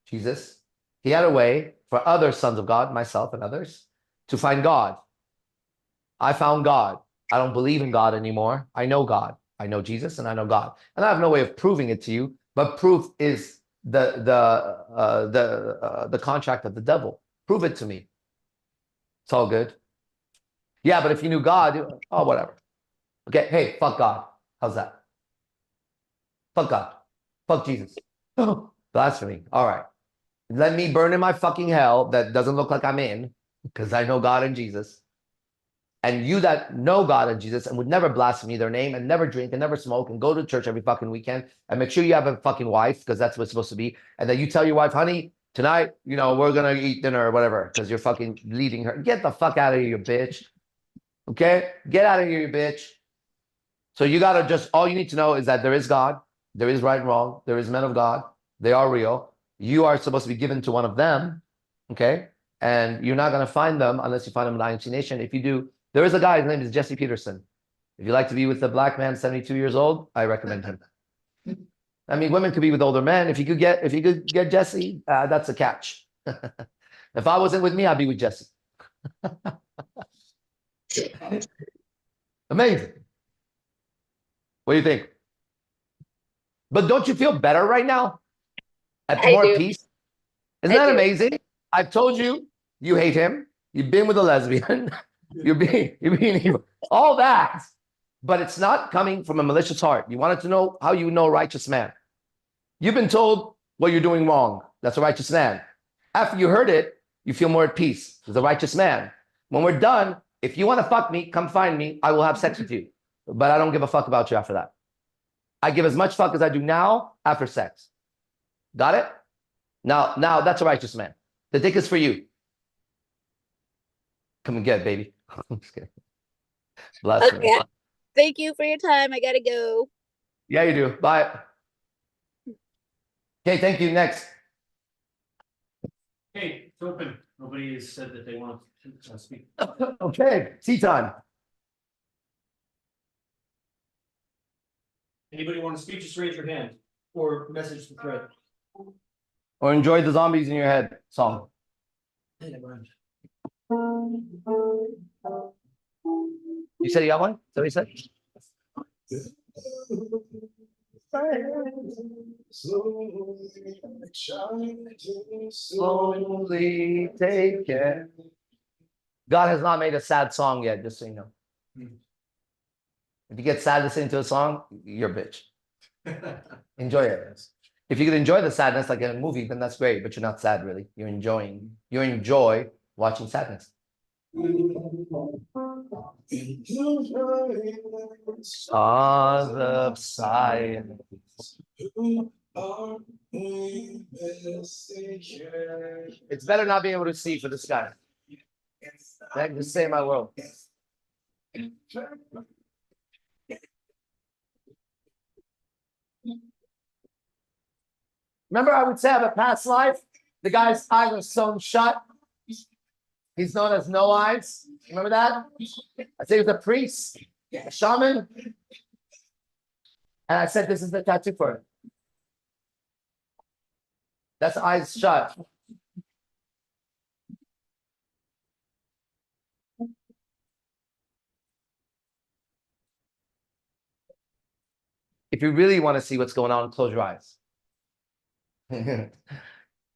Jesus. He had a way for other sons of God, myself and others, to find God. I found God. I don't believe in God anymore. I know God. I know Jesus and I know God. And I have no way of proving it to you, but proof is the contract of the devil. Prove it to me. It's all good. Yeah, but if you knew God, oh, whatever. Okay, hey, fuck God. How's that? Fuck God. Fuck Jesus. Blasphemy. All right. Let me burn in my fucking hell that doesn't look like I'm in, because I know God and Jesus. And you that know God and Jesus and would never blaspheme their name and never drink and never smoke and go to church every fucking weekend and make sure you have a fucking wife, because that's what it's supposed to be. And then you tell your wife, honey, tonight, we're going to eat dinner or whatever, because you're fucking leading her. Get the fuck out of here, you bitch. Okay? Get out of here, you bitch. So you got to just, all you need to know is that there is God, there is right and wrong, there is men of God, they are real. You are supposed to be given to one of them, okay? And you're not going to find them unless you find them in IMC Nation. If you do, there is a guy, his name is Jesse Peterson. If you like to be with a black man, 72 years old, I recommend him. I mean, women could be with older men. If you could get Jesse, that's a catch. If I wasn't with me, I'd be with Jesse. Amazing. What do you think? But don't you feel better right now? At more peace? Isn't that amazing? I've told you, you hate him. You've been with a lesbian. You're being evil. All that. But it's not coming from a malicious heart. You wanted to know how you know a righteous man. You've been told what you're doing wrong. That's a righteous man. After you heard it, you feel more at peace. There's a righteous man. When we're done, if you want to fuck me, come find me. I will have sex with you. But I don't give a fuck about you after that. I give as much fuck as I do now after sex. Got it? Now that's a righteous man. The dick is for you. Come and get it, baby. I'm just kidding. Bless you. Okay. Thank you for your time. I gotta go. Yeah, you do. Bye. Okay, thank you. Next. Hey, it's open. Nobody has said that they want to speak. Okay, tea time. Anybody want to speak? Just raise your hand or message the thread. Or enjoy the zombies in your head song. You said you got one? Is that what you said? Slowly take it. God has not made a sad song yet, just so you know. If you get sad listening to a song, you're a bitch. Enjoy it. If you could enjoy the sadness like in a movie, then that's great, but you're not sad really. You enjoy watching sadness. Stars of science. It's better not being able to see for this guy. Just save my world. Remember, I would say I have a past life. The guy's eyes are sewn shut. He's known as No Eyes. Remember that? I say he was a priest, a shaman. And I said, this is the tattoo for him. That's eyes shut. If you really want to see what's going on, close your eyes.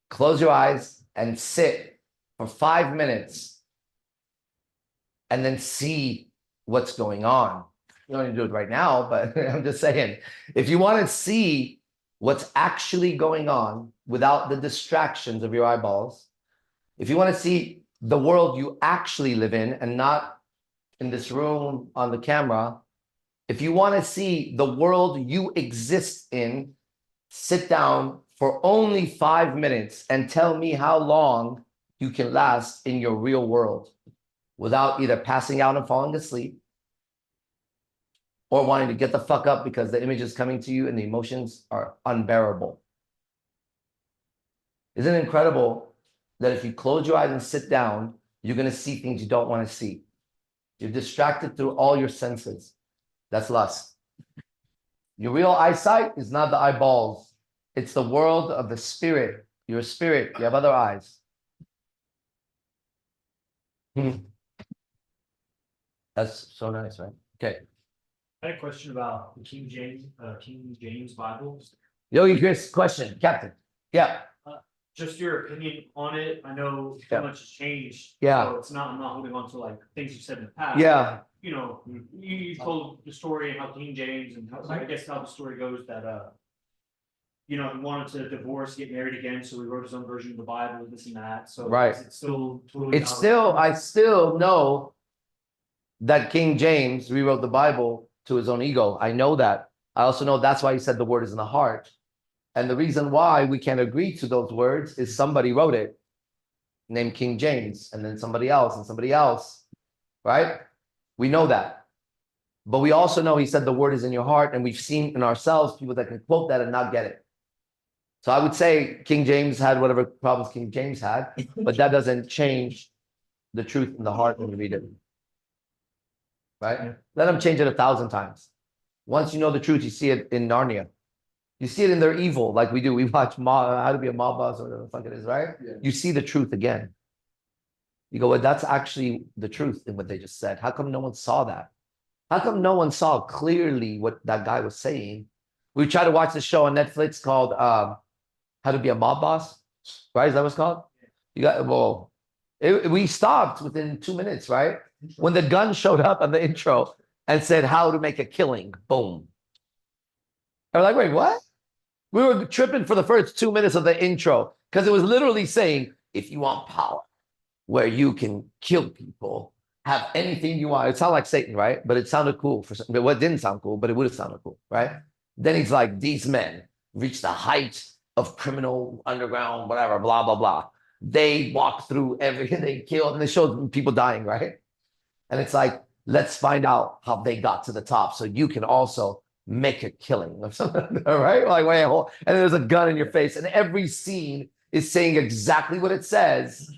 Close your eyes and sit for 5 minutes and then see what's going on. You don't need to do it right now, but I'm just saying, if you want to see what's actually going on without the distractions of your eyeballs, if you want to see the world you actually live in and not in this room on the camera, if you want to see the world you exist in, sit down for only 5 minutes and tell me how long you can last in your real world without either passing out and falling asleep or wanting to get the fuck up because the image is coming to you and the emotions are unbearable. Isn't it incredible that if you close your eyes and sit down, you're going to see things you don't want to see? You're distracted through all your senses. That's lust. Your real eyesight is not the eyeballs. It's the world of the spirit. You're a spirit. You have other eyes. That's so nice, right? Okay. I had a question about the King James Bible. Yogi Chris, question, Captain. Yeah. Just your opinion on it. I know so much has changed. Yeah. So it's not, I'm not holding on to like things you said in the past. Yeah. You know, you told the story and how King James and how, I guess how the story goes that you know, he wanted to divorce, get married again, so he wrote his own version of the Bible, this and that. So right. It's still totally It's still, I still know that King James rewrote the Bible to his own ego. I know that. I also know that's why he said the word is in the heart. And the reason why we can't agree to those words is somebody wrote it, named King James, and then somebody else, right? We know that. But we also know he said the word is in your heart, and we've seen in ourselves people that can quote that and not get it. So I would say King James had whatever problems King James had, but that doesn't change the truth in the heart when you read it. Right? Let them change it 1,000 times. Once you know the truth, you see it in Narnia. You see it in their evil, like we do. We watch How to Be a Mob Boss or whatever the fuck it is, right? Yeah. You see the truth again. You go, well, that's actually the truth in what they just said. How come no one saw that? How come no one saw clearly what that guy was saying? We tried to watch this show on Netflix called How to Be a Mob Boss, right? Is that what it's called? You got, well, we stopped within 2 minutes, right? When the gun showed up on the intro and said how to make a killing, boom. I was like, wait, what? We were tripping for the first 2 minutes of the intro because it was literally saying, if you want power, where you can kill people, have anything you want. It sounded like Satan, right? But it sounded cool for some. Well, it didn't sound cool, but it would have sounded cool, right? Then he's like, these men reach the height of criminal underground, whatever, blah, blah, blah. They walk through everything, they killed, and they showed people dying, right? And it's like, let's find out how they got to the top so you can also make a killing or something, all right? Like, wait, hold. And there's a gun in your face, and every scene is saying exactly what it says.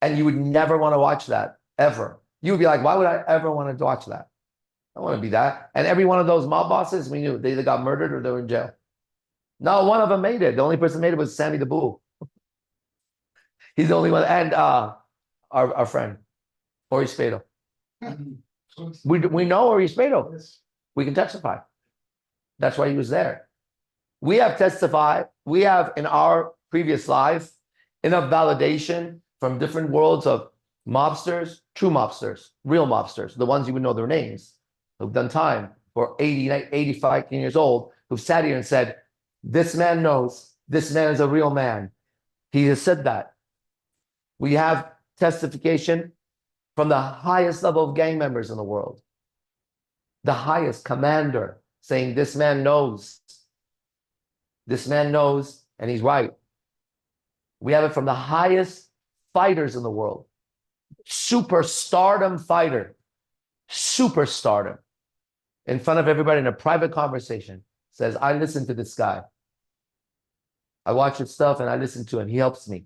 And you would never want to watch that, ever. You would be like, why would I ever want to watch that? I don't want to be that. And every one of those mob bosses, we knew they either got murdered or they were in jail. No, one of them made it. The only person who made it was Sammy the Bull. He's the only one. And our friend, Ori Spado. We know Ori Spado. We can testify. That's why he was there. We have testified. We have in our previous life enough validation from different worlds of mobsters, true mobsters, real mobsters, the ones you would know their names, who've done time for 80, 85 years old, who've sat here and said, this man knows, this man is a real man. He has said that. We have testification from the highest level of gang members in the world. The highest commander saying, this man knows. This man knows, and he's right. We have it from the highest fighters in the world. Superstardom fighter. Superstardom. In front of everybody in a private conversation. Says, I listen to this guy. I watch his stuff and I listen to him. He helps me.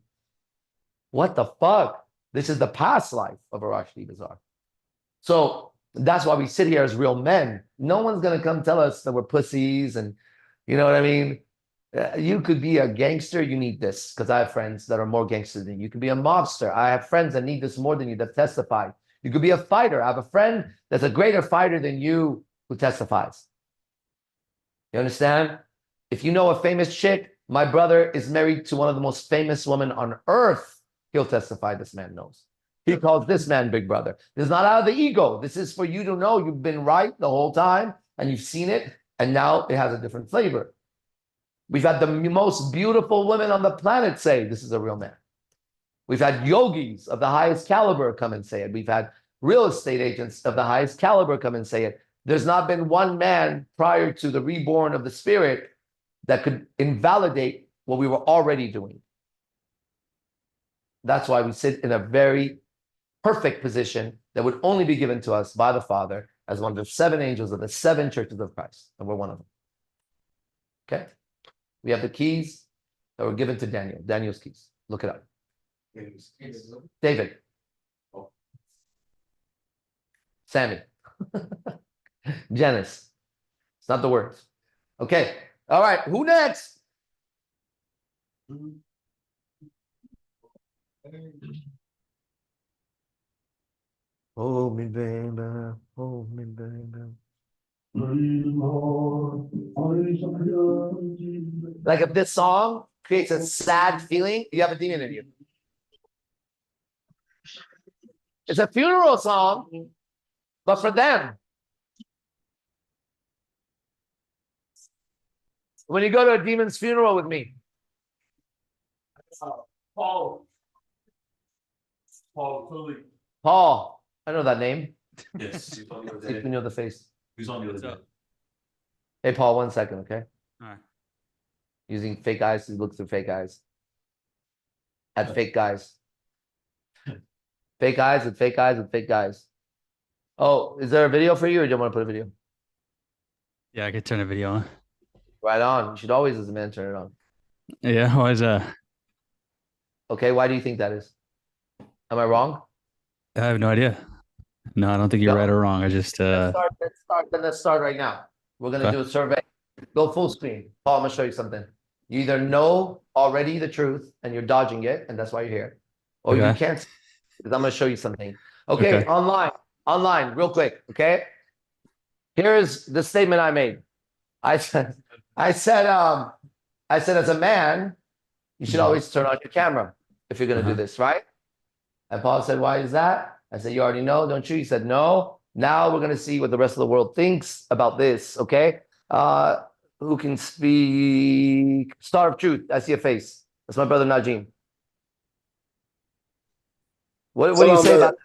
What the fuck? This is the past life of Arashdi Bazaar. So that's why we sit here as real men. No one's going to come tell us that we're pussies and, you know what I mean? You could be a gangster, you need this, because I have friends that are more gangsters than you. You could be a mobster. I have friends that need this more than you, that testify. You could be a fighter. I have a friend that's a greater fighter than you who testifies. You understand? If you know a famous chick, my brother is married to one of the most famous women on earth. He'll testify this man knows. He calls this man big brother. This is not out of the ego. This is for you to know you've been right the whole time and you've seen it, and now it has a different flavor. We've had the most beautiful women on the planet say this is a real man. We've had yogis of the highest caliber come and say it. We've had real estate agents of the highest caliber come and say it. There's not been one man prior to the reborn of the spirit that could invalidate what we were already doing. That's why we sit in a very perfect position that would only be given to us by the Father as one of the 7 angels of the 7 churches of Christ. And we're one of them. Okay? We have the keys that were given to Daniel. Daniel's keys. Look it up. David. Sammy. Janice. It's not the words. Okay. All right. Who next? Oh, me baby. Oh, me baby. Like if this song creates a sad feeling, you have a demon in you. It's a funeral song, but for them. When you go to a demon's funeral with me. Paul. Totally. Paul. I know that name. Yes. You know the face. Who's on the other day? Hey, Paul, 1 second, okay? All right. Using fake eyes to look through fake eyes. At fake guys. Fake eyes with fake eyes with fake guys. Oh, is there a video for you, or do you want to put a video? Yeah, I could turn a video on. Right on. You should always, as a man, turn it on. Yeah, why is that? Okay, why do you think that is? Am I wrong? I have no idea. No, I don't think you're No. right or wrong. I just Let's start right now. We're gonna do a survey. Go full screen. Paul, I'm gonna show you something. You either know already the truth and you're dodging it, and that's why you're here, or you can't, because I'm gonna show you something. Okay, online, real quick. Okay, here's the statement I made. I said, as a man, you should always turn on your camera if you're gonna do this, right? And Paul said, why is that? I said, you already know, don't you? He said, no. Now we're gonna see what the rest of the world thinks about this. Okay. Who can speak? Star of Truth. I see a face. That's my brother Najim. What do you say about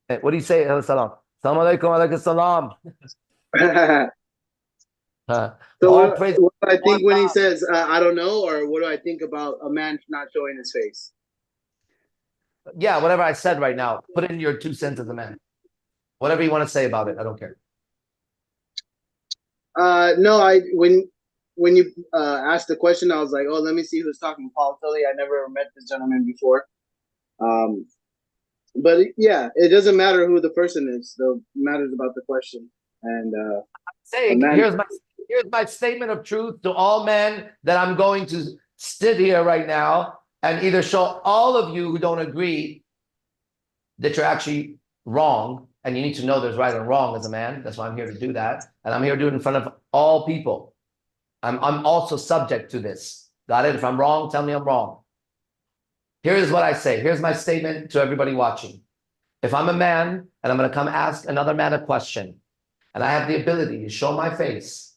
that? What do you say? Salam. Salam alaikum, alaikum salam. So what do I think when he says, I don't know, or what do I think about a man not showing his face? Yeah, whatever I said right now. Put in your 2 cents as a man. Whatever you want to say about it. I don't care. No, when you asked the question, I was like, oh, let me see who's talking. Paul Tully. I never met this gentleman before. But yeah, it doesn't matter who the person is. Though it matters about the question. And here's my statement of truth to all men that I'm going to sit here right now and either show all of you who don't agree that you're actually wrong, and you need to know there's right and wrong as a man. That's why I'm here to do that. And I'm here to do it in front of all people. I'm also subject to this. Got it? If I'm wrong, tell me I'm wrong. Here's what I say. Here's my statement to everybody watching. If I'm a man and I'm going to come ask another man a question, and I have the ability to show my face,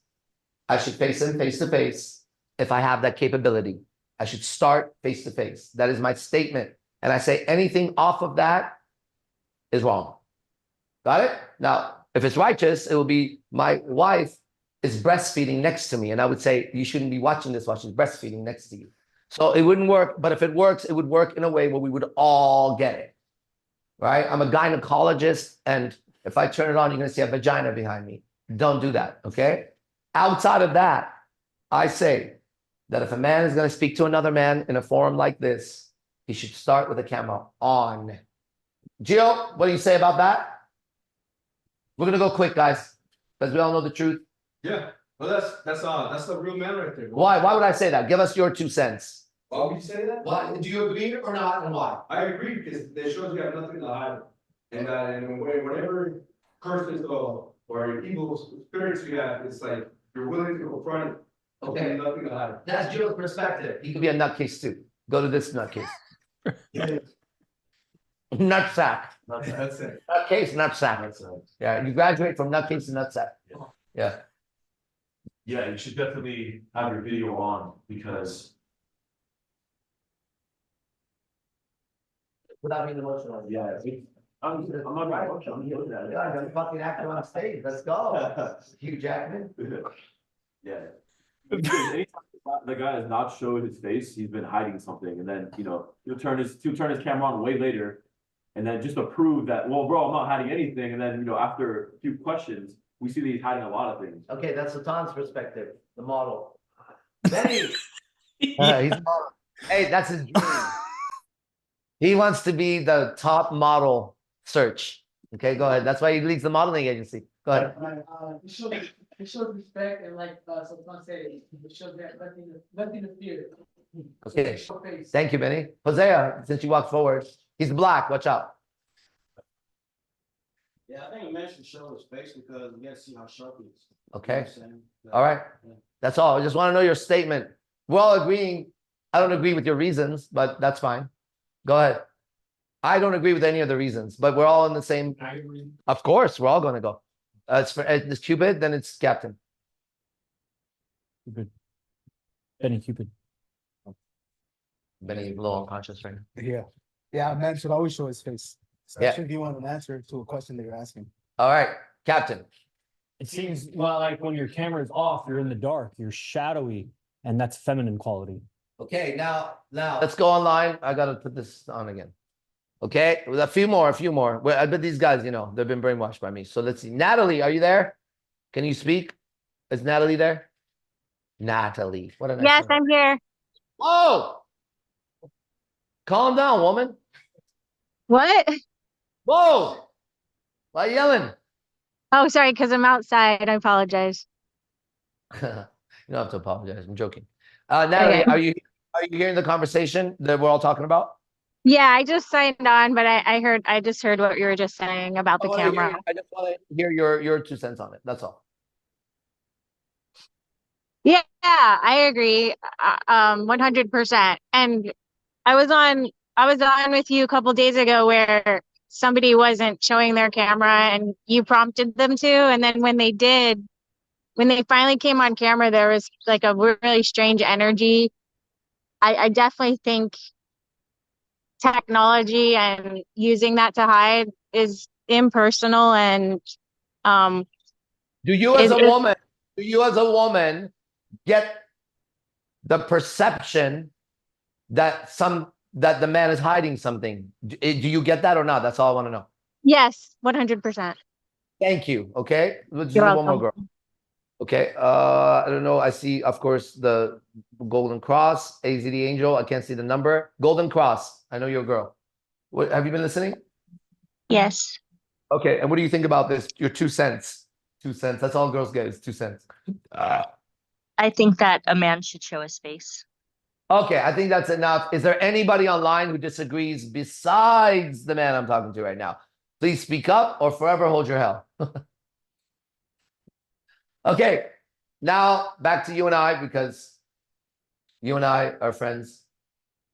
I should face him face to face. If I have that capability, I should start face to face. That is my statement. And I say anything off of that is wrong. Got it? Now, if it's righteous, it will be my wife is breastfeeding next to me. And I would say, you shouldn't be watching this while she's breastfeeding next to you. So it wouldn't work. But if it works, it would work in a way where we would all get it. Right? I'm a gynecologist. And if I turn it on, you're going to see a vagina behind me. Don't do that. Okay? Outside of that, I say that if a man is going to speak to another man in a forum like this, he should start with the camera on. Gio, what do you say about that? We're gonna go quick, guys, because we all know the truth. Yeah, well, that's the real man right there. Why? Why would I say that? Give us your 2 cents. Why would you say that? Why? Do you agree or not, and why? I agree because it shows you have nothing to hide, and whatever curses or evil spirits you have, it's like you're willing to confront it. Okay, nothing to hide. That's Gio's perspective. He could be a nutcase too. Go to this nutcase. Nutsack. That's it. Nutcase, nutsack. Yeah, you graduate from nutcase to nutsack. Yeah. Yeah, you should definitely have your video on because Without being emotional. yeah, I'm not right. I'm doing that. Yeah, I'm a fucking actor on stage. Let's go. Hugh Jackman. Yeah. Because anytime the guy has not showed his face, he's been hiding something, and then he'll turn his camera on way later, and then just to prove that, well, bro, I'm not hiding anything, and then after a few questions, we see that he's hiding a lot of things. Okay, that's Sultan's perspective, the model. Benny. He's a model. Hey, that's his dream. He wants to be the top model search. Okay, go ahead. That's why he leads the modeling agency. Go ahead. It shows respect and like Sultan said, it shows that nothing to fear. Okay. Thank you, Benny. Hosea, since you walked forward, he's black. Watch out. Yeah, I think a man should show his face because you gotta see how sharp he is. Okay. You know what I'm saying? All right. That's all. I just want to know your statement. We're all agreeing. I don't agree with your reasons, but that's fine. Go ahead. I don't agree with any of the reasons, but we're all in the same. I agree. Of course, we're all going to go. It's Cupid, then it's Captain. Cupid. Benny Cupid. Benny, a little unconscious right now. Yeah. Yeah, a man should always show his face, especially if you want an answer to a question that you're asking. All right, Captain. It seems like when your camera is off, you're in the dark, you're shadowy, and that's feminine quality. Okay, now let's go online. I got to put this on again. Okay, with a few more. Well, I bet these guys, they've been brainwashed by me. So let's see. Natalie, are you there? Can you speak? Is Natalie there? Natalie. What a nice Yes, name. I'm here. Whoa! Calm down, woman. What? Whoa! Why yelling? Oh, sorry, because I'm outside. I apologize. You don't have to apologize. I'm joking. Natalie, Okay. are you hearing the conversation that we're all talking about? Yeah, I just signed on, but I just heard what you were just saying about the camera. I just want to hear your 2 cents on it. That's all. Yeah, I agree. 100%. And I was on with you a couple days ago where somebody wasn't showing their camera and you prompted them to, and then when they finally came on camera, there was like a really strange energy. I definitely think technology and using that to hide is impersonal and do you as a woman get the perception that the man is hiding something? Do you get that or not? That's all I want to know. Yes, 100%. Thank you. Okay, let's do You're one more welcome. girl. Okay, I don't know. I see, of course, the Golden Cross, AZD Angel. I can't see the number. Golden Cross. I know you're a girl. What, have you been listening? Yes. Okay, and what do you think about this? Your 2 cents. 2 cents. That's all girls get is 2 cents. I think that a man should show his face. Okay, I think that's enough. Is there anybody online who disagrees besides the man I'm talking to right now? Please speak up or forever hold your hell. Okay, now back to you and I, because you and I are friends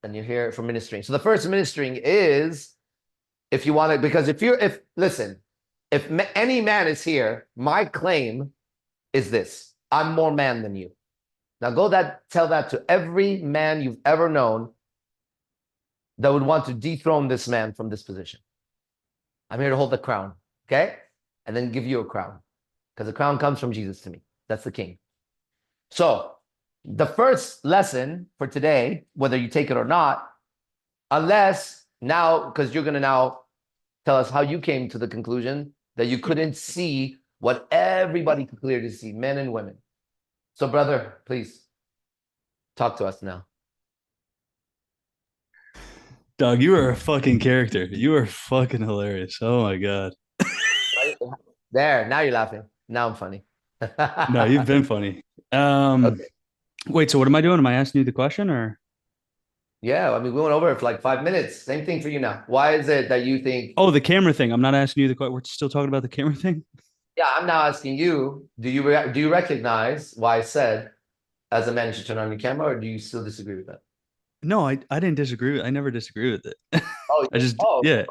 and you're here for ministering. So the first ministering is, if you want to, because listen, if any man is here, my claim is this: I'm more man than you. Now tell that to every man you've ever known that would want to dethrone this man from this position. I'm here to hold the crown, okay? and then give you a crown. Because the crown comes from Jesus to me. That's the king. So the first lesson for today, whether you take it or not, unless now, because you're going to now tell us how you came to the conclusion that you couldn't see what everybody could clearly see, men and women. So brother, please talk to us now. Dog, you are a fucking character. You are fucking hilarious. Oh my God. There, now you're laughing. Now I'm funny. No, you've been funny. Okay. Wait, so what am I doing? Am I asking you the question or? Yeah, I mean, we went over it for like 5 minutes. Same thing for you now. Why is it that you think? Oh, the camera thing. I'm not asking you the question. We're still talking about the camera thing. Yeah, I'm now asking you. Do you recognize why I said, as a man, you should turn on your camera, or do you still disagree with that? No, I didn't disagree with. I never disagree with it. Oh, I just okay.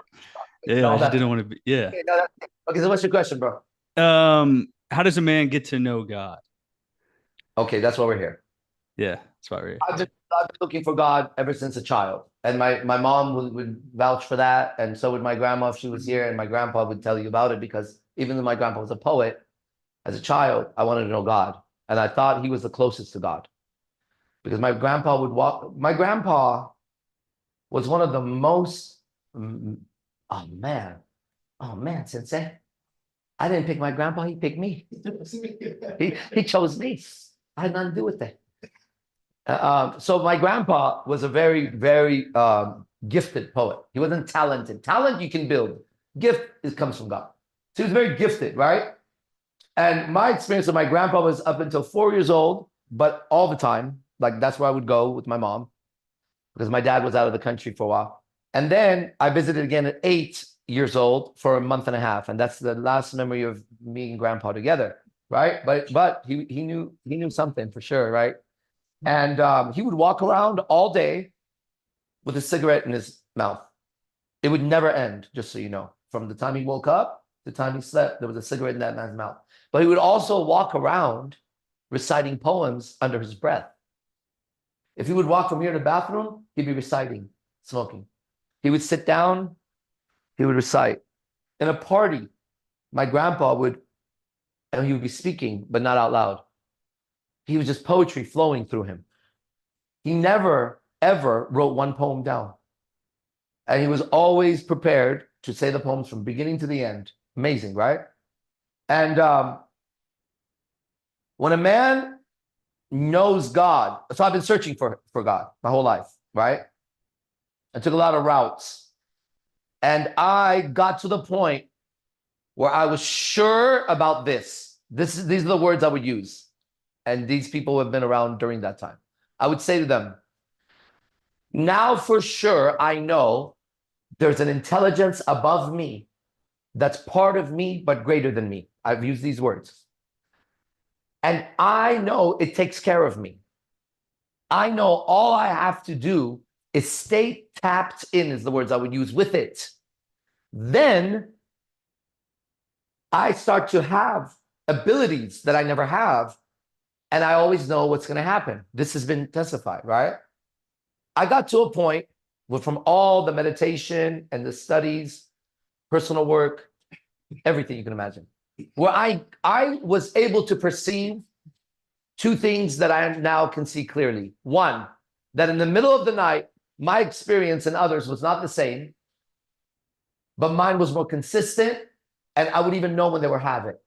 yeah. I just didn't want to be. Yeah. Okay, no, okay, so what's your question, bro? How does a man get to know God? Okay, that's why we're here. Yeah, that's why we're here. I've been looking for God ever since a child. And my mom would vouch for that. And so would my grandma if she was here. And my grandpa would tell you about it, because even though my grandpa was a poet, as a child, I wanted to know God. And I thought he was the closest to God. Because my grandpa would walk. My grandpa was one of the most, oh man, Sensei. I didn't pick my grandpa, he picked me. He chose me. I had nothing to do with it. So my grandpa was a very, very gifted poet. He wasn't talented. Talent you can build. Gift comes from God. So he was very gifted, right? And my experience with my grandpa was up until 4 years old, but all the time, like that's where I would go with my mom, because my dad was out of the country for a while. And then I visited again at 8 years old for a month and a half. And that's the last memory of me and grandpa together, right? But he knew something for sure, right? And he would walk around all day with a cigarette in his mouth. It would never end, just so you know. From the time he woke up to the time he slept, there was a cigarette in that man's mouth. But he would also walk around reciting poems under his breath. If he would walk from here to the bathroom, he'd be reciting, smoking. He would sit down, he would recite. In a party, my grandpa he would be speaking, but not out loud. He was just poetry flowing through him. He never, ever wrote one poem down. And he was always prepared to say the poems from beginning to the end. Amazing, right? And when a man knows God, so I've been searching for God my whole life, right? I took a lot of routes. And I got to the point where I was sure about this. These are the words I would use. And these people have been around during that time. I would say to them, now for sure I know there's an intelligence above me that's part of me but greater than me. I've used these words. And I know it takes care of me. I know all I have to do is stay tapped in, is the words I would use, with it. Then I start to have abilities that I never have, and I always know what's going to happen. This has been testified, right? I got to a point where, from all the meditation and the studies, personal work, everything you can imagine, where I was able to perceive two things that I now can see clearly. One, that in the middle of the night, my experience and others was not the same, but mine was more consistent, and I would even know when they were having it.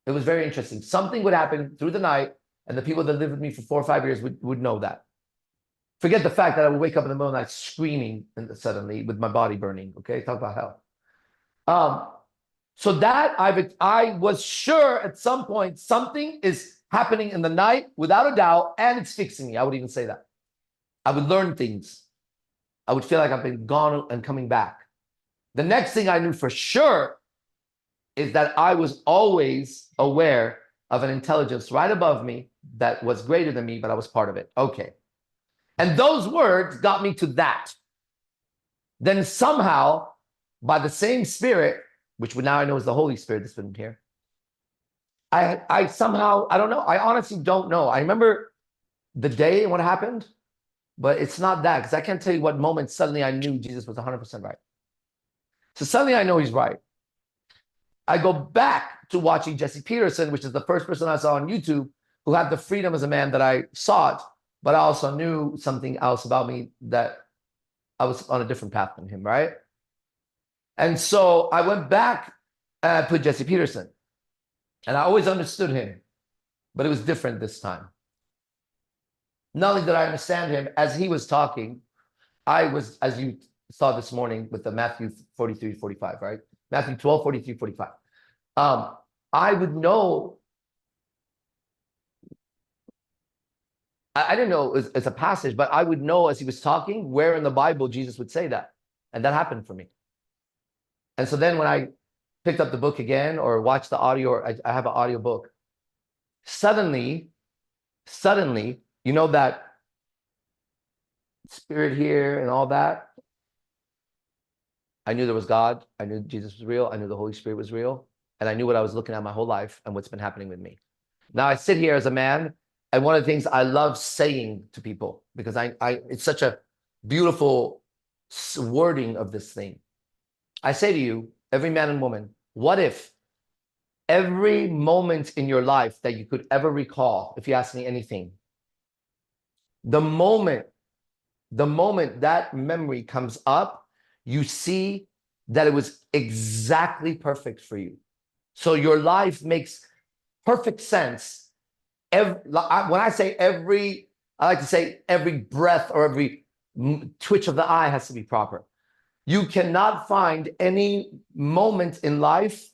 It was very interesting. Something would happen through the night, and the people that lived with me for 4 or 5 years would know that. Forget the fact that I would wake up in the middle of the night screaming and suddenly with my body burning. Okay, talk about hell. So that I was sure at some point something is happening in the night without a doubt, and it's fixing me. I would even say that. I would learn things. I would feel like I've been gone and coming back. The next thing I knew for sure is that I was always aware of an intelligence right above me that was greater than me, but I was part of it. Okay. And those words got me to that. Then somehow, by the same Spirit, which now I know is the Holy Spirit that's been here, I somehow, I don't know. I honestly don't know. I remember the day and what happened, but it's not that, because I can't tell you what moment suddenly I knew Jesus was 100% right. So suddenly I know he's right. I go back to watching Jesse Peterson, which is the first person I saw on YouTube who had the freedom as a man that I sought, but I also knew something else about me that I was on a different path than him, right? And so I went back and I put Jesse Peterson. And I always understood him, but it was different this time. Not only did I understand him, as he was talking, I was, as you saw this morning with the Matthew 43, 45, right? Matthew 12, 43, 45. I would know, I didn't know it's a passage, but I would know as he was talking where in the Bible Jesus would say that. And that happened for me. And so then when I picked up the book again or watched the audio, or I have an audio book, suddenly, you know that spirit here and all that, I knew there was God. I knew Jesus was real. I knew the Holy Spirit was real. And I knew what I was looking at my whole life and what's been happening with me. Now I sit here as a man, and one of the things I love saying to people, because it's such a beautiful wording of this thing. I say to you, every man and woman, what if every moment in your life that you could ever recall, if you ask me anything, the moment that memory comes up, you see that it was exactly perfect for you. So your life makes perfect sense. When I say every, I like to say every breath or every twitch of the eye has to be proper. You cannot find any moment in life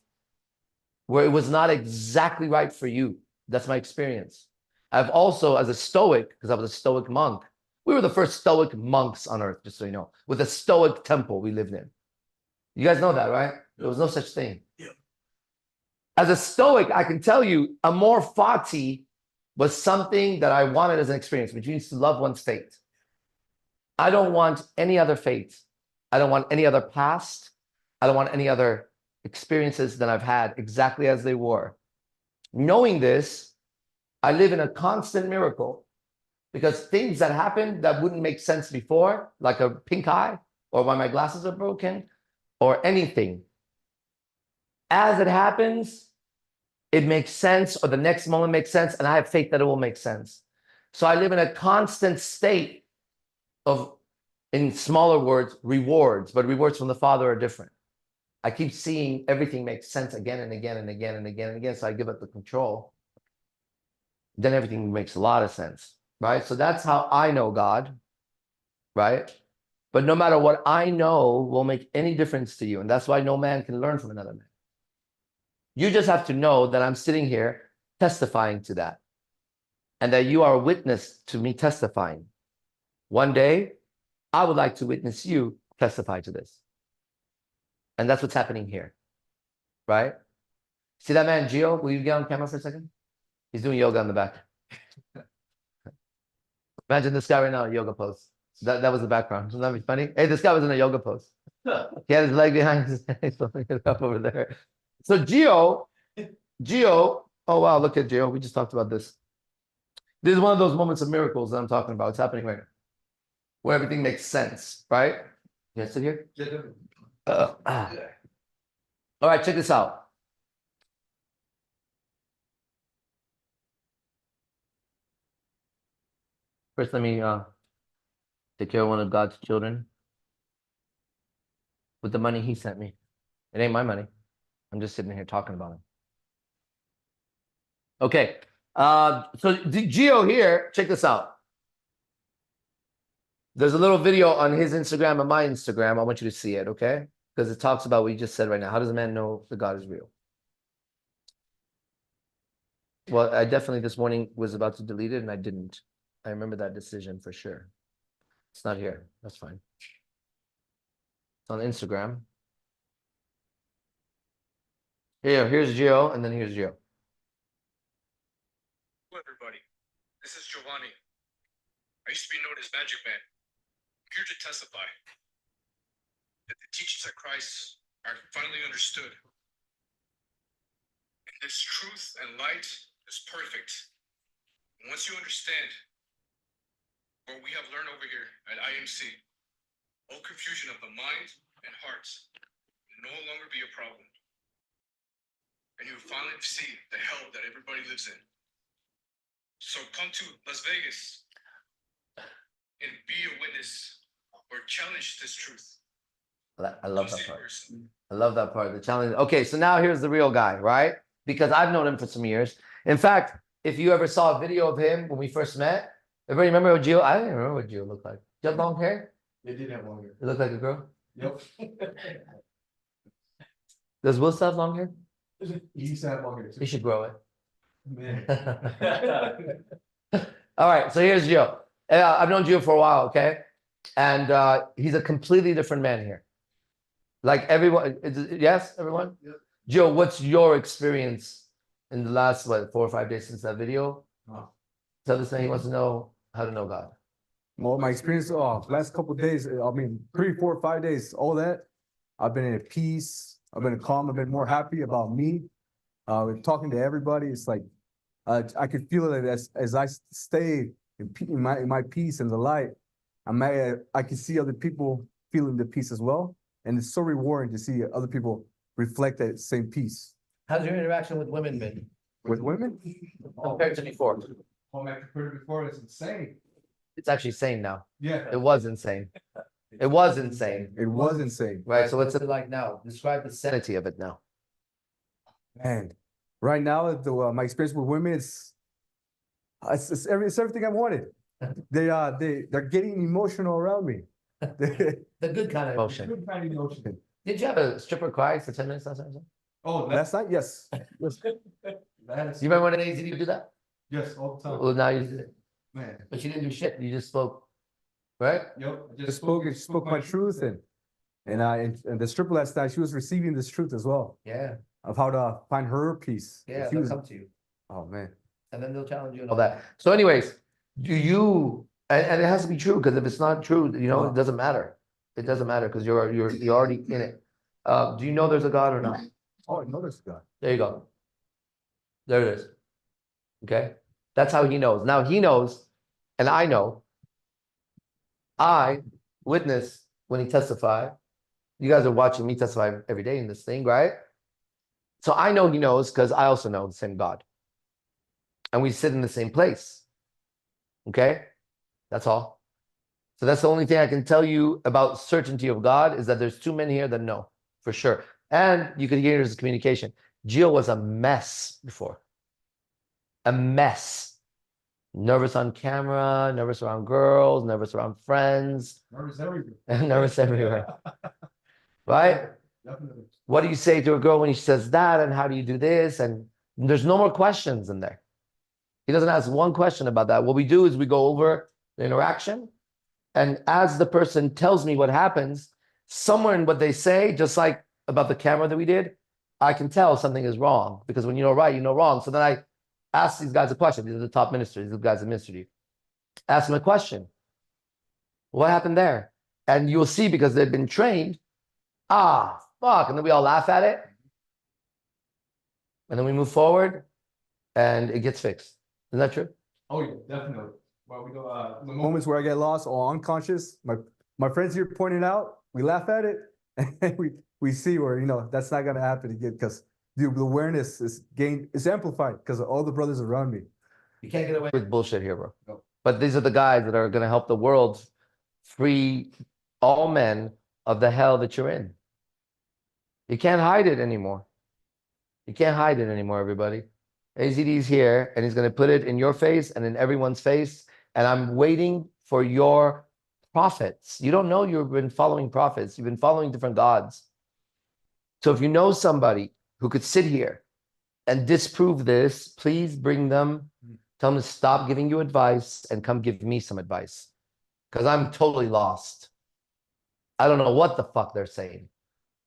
where it was not exactly right for you. That's my experience. I've also, as a Stoic, because I was a Stoic monk, we were the first Stoic monks on earth, just so you know, with a Stoic temple we lived in. You guys know that, right? There was no such thing. Yeah. As a Stoic, I can tell you, amor fati was something that I wanted as an experience, which means to love one's fate. I don't want any other fate. I don't want any other past. I don't want any other experiences than I've had exactly as they were. Knowing this, I live in a constant miracle, because things that happened that wouldn't make sense before, like a pink eye or why my glasses are broken or anything, as it happens, it makes sense, or the next moment makes sense, and I have faith that it will make sense. So I live in a constant state of, in smaller words, rewards, but rewards from the Father are different. I keep seeing everything make sense again and again and again and again and again, so I give up the control. Then everything makes a lot of sense, right? So that's how I know God, right? But no matter what I know will make any difference to you, and that's why no man can learn from another man. You just have to know that I'm sitting here testifying to that, and that you are a witness to me testifying. One day, I would like to witness you testify to this. And that's what's happening here, right? See that man, Gio? Will you get on camera for a second? He's doing yoga in the back. Imagine this guy right now in a yoga pose. That was the background. Wouldn't that be funny? Hey, this guy was in a yoga pose. He had his leg behind his head. He's pulling it up over there. So Gio, oh wow, look at Gio. We just talked about this. This is one of those moments of miracles that I'm talking about. It's happening right now, where everything makes sense, right? You guys sit here? All right, check this out. First, let me take care of one of God's children with the money he sent me. It ain't my money. I'm just sitting here talking about him. Okay. So Gio here, check this out. There's a little video on his Instagram and my Instagram. I want you to see it, okay? Because it talks about what you just said right now. How does a man know that God is real? Well, I definitely this morning was about to delete it and I didn't. I remember that decision for sure. It's not here. That's fine. It's on Instagram. Here's Gio, and then here's Gio. Hello, everybody. This is Giovanni. I used to be known as Magic Man. I'm here to testify that the teachings of Christ are finally understood. And this truth and light is perfect. And once you understand what we have learned over here at IMC, all confusion of the mind and heart will no longer be a problem. and you will finally see the hell that everybody lives in. So come to Las Vegas and be a witness or challenge this truth. I love that part. I love that part. The challenge. Okay, so now here's the real guy, right? Because I've known him for some years. In fact, if you ever saw a video of him when we first met, everybody remember what Gio? I don't even remember what Gio looked like. Did you have long hair? They did have long hair. You look like a girl? Yep. Does Will still have long hair? He used to have long hair too. He should grow it. Man. All right, so here's Gio. I've known Gio for a while, okay? And he's a completely different man here. Like everyone, yes, everyone? Yep. Gio, what's your experience in the last, 4 or 5 days since that video? Oh. Tell us, he wants to know how to know God. Well, my experience, last couple of days, 3, 4, 5 days, all that, I've been in peace, I've been calm, I've been more happy about me. Talking to everybody, it's like, I can feel it as I stay in my peace and the light. I can see other people feeling the peace as well. And it's so rewarding to see other people reflect that same peace. How's your interaction with women been? With women? Compared to before? Compared to before, it's insane. It's actually sane now. Yeah. It was insane. It was insane. It was insane. Right, so what's it like now? Describe the sanity of it now. Man, right now, my experience with women is it's everything I wanted. They're getting emotional around me. The good kind of emotion. Good kind of emotion. Did you have a stripper cry for 10 minutes last night? Oh, last night? Yes. Yes. You remember when an AZD would do that? Yes, all the time. Well, now you did it. Man. But you didn't do shit. You just spoke, right? Yep. Just spoke my truth, and the stripper last night, she was receiving this truth as well. Yeah. Of how to find her peace. Yeah, She they'll was- come to you. Oh man. And then they'll challenge you and all that. So anyways, do you, and it has to be true, because if it's not true, it doesn't matter. It doesn't matter, because you're already in it. Do you know there's a God or not? Oh, I know there's a God. There you go. There it is. Okay? That's how he knows. Now he knows, and I know. I witness when he testified. You guys are watching me testify every day in this thing, right? So I know he knows because I also know the same God. And we sit in the same place. Okay? That's all. So that's the only thing I can tell you about certainty of God, is that there's 2 men here that know, for sure. And you could hear his communication. Gio was a mess before. A mess. Nervous on camera, nervous around girls, nervous around friends. Nervous everywhere. Nervous everywhere. Right? Definitely. What do you say to a girl when she says that? And how do you do this? And there's no more questions in there. He doesn't ask one question about that. What we do is we go over the interaction. And as the person tells me what happens, somewhere in what they say, just like about the camera that we did, I can tell something is wrong. Because when you know right, you know wrong. So then I ask these guys a question. These are the top ministers. These are the guys that ministered you. Ask them a question. What happened there? And you'll see, because they've been trained, fuck. And then we all laugh at it. And then we move forward and it gets fixed. Isn't that true? Oh yeah, definitely. Well, we go The moments where I get lost or unconscious, my friends here pointed out, we laugh at it, and we see where, that's not gonna happen again, because the awareness is amplified because of all the brothers around me. You can't get away with bullshit here, bro. No. But these are the guys that are going to help the world free all men of the hell that you're in. You can't hide it anymore. You can't hide it anymore, everybody. AZD's here, and he's going to put it in your face and in everyone's face. And I'm waiting for your prophets. You don't know you've been following prophets. You've been following different gods. So if you know somebody who could sit here and disprove this, please bring them. Tell them to stop giving you advice and come give me some advice. Because I'm totally lost. I don't know what the fuck they're saying.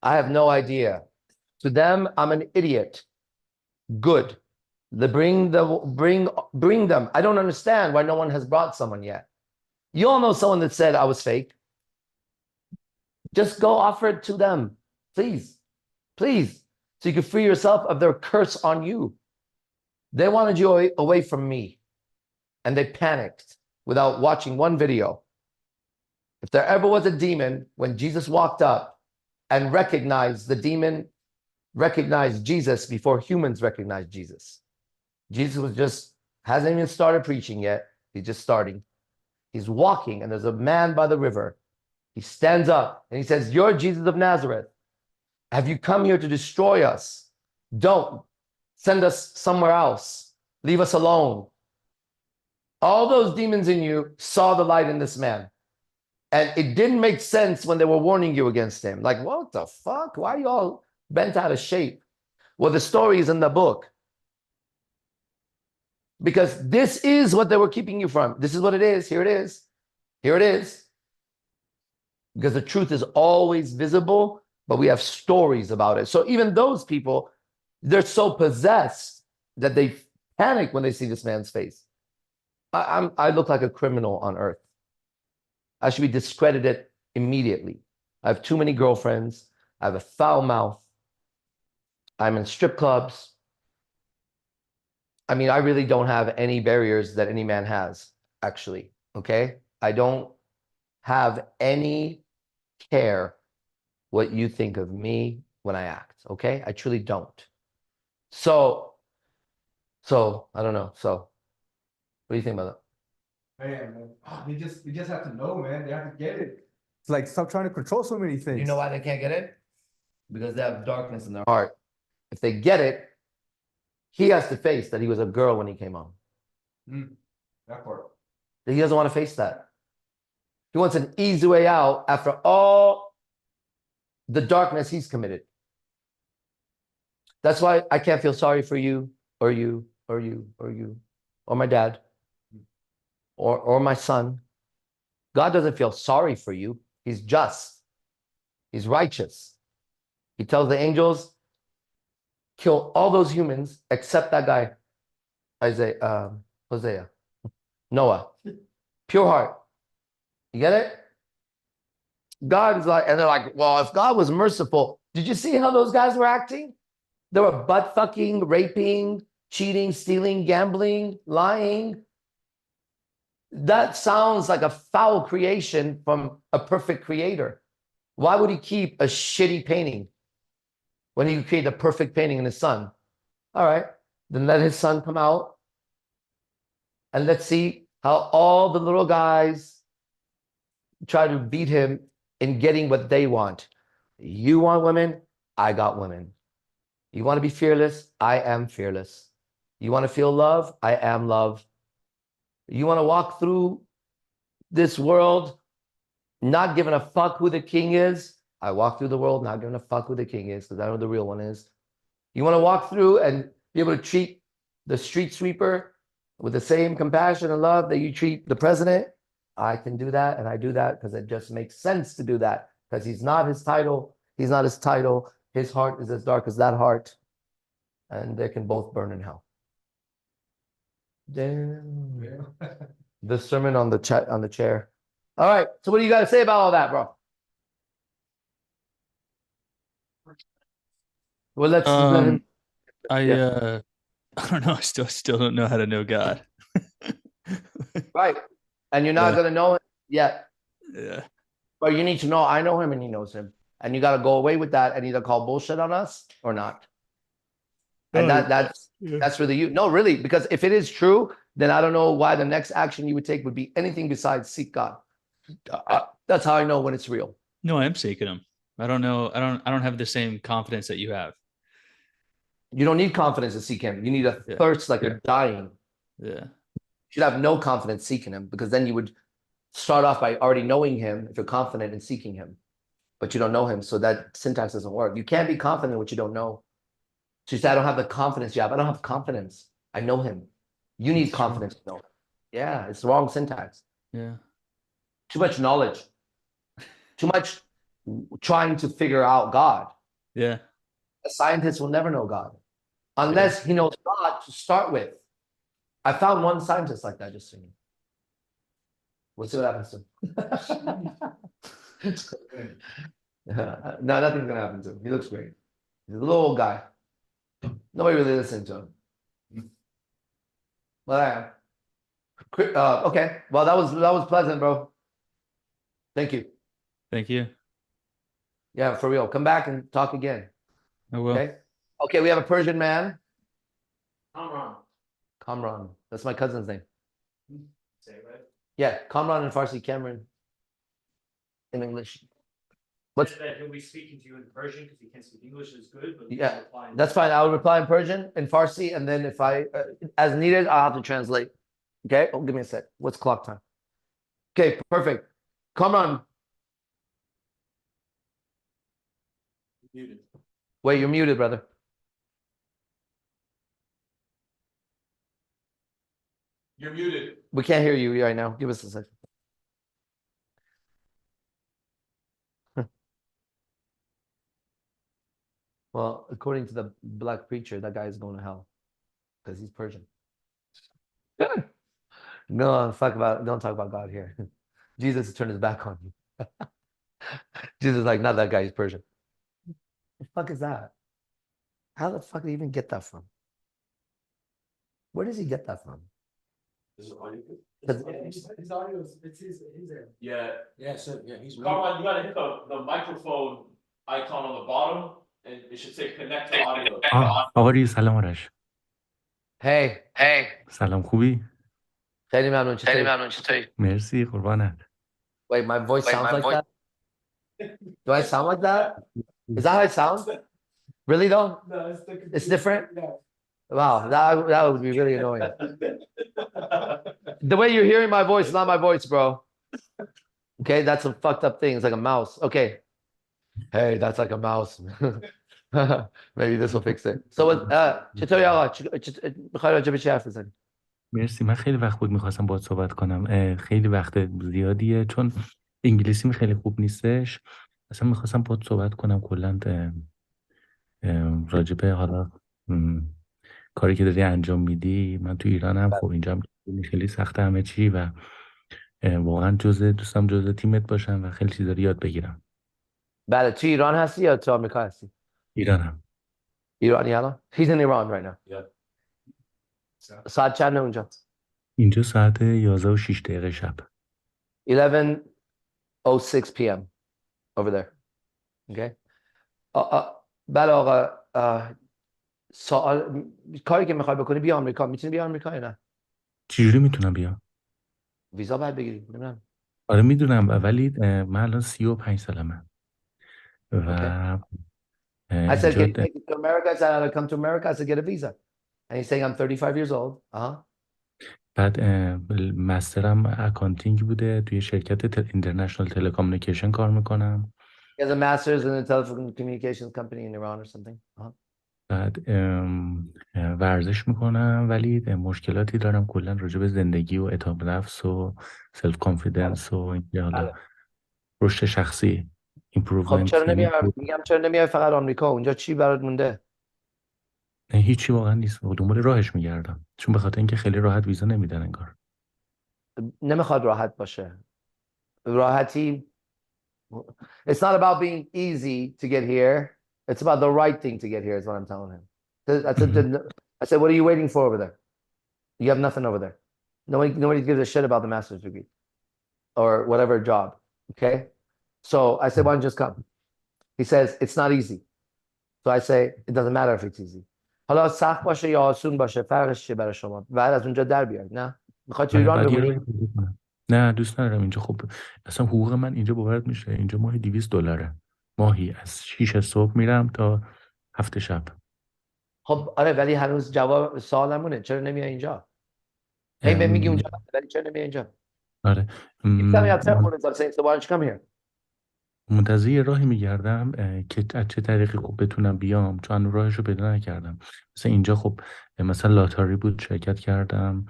I have no idea. To them, I'm an idiot. Good. Bring them. I don't understand why no one has brought someone yet. You all know someone that said I was fake. Just go offer it to them. Please. Please. So you can free yourself of their curse on you. They wanted you away from me. And they panicked without watching one video. If there ever was a demon, when Jesus walked up and recognized the demon recognized Jesus before humans recognized Jesus. Jesus was just, hasn't even started preaching yet. He's just starting. He's walking, and there's a man by the river. He stands up and he says, "You're Jesus of Nazareth. Have you come here to destroy us? Don't. Send us somewhere else. Leave us alone." All those demons in you saw the light in this man. And it didn't make sense when they were warning you against him. Like, what the fuck? Why are you all bent out of shape? Well, the story is in the book. Because this is what they were keeping you from. This is what it is. Here it is. Here it is. Because the truth is always visible, but we have stories about it. So even those people, they're so possessed that they panic when they see this man's face. I look like a criminal on earth. I should be discredited immediately. I have too many girlfriends. I have a foul mouth. I'm in strip clubs. I mean, I really don't have any barriers that any man has, actually, okay? I don't have any care what you think of me when I act, okay? I truly don't. So I don't know. So what do you think about that? Man, they just have to know, man. They have to get it. It's like, stop trying to control so many things. You know why they can't get it? Because they have darkness in their heart. If they get it, he has to face that he was a girl when he came on. That part. He doesn't want to face that. He wants an easy way out after all the darkness he's committed. That's why I can't feel sorry for you, or you, or you, or you, or my dad, or my son. God doesn't feel sorry for you. He's just. He's righteous. He tells the angels, kill all those humans except that guy, Hosea, Noah. Pure heart. You get it? God is like, and they're like, well, if God was merciful, did you see how those guys were acting? They were butt fucking, raping, cheating, stealing, gambling, lying. That sounds like a foul creation from a perfect creator. Why would he keep a shitty painting when he could create a perfect painting in his son? All right, then let his son come out and let's see how all the little guys try to beat him in getting what they want. You want women? I got women. You want to be fearless? I am fearless. You want to feel love? I am love. You want to walk through this world not giving a fuck who the king is? I walk through the world not giving a fuck who the king is because I know who the real one is. You want to walk through and be able to treat the street sweeper with the same compassion and love that you treat the president? I can do that, and I do that because it just makes sense to do that because he's not his title. He's not his title. His heart is as dark as that heart, and they can both burn in hell. Damn. Yeah. The sermon on the chair. All right. So what do you got to say about all that, bro? Well, let's let him. I don't know. I still don't know how to know God. Right. And you're not gonna know it yet. Yeah. But you need to know I know him and he knows him. And you gotta go away with that and either call bullshit on us or not. And that's really you. No, really, because if it is true, then I don't know why the next action you would take would be anything besides seek God. That's how I know when it's real. No, I am seeking him. I don't know. I don't have the same confidence that you have. You don't need confidence to seek him. You need a thirst like you're dying. Yeah. You should have no confidence seeking him because then you would start off by already knowing him if you're confident in seeking him. But you don't know him, so that syntax doesn't work. You can't be confident in what you don't know. So you say, I don't have the confidence you have. I don't have confidence. I know him. You need confidence to know him. Yeah, it's the wrong syntax. Yeah. Too much knowledge. Too much trying to figure out God. Yeah. A scientist will never know God unless he knows God to start with. I found one scientist like that, just saying. We'll see what happens to him. No, nothing's gonna happen to him. He looks great. He's a little old guy. Nobody really listened to him. But okay. Well, that was pleasant, bro. Thank you. Thank you. Yeah, for real. Come back and talk again. I will. Okay. Okay, we have a Persian man. Kamran. Kamran. That's my cousin's name. Say it right. Yeah, Kamran in Farsi, Cameron in English. What's that? He'll be speaking to you in Persian because he can't speak English is good. But Yeah, that's fine. I'll reply in Persian, in Farsi, and then if I, as needed, I'll have to translate. Okay? Oh, give me a sec. What's clock time? Okay, perfect. Kamran. Muted. Wait, you're muted, brother. You're muted. We can't hear you right now. Give us a second. Well, according to the black preacher, that guy is going to hell because he's Persian. No, don't talk about God here. Jesus turned his back on you. Jesus is like, not that guy, he's Persian. What the fuck is that? How the fuck did he even get that from? Where does he get that from? This is audio. His audio is it's his Yeah. Yeah, so yeah, he's Carmine, you gotta hit the microphone icon on the bottom, and it should say connect to audio. آقا سلام آرش. Hey. سلام خوبی؟ خیلی ممنون چطوری؟ مرسی قربانت. Wait, my voice sounds like that? Do I sound like that? Is that how I sound? Really though? No, it's different? Wow, that would be really annoying. The way you're hearing my voice is not my voice, bro. Okay, that's some fucked up thing. It's like a mouse. Okay. Hey, that's like a mouse. Maybe this will fix it. So, چطوری آقا؟ میخوای راجع به چی حرف بزنی؟ مرسی. من خیلی وقت بود میخواستم باهات صحبت کنم. خیلی وقت زیادیه چون انگلیسیم خیلی خوب نیستش. اصلا میخواستم باهات صحبت کنم کلا راجع به حالا کاری که داری انجام میدی. من تو ایرانم، خب اینجا هم خیلی سخته همه چی و واقعا دوستم جزء تیمت باشم و خیلی چیزا رو یاد بگیرم. بله، تو ایران هستی یا تو آمریکا هستی؟ ایرانم. ایرانی الان؟ He's in Iran right now. ساعت چنده اونجا؟ اینجا ساعت 11:06 شب. 11:06 p.m. over there. Okay. بله آقا، سوال کاری که میخوای بکنی بیا آمریکا. میتونی بیا آمریکا یا نه؟ چجوری میتونم بیام؟ ویزا باید بگیری. نمیدونم. آره میدونم، ولی من الان 35 سالمه و I said, can you اینجا take it to America? I said, I'll come to America. I said, get a visa. And he's saying, I'm 35 years old. بعد مسترم اکانتینگ بوده، توی شرکت اینترنشنال تلکامونیکیشن کار میکنم. He has a master's in a telecommunications company in Iran or something. بعد ورزش میکنم، ولی مشکلاتی دارم کلا راجع به زندگی و اعتماد نفس و سلف کانفیدنس و اینکه حالا رشد شخصی خب ایمپروومنت. چرا نمیای؟ میگم چرا نمیای فقط آمریکا؟ اونجا چی برات مونده؟ هیچی واقعا نیست، دنبال راهش میگردم، چون به خاطر اینکه خیلی راحت ویزا نمیدن انگار. نمیخواد راحت باشه. راحتی It's not about being easy to get here. It's about the right thing to get here is what I'm telling him. I said, what are you waiting for over there? You have nothing over there. Nobody gives a shit about the master's degree or whatever job. Okay. So I said, why don't you just come? He says, it's not easy. So I say, it doesn't matter if it's easy. حالا سخت باشه یا آسون باشه فرقش چیه برای شما؟ بعد از اونجا در بیاید. نه میخوای تو ایران بمونی؟ نه دوست ندارم اینجا. خب اصلا حقوق من اینجا باورت میشه؟ اینجا ماهی $200 ماهی، از 6 صبح میرم تا 7 شب. خب آره، ولی هنوز جواب سوالمونه چرا نمیای اینجا؟ هی به میگی اونجا ولی چرا نمیای اینجا؟ آره. منتظر یه راهی میگردم که از چه طریقی خب بتونم بیام، چون راهشو پیدا نکردم. مثلا اینجا خب مثلا لاتاری بود شرکت کردم،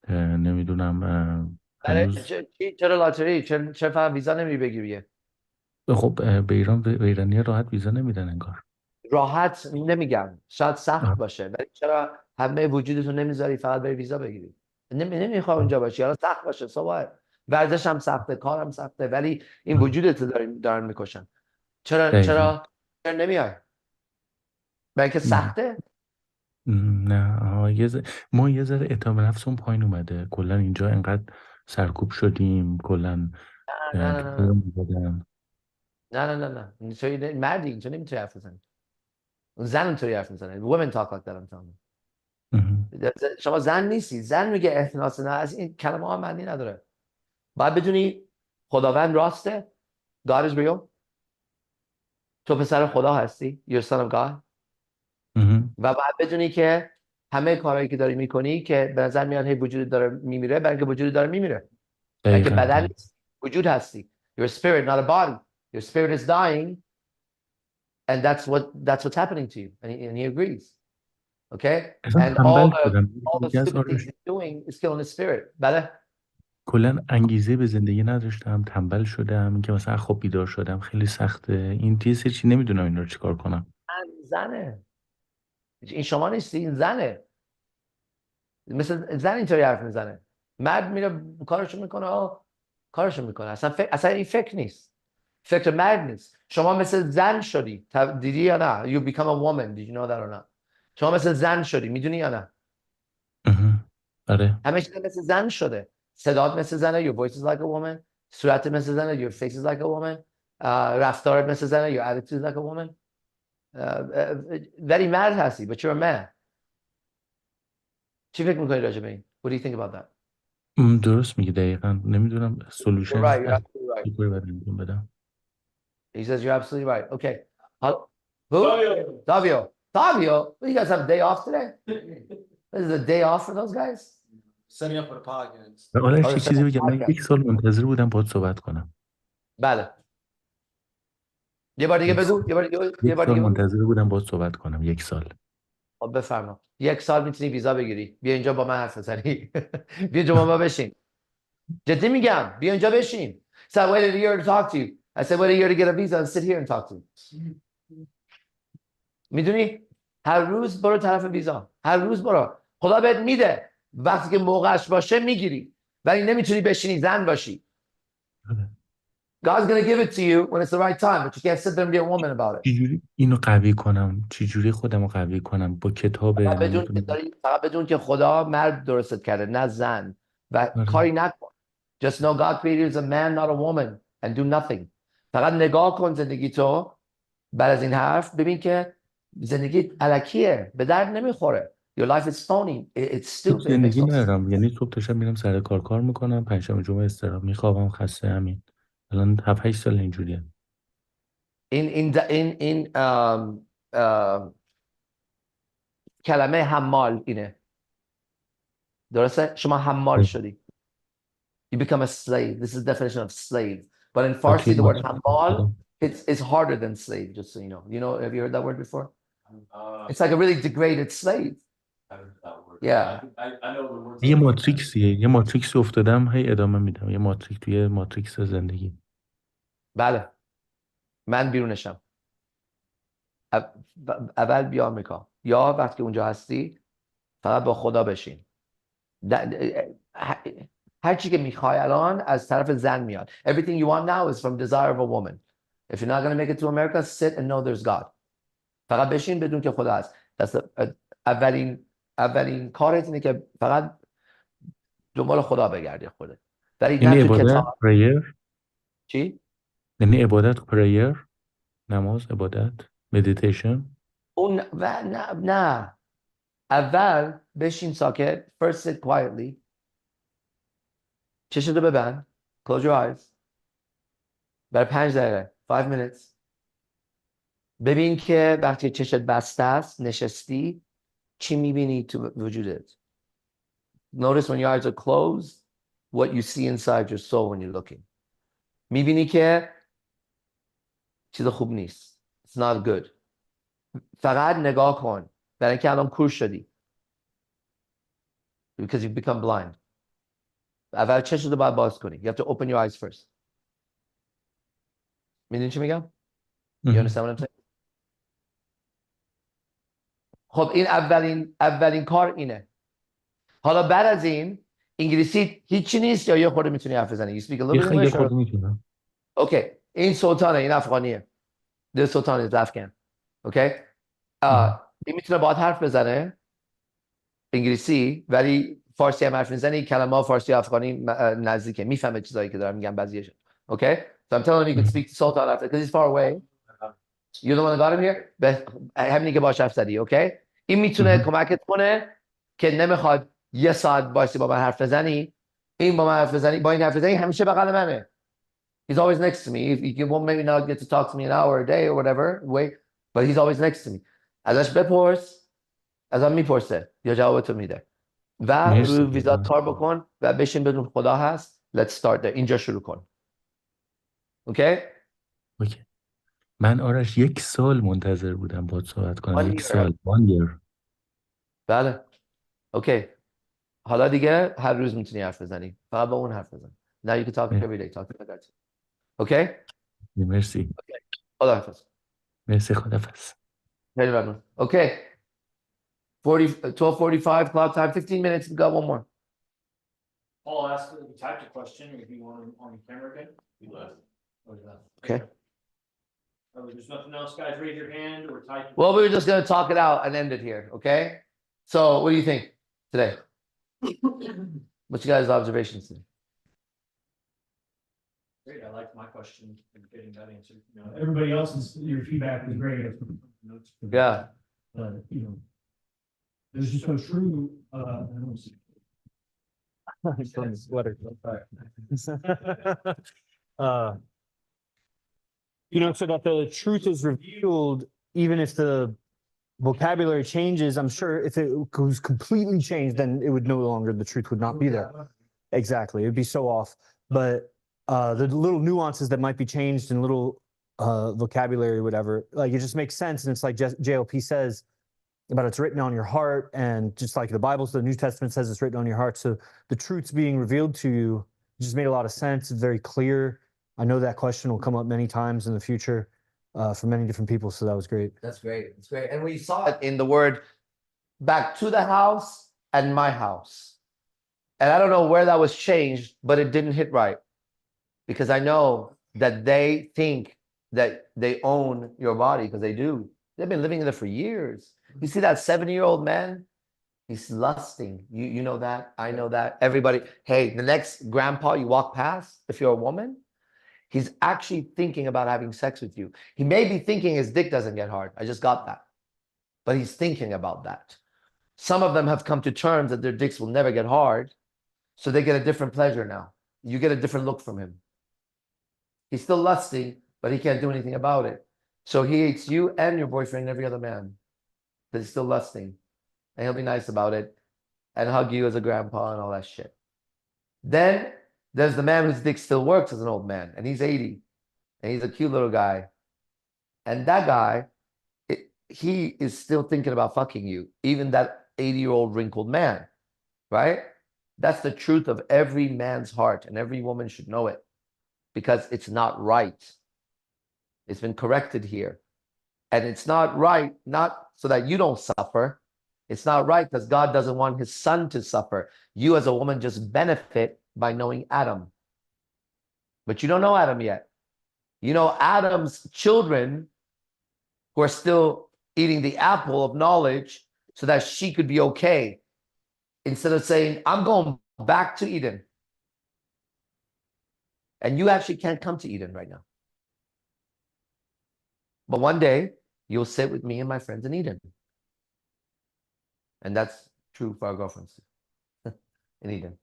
نمیدونم هنوز. چرا لاتاری؟ چرا فقط ویزا نمیری بگیری؟ خب به ایرانی راحت ویزا نمیدن انگار. راحت نمیگم، شاید سخت باشه، ولی چرا همه وجودتو نمیذاری فقط بری ویزا بگیری؟ نمیخوای اونجا باشی، حالا سخت باشه صبح ورزش هم سخته، کارم سخته، ولی این وجودتو دارن میکشن. چرا نمیای؟ بلکه سخته؟ نه ما یه ذره اعتماد نفسمون پایین اومده کلا. اینجا انقدر سرکوب شدیم کلا. نه تو مردی، اینجا نمیتونی حرف بزنی. زن اونطوری حرف میزنه. women talk like that I'm telling you. شما زن نیستی. زن میگه احتناس نه، از این کلمه ها معنی نداره. باید بدونی خداوند راسته. God is real. تو پسر خدا هستی. You're son of God. و باید بدونی که همه کارهایی که داری میکنی که به نظر میاد هی وجود داره میمیره، برای اینکه وجود داره میمیره. برای اینکه بدن نیست، وجود هستی. You're a spirit, not a body. Your spirit is dying, and that's what's happening to you. And he agrees. Okay? And all the stupid things he's doing is killing his spirit. بله. کلا انگیزه به زندگی نداشتم، تنبل شدم، که مثلا خب بیدار شدم خیلی سخته. این یه سری چی نمیدونم اینا رو چیکار کنم. زنه. این شما نیستی، این زنه. مثل زن اینطوری حرف میزنه. مرد میره کارشو میکنه، کارشو میکنه. اصلا این فکر نیست. فکر مرد نیست. شما مثل زن شدی. دیدی یا نه؟ You become a woman. Did you know that or not? شما مثل زن شدی. میدونی یا نه؟ آره. همه چیز مثل زن شده. صدات مثل زنه. Your voice is like a woman. صورت مثل زنه. Your face is like a woman. رفتارت مثل زنه. Your attitude is like a woman. ولی مرد هستی. But you're a man. چی فکر میکنی راجع به این؟ What do you think about that? درست میگه دقیقاً. نمیدونم سولوشن You're absolutely right. بدم. He says you're absolutely right. Okay. Who? Davio. Davio? You guys have a day off today? This is a day off for those guys? Setting up for the podcast. آرش یه چیزی بگم. من 1 سال منتظر بودم باهات صحبت کنم. بله. یه بار دیگه بگو. یه بار دیگه منتظر بودم باهات صحبت کنم. 1 سال. خب بفرما. 1 سال میتونی ویزا بگیری. بیا اینجا با من حرف بزنی. بیا اینجا با من بشین. جدی میگم. بیا اینجا بشین. So I waited a year to talk to you. I said wait a year to get a visa and sit here and talk to you. میدونی؟ هر روز برو طرف ویزا. هر روز برو. خدا بهت میده. وقتی که موقعش باشه میگیری. ولی نمیتونی بشینی زن باشی. God's going to give it to you when it's the right time, but you can't sit there and be a woman about it. چجوری اینو قوی کنم؟ چجوری خودمو قوی کنم؟ با کتاب فقط بدون که خدا مرد درست کرده، نه زن. و کاری نکن. Just know God created as a man, not a woman, and do nothing. فقط نگاه کن زندگی تو. بعد از این حرف ببین که زندگی الکیه. به درد نمیخوره. Your life is phony. It's stupid. زندگی ندارم. یعنی صبح تا شب میرم سر کار میکنم، پنجشنبه جمعه استراحت، میخوابم، خسته. همین. الان 7-8 سال اینجوریه. این کلمه حمال اینه. درسته؟ شما حمال شدی. You become a slave. This is the definition of slave. But in Farsi, the word hamal, it's harder than slave, just so you know. You know, have you heard that word before? It's like a really degraded slave. Yeah. I know the word. یه ماتریکسیه. یه ماتریکس افتادم، هی ادامه میدم. یه ماتریکس توی ماتریکس زندگی. بله. من بیرونشم. اول بیا آمریکا. یا وقتی که اونجا هستی فقط با خدا بشین. هر چی که میخوای الان از طرف زن میاد. Everything you want now is from desire of a woman. If you're not going to make it to America, sit and know there's God. فقط بشین بدون که خدا هست. اولین کارت اینه که فقط دنبال خدا بگردی خودت. ولی نه تو کتاب. پریر؟ چی؟ یعنی عبادت، پریر، نماز، عبادت، مدیتیشن. اون نه. اول بشین ساکت. First sit quietly. چشتو ببند. Close your eyes. برای 5 دقیقه. 5 minutes. ببین که وقتی چشت بسته است نشستی چی میبینی تو وجودت. Notice when your eyes are closed what you see inside your soul when you're looking. میبینی که چیز خوب نیست. It's not good. فقط نگاه کن. برای اینکه الان کور شدی. Because you've become blind. اول چشتو باید باز کنی. You have to open your eyes first. میدونی چی میگم؟ You understand what I'm saying? خب این اولین کار اینه. حالا بعد از این انگلیسی هیچی نیست یا یه خورده میتونی حرف بزنی؟ You speak a little bit English? یه خورده میتونم. Okay. این سلطانه. این افغانیه. This سلطان is Afghan. Okay. این میتونه باهات حرف بزنه انگلیسی ولی فارسی هم حرف میزنه. کلمه فارسی و افغانی نزدیکه. میفهمه چیزایی که دارم میگم بعضیش. Okay. So I'm telling him you can speak to Sultan after because he's far away. You're the one that got him here. همینی که باش حرف زدی. Okay. این میتونه کمکت کنه که نمیخواد یه ساعت باشی با من حرف بزنی. این با من حرف بزنی، با این حرف بزنی همیشه بغل منه. He's always next to me. If you won't maybe not get to talk to me an hour a day or whatever, wait, but he's always next to me. ازش بپرس، ازم میپرسه یا جوابتو میده. و مرسی روی ویزات کار بکن و بشین بدون خدا هست. Let's start there. اینجا شروع کن. Okay? اوکی. من آرش 1 سال منتظر بودم باهات صحبت کنم. 1 year. سال. 1 year. بله. اوکی. حالا دیگه هر روز میتونی حرف بزنی. فقط با اون حرف بزن. Now you can talk every day. Talk to my dad. Okay? مرسی. خدا حافظ. مرسی خدافظ. خیلی ممنون. Okay. 12:45 clock time. 15 minutes. We got one more. Paul asked, we typed a question, if you want him on the camera again. He left. Oh, he left. Okay. There's nothing else, guys, raise your hand or type. Well, we were just going to talk it out and end it here. Okay? So what do you think today? What's your guys' observations today? Great, I liked my question and getting that answered. You know, everybody else's, your feedback was great. Yeah. But, you know, there's just no true, I don't see. Sweater. You know, so that the truth is revealed, even if the vocabulary changes. I'm sure if it was completely changed, then it would no longer, the truth would not be there. Exactly. It'd be so off. But the little nuances that might be changed in little vocabulary, whatever, like it just makes sense. And it's like JLP says about it's written on your heart, and just like the Bible, the New Testament says it's written on your heart. So the truth's being revealed to you just made a lot of sense. It's very clear. I know that question will come up many times in the future for many different people. So that was great. That's great. It's great. And we saw it in the word back to the house and my house. And I don't know where that was changed, but it didn't hit right. Because I know that they think that they own your body, because they do. They've been living in there for years. You see that 70-year-old man? He's lusting. You know that. I know that. Everybody. Hey, the next grandpa you walk past, if you're a woman, he's actually thinking about having sex with you. He may be thinking his dick doesn't get hard. I just got that. But he's thinking about that. Some of them have come to terms that their dicks will never get hard. So they get a different pleasure now. You get a different look from him. He's still lusting, but he can't do anything about it. So he hates you and your boyfriend and every other man. But he's still lusting. And he'll be nice about it and hug you as a grandpa and all that shit. Then there's the man whose dick still works as an old man, and he's 80, and he's a cute little guy. And that guy, he is still thinking about fucking you, even that 80-year-old wrinkled man, right? That's the truth of every man's heart, and every woman should know it, because it's not right. It's been corrected here. And it's not right, not so that you don't suffer. It's not right because God doesn't want his son to suffer. You as a woman just benefit by knowing Adam. But you don't know Adam yet. You know Adam's children who are still eating the apple of knowledge so that she could be okay. Instead of saying, I'm going back to Eden. And you actually can't come to Eden right now. But one day, you'll sit with me and my friends in Eden. And that's true for our girlfriends in Eden.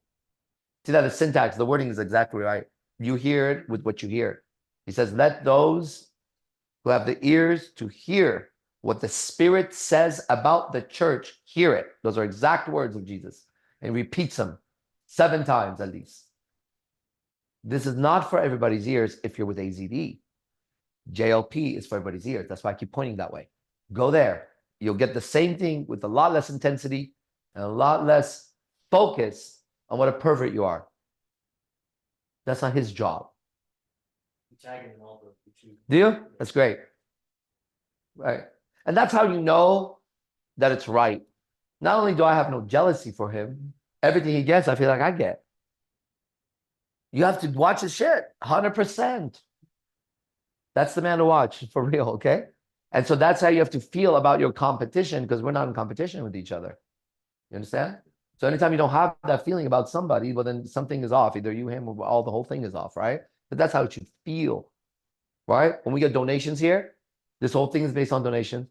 See that the syntax, the wording is exactly right. You hear it with what you hear. He says, let those who have the ears to hear what the Spirit says about the church hear it. Those are exact words of Jesus. And he repeats them 7 times at least. This is not for everybody's ears if you're with AZD. JLP is for everybody's ears. That's why I keep pointing that way. Go there. You'll get the same thing with a lot less intensity and a lot less focus on what a pervert you are. That's not his job. Do you? That's great. Right. And that's how you know that it's right. Not only do I have no jealousy for him, everything he gets, I feel like I get. You have to watch his shit, 100%. That's the man to watch, for real, okay? And so that's how you have to feel about your competition, because we're not in competition with each other. You understand? So anytime you don't have that feeling about somebody, well, then something is off. Either you, him, or all the whole thing is off, right? But that's how it should feel, right? When we get donations here, This whole thing is based on donations.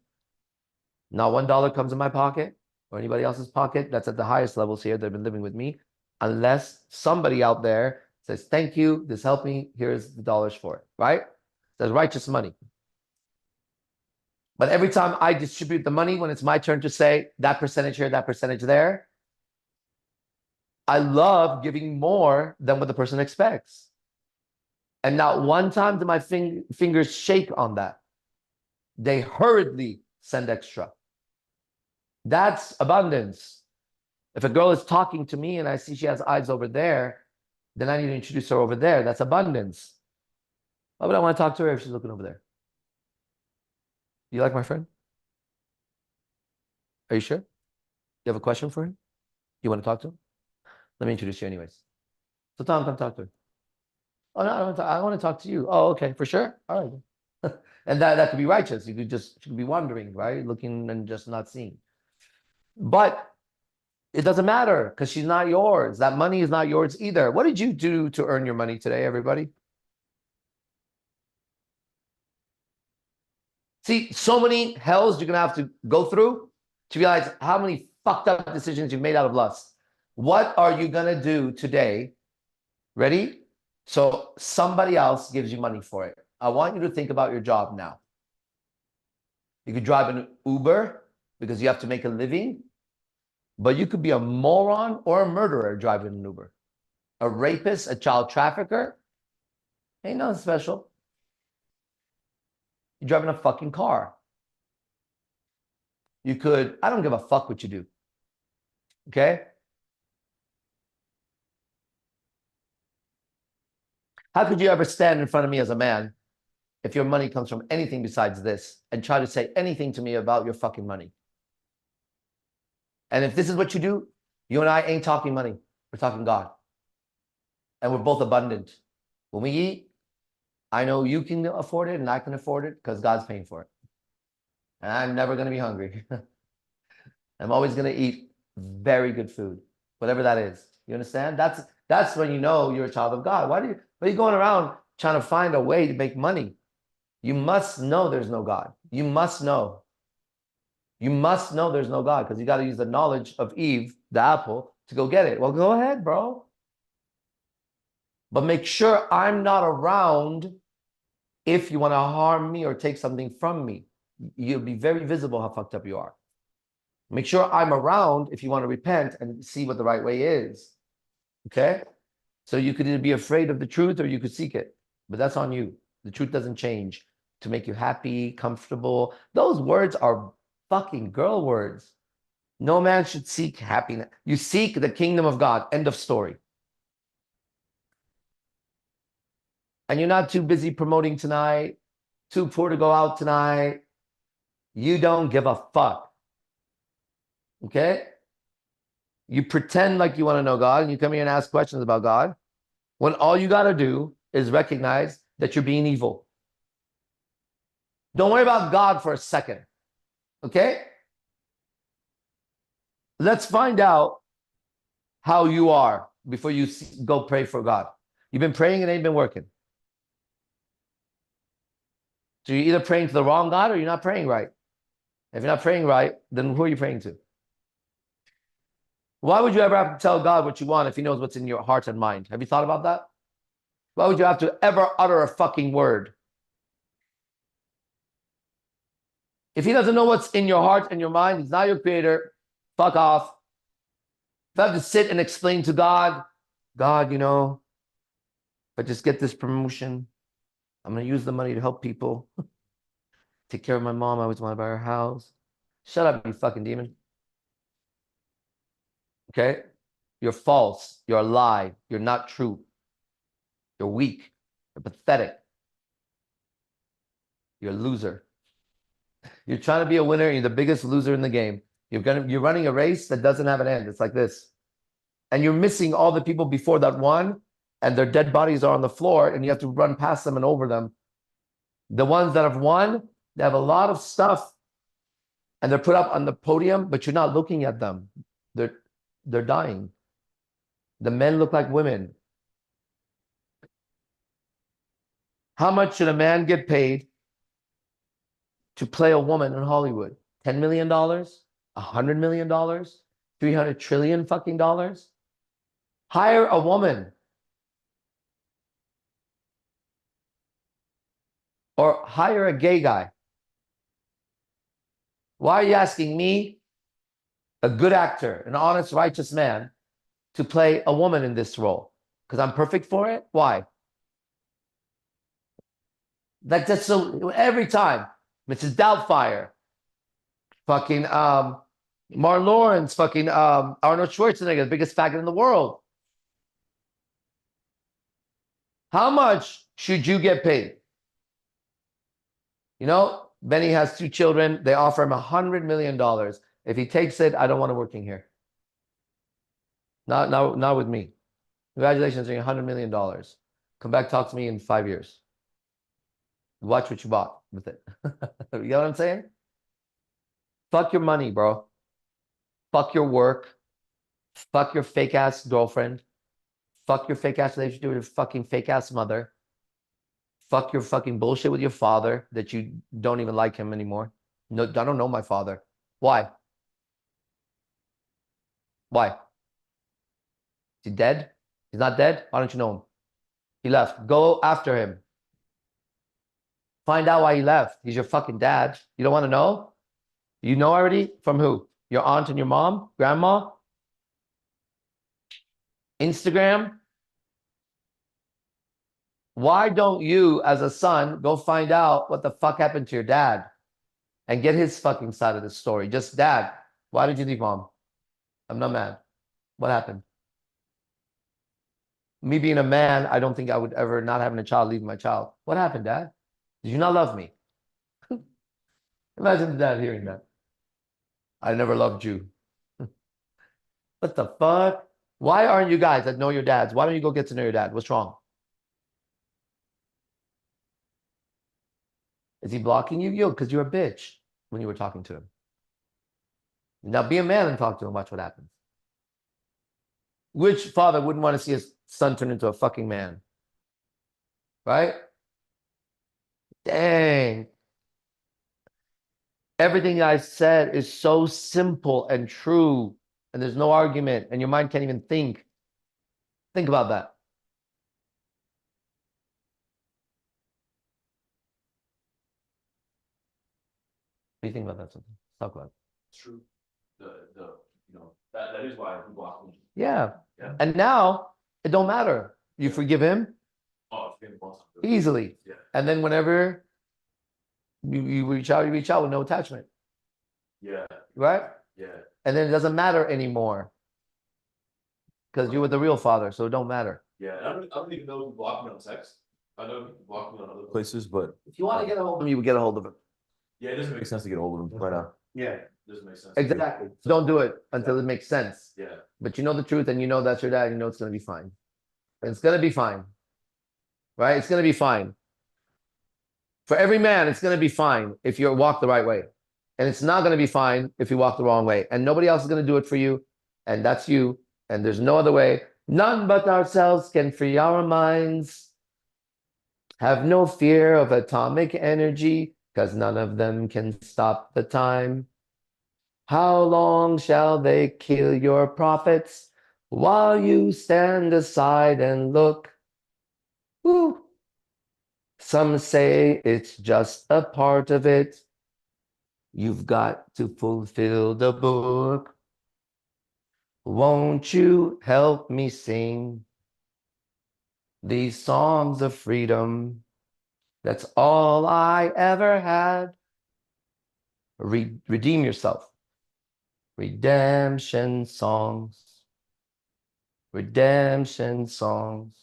Not $1 comes in my pocket or anybody else's pocket. That's at the highest levels here. They've been living with me. Unless somebody out there says, thank you, this helped me, here's the dollars for it, right? That's righteous money. But every time I distribute the money, when it's my turn to say that percentage here, that percentage there, I love giving more than what the person expects. And not one time do my fingers shake on that. They hurriedly send extra. That's abundance. If a girl is talking to me and I see she has eyes over there, then I need to introduce her over there. That's abundance. Why would I want to talk to her if she's looking over there? You like my friend? Are you sure? You have a question for him? You want to talk to him? Let me introduce you anyways. So Tom, come talk to her. Oh, no, I want to talk to you. Oh, okay, for sure. All right. And that could be righteous. You could be wondering, right? Looking and just not seeing. But it doesn't matter because she's not yours. That money is not yours either. What did you do to earn your money today, everybody? See, so many hells you're going to have to go through to realize how many fucked up decisions you've made out of lust. What are you going to do today? Ready? So somebody else gives you money for it. I want you to think about your job now. You could drive an Uber because you have to make a living, but you could be a moron or a murderer driving an Uber. A rapist, a child trafficker, ain't nothing special. You're driving a fucking car. You could, I don't give a fuck what you do. Okay? How could you ever stand in front of me as a man if your money comes from anything besides this and try to say anything to me about your fucking money? And if this is what you do, you and I ain't talking money. We're talking God. And we're both abundant. When we eat, I know you can afford it and I can afford it because God's paying for it. And I'm never going to be hungry. I'm always going to eat very good food, whatever that is. You understand? That's when you know you're a child of God. Why are you going around trying to find a way to make money? You must know there's no God. You must know. You must know there's no God because you got to use the knowledge of Eve, the apple, to go get it. Well, go ahead, bro. But make sure I'm not around if you want to harm me or take something from me. You'll be very visible how fucked up you are. Make sure I'm around if you want to repent and see what the right way is. Okay? So you could either be afraid of the truth or you could seek it. But that's on you. The truth doesn't change to make you happy, comfortable. Those words are fucking girl words. No man should seek happiness. You seek the kingdom of God. End of story. And you're not too busy promoting tonight, too poor to go out tonight. You don't give a fuck. Okay? You pretend like you want to know God and you come here and ask questions about God when all you got to do is recognize that you're being evil. Don't worry about God for a second. Okay? Let's find out how you are before you go pray for God. You've been praying and it ain't been working. So you're either praying to the wrong God or you're not praying right. If you're not praying right, then who are you praying to? Why would you ever have to tell God what you want if he knows what's in your heart and mind? Have you thought about that? Why would you have to ever utter a fucking word? If he doesn't know what's in your heart and your mind, he's not your creator. Fuck off. If I have to sit and explain to God, God, you know, if I just get this promotion, I'm going to use the money to help people. Take care of my mom. I always want to buy her house. Shut up, you fucking demon. Okay? You're false. You're a lie. You're not true. You're weak. You're pathetic. You're a loser. You're trying to be a winner. You're the biggest loser in the game. You're running a race that doesn't have an end. It's like this. And you're missing all the people before that won, and their dead bodies are on the floor, and you have to run past them and over them. The ones that have won, they have a lot of stuff, and they're put up on the podium, but you're not looking at them. They're dying. The men look like women. How much should a man get paid to play a woman in Hollywood? $10 million? $100 million? $300 trillion fucking dollars? Hire a woman. Or hire a gay guy. Why are you asking me, a good actor, an honest, righteous man, to play a woman in this role? Because I'm perfect for it? Why? That's so every time. Mrs. Doubtfire, fucking Martin Lawrence, fucking Arnold Schwarzenegger, the biggest faggot in the world. How much should you get paid? You know, Benny has 2 children. They offer him $100 million. If he takes it, I don't want to working here. Not with me. Congratulations on your $100 million. Come back, talk to me in 5 years. Watch what you bought with it. You know what I'm saying? Fuck your money, bro. Fuck your work. Fuck your fake ass girlfriend. Fuck your fake ass relationship with your fucking fake ass mother. Fuck your fucking bullshit with your father that you don't even like him anymore. No, I don't know my father. Why? Why? Is he dead? He's not dead? Why don't you know him? He left. Go after him. Find out why he left. He's your fucking dad. You don't want to know? You know already? From who? Your aunt and your mom? Grandma? Instagram? Why don't you, as a son, go find out what the fuck happened to your dad and get his fucking side of the story? Just, Dad, why did you leave Mom? I'm not mad. What happened? Me being a man, I don't think I would ever, not having a child, leave my child. What happened, Dad? Did you not love me? Imagine the dad hearing that. I never loved you. What the fuck? Why aren't you guys that know your dads? Why don't you go get to know your dad? What's wrong? Is he blocking you? Yo, because you're a bitch when you were talking to him. Now be a man and talk to him. Watch what happens. Which father wouldn't want to see his son turn into a fucking man? Right? Dang. Everything I said is so simple and true, and there's no argument, and your mind can't even think. Think about that. What do you think about that? Something? Let's talk about it. It's true. That is why we block him. Yeah. And now it don't matter. You forgive him easily. Yeah. And then whenever you reach out with no attachment. Yeah. Right? Yeah. And then it doesn't matter anymore. Because you're with the real father, so it don't matter. Yeah. I don't even know if you block me on text. I know you block me on other places, but If you want to get a hold of him, you would get a hold of him. yeah, it doesn't make sense to get a hold of him right now. Yeah. It doesn't make sense. Exactly. Don't do it until it makes sense. Yeah. But you know the truth and you know that's your dad, you know it's going to be fine. And it's going to be fine. Right? It's going to be fine. For every man, it's going to be fine if you walk the right way. And it's not going to be fine if you walk the wrong way. And nobody else is going to do it for you. And that's you. And there's no other way. None but ourselves can free our minds. Have no fear of atomic energy, because none of them can stop the time. How long shall they kill your prophets while you stand aside and look? Woo. Some say it's just a part of it. You've got to fulfill the book. Won't you help me sing these songs of freedom? That's all I ever had. Redeem yourself. Redemption songs. Redemption songs.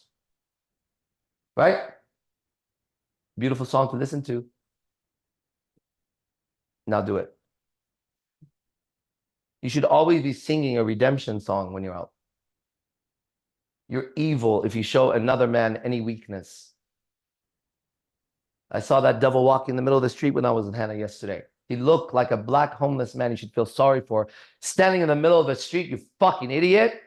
Right? Beautiful song to listen to. Now do it. You should always be singing a redemption song when you're out. You're evil if you show another man any weakness. I saw that devil walking in the middle of the street when I was in Hannah yesterday. He looked like a black homeless man you should feel sorry for, standing in the middle of the street, you fucking idiot.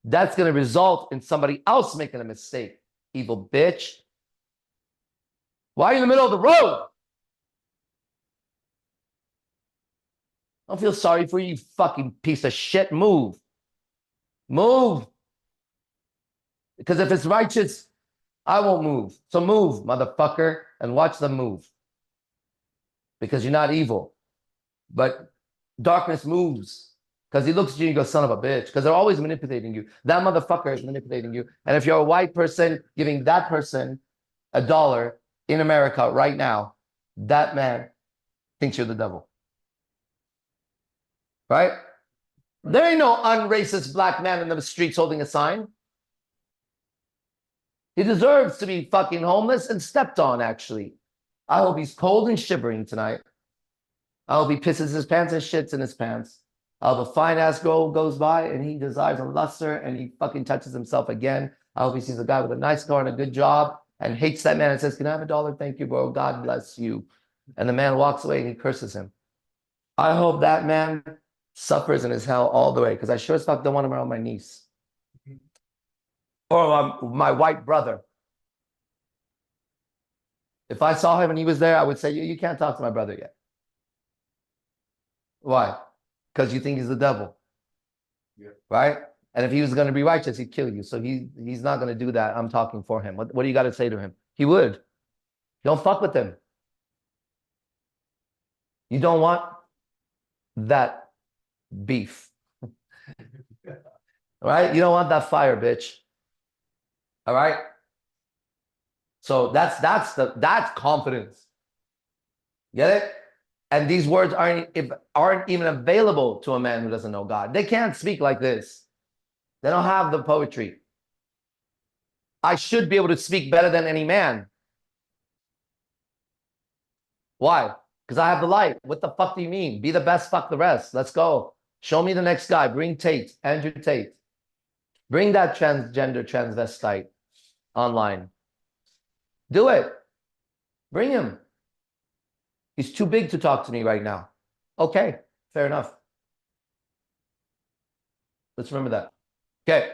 That's going to result in somebody else making a mistake, evil bitch. Why are you in the middle of the road? I don't feel sorry for you, you fucking piece of shit. Move. Move. Because if it's righteous, I won't move. So move, motherfucker, and watch them move. Because you're not evil. But darkness moves. Because he looks at you and goes, son of a bitch. Because they're always manipulating you. That motherfucker is manipulating you. And if you're a white person giving that person $1 in America right now, that man thinks you're the devil. Right? There ain't no unracist black man in the streets holding a sign. He deserves to be fucking homeless and stepped on, actually. I hope he's cold and shivering tonight. I hope he pisses his pants and shits in his pants. I hope a fine-ass girl goes by and he desires a luster and he fucking touches himself again. I hope he sees a guy with a nice car and a good job and hates that man and says, can I have $1? Thank you, bro. God bless you. And the man walks away and he curses him. I hope that man suffers in his hell all the way, because I sure as fuck don't want him around my niece. Or my white brother. If I saw him and he was there, I would say, you can't talk to my brother yet. Why? Because you think he's the devil. Yeah. Right? And if he was going to be righteous, he'd kill you. So he's not going to do that. I'm talking for him. What do you got to say to him? He would. Don't fuck with him. You don't want that beef. All right? You don't want that fire, bitch. All right? So that's confidence. Get it? And these words aren't even available to a man who doesn't know God. They can't speak like this. They don't have the poetry. I should be able to speak better than any man. Why? Because I have the light. What the fuck do you mean? Be the best, fuck the rest. Let's go. Show me the next guy. Bring Tate, Andrew Tate. Bring that transgender transvestite online. Do it. Bring him. He's too big to talk to me right now. Okay, fair enough. Let's remember that. Okay.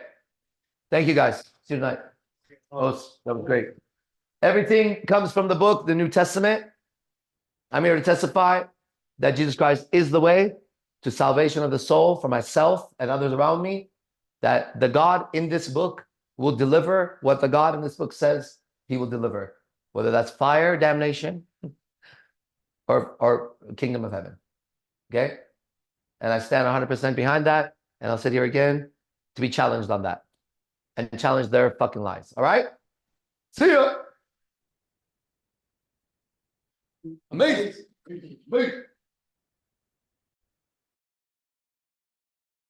Thank you, guys. See you tonight. Oh, that was great. Everything comes from the book, the New Testament. I'm here to testify that Jesus Christ is the way to salvation of the soul for myself and others around me, that the God in this book will deliver what the God in this book says he will deliver, whether that's fire, damnation, or kingdom of heaven. Okay? And I stand 100% behind that, and I'll sit here again to be challenged on that and challenge their fucking lies. All right? See ya! Amazing. Amazing.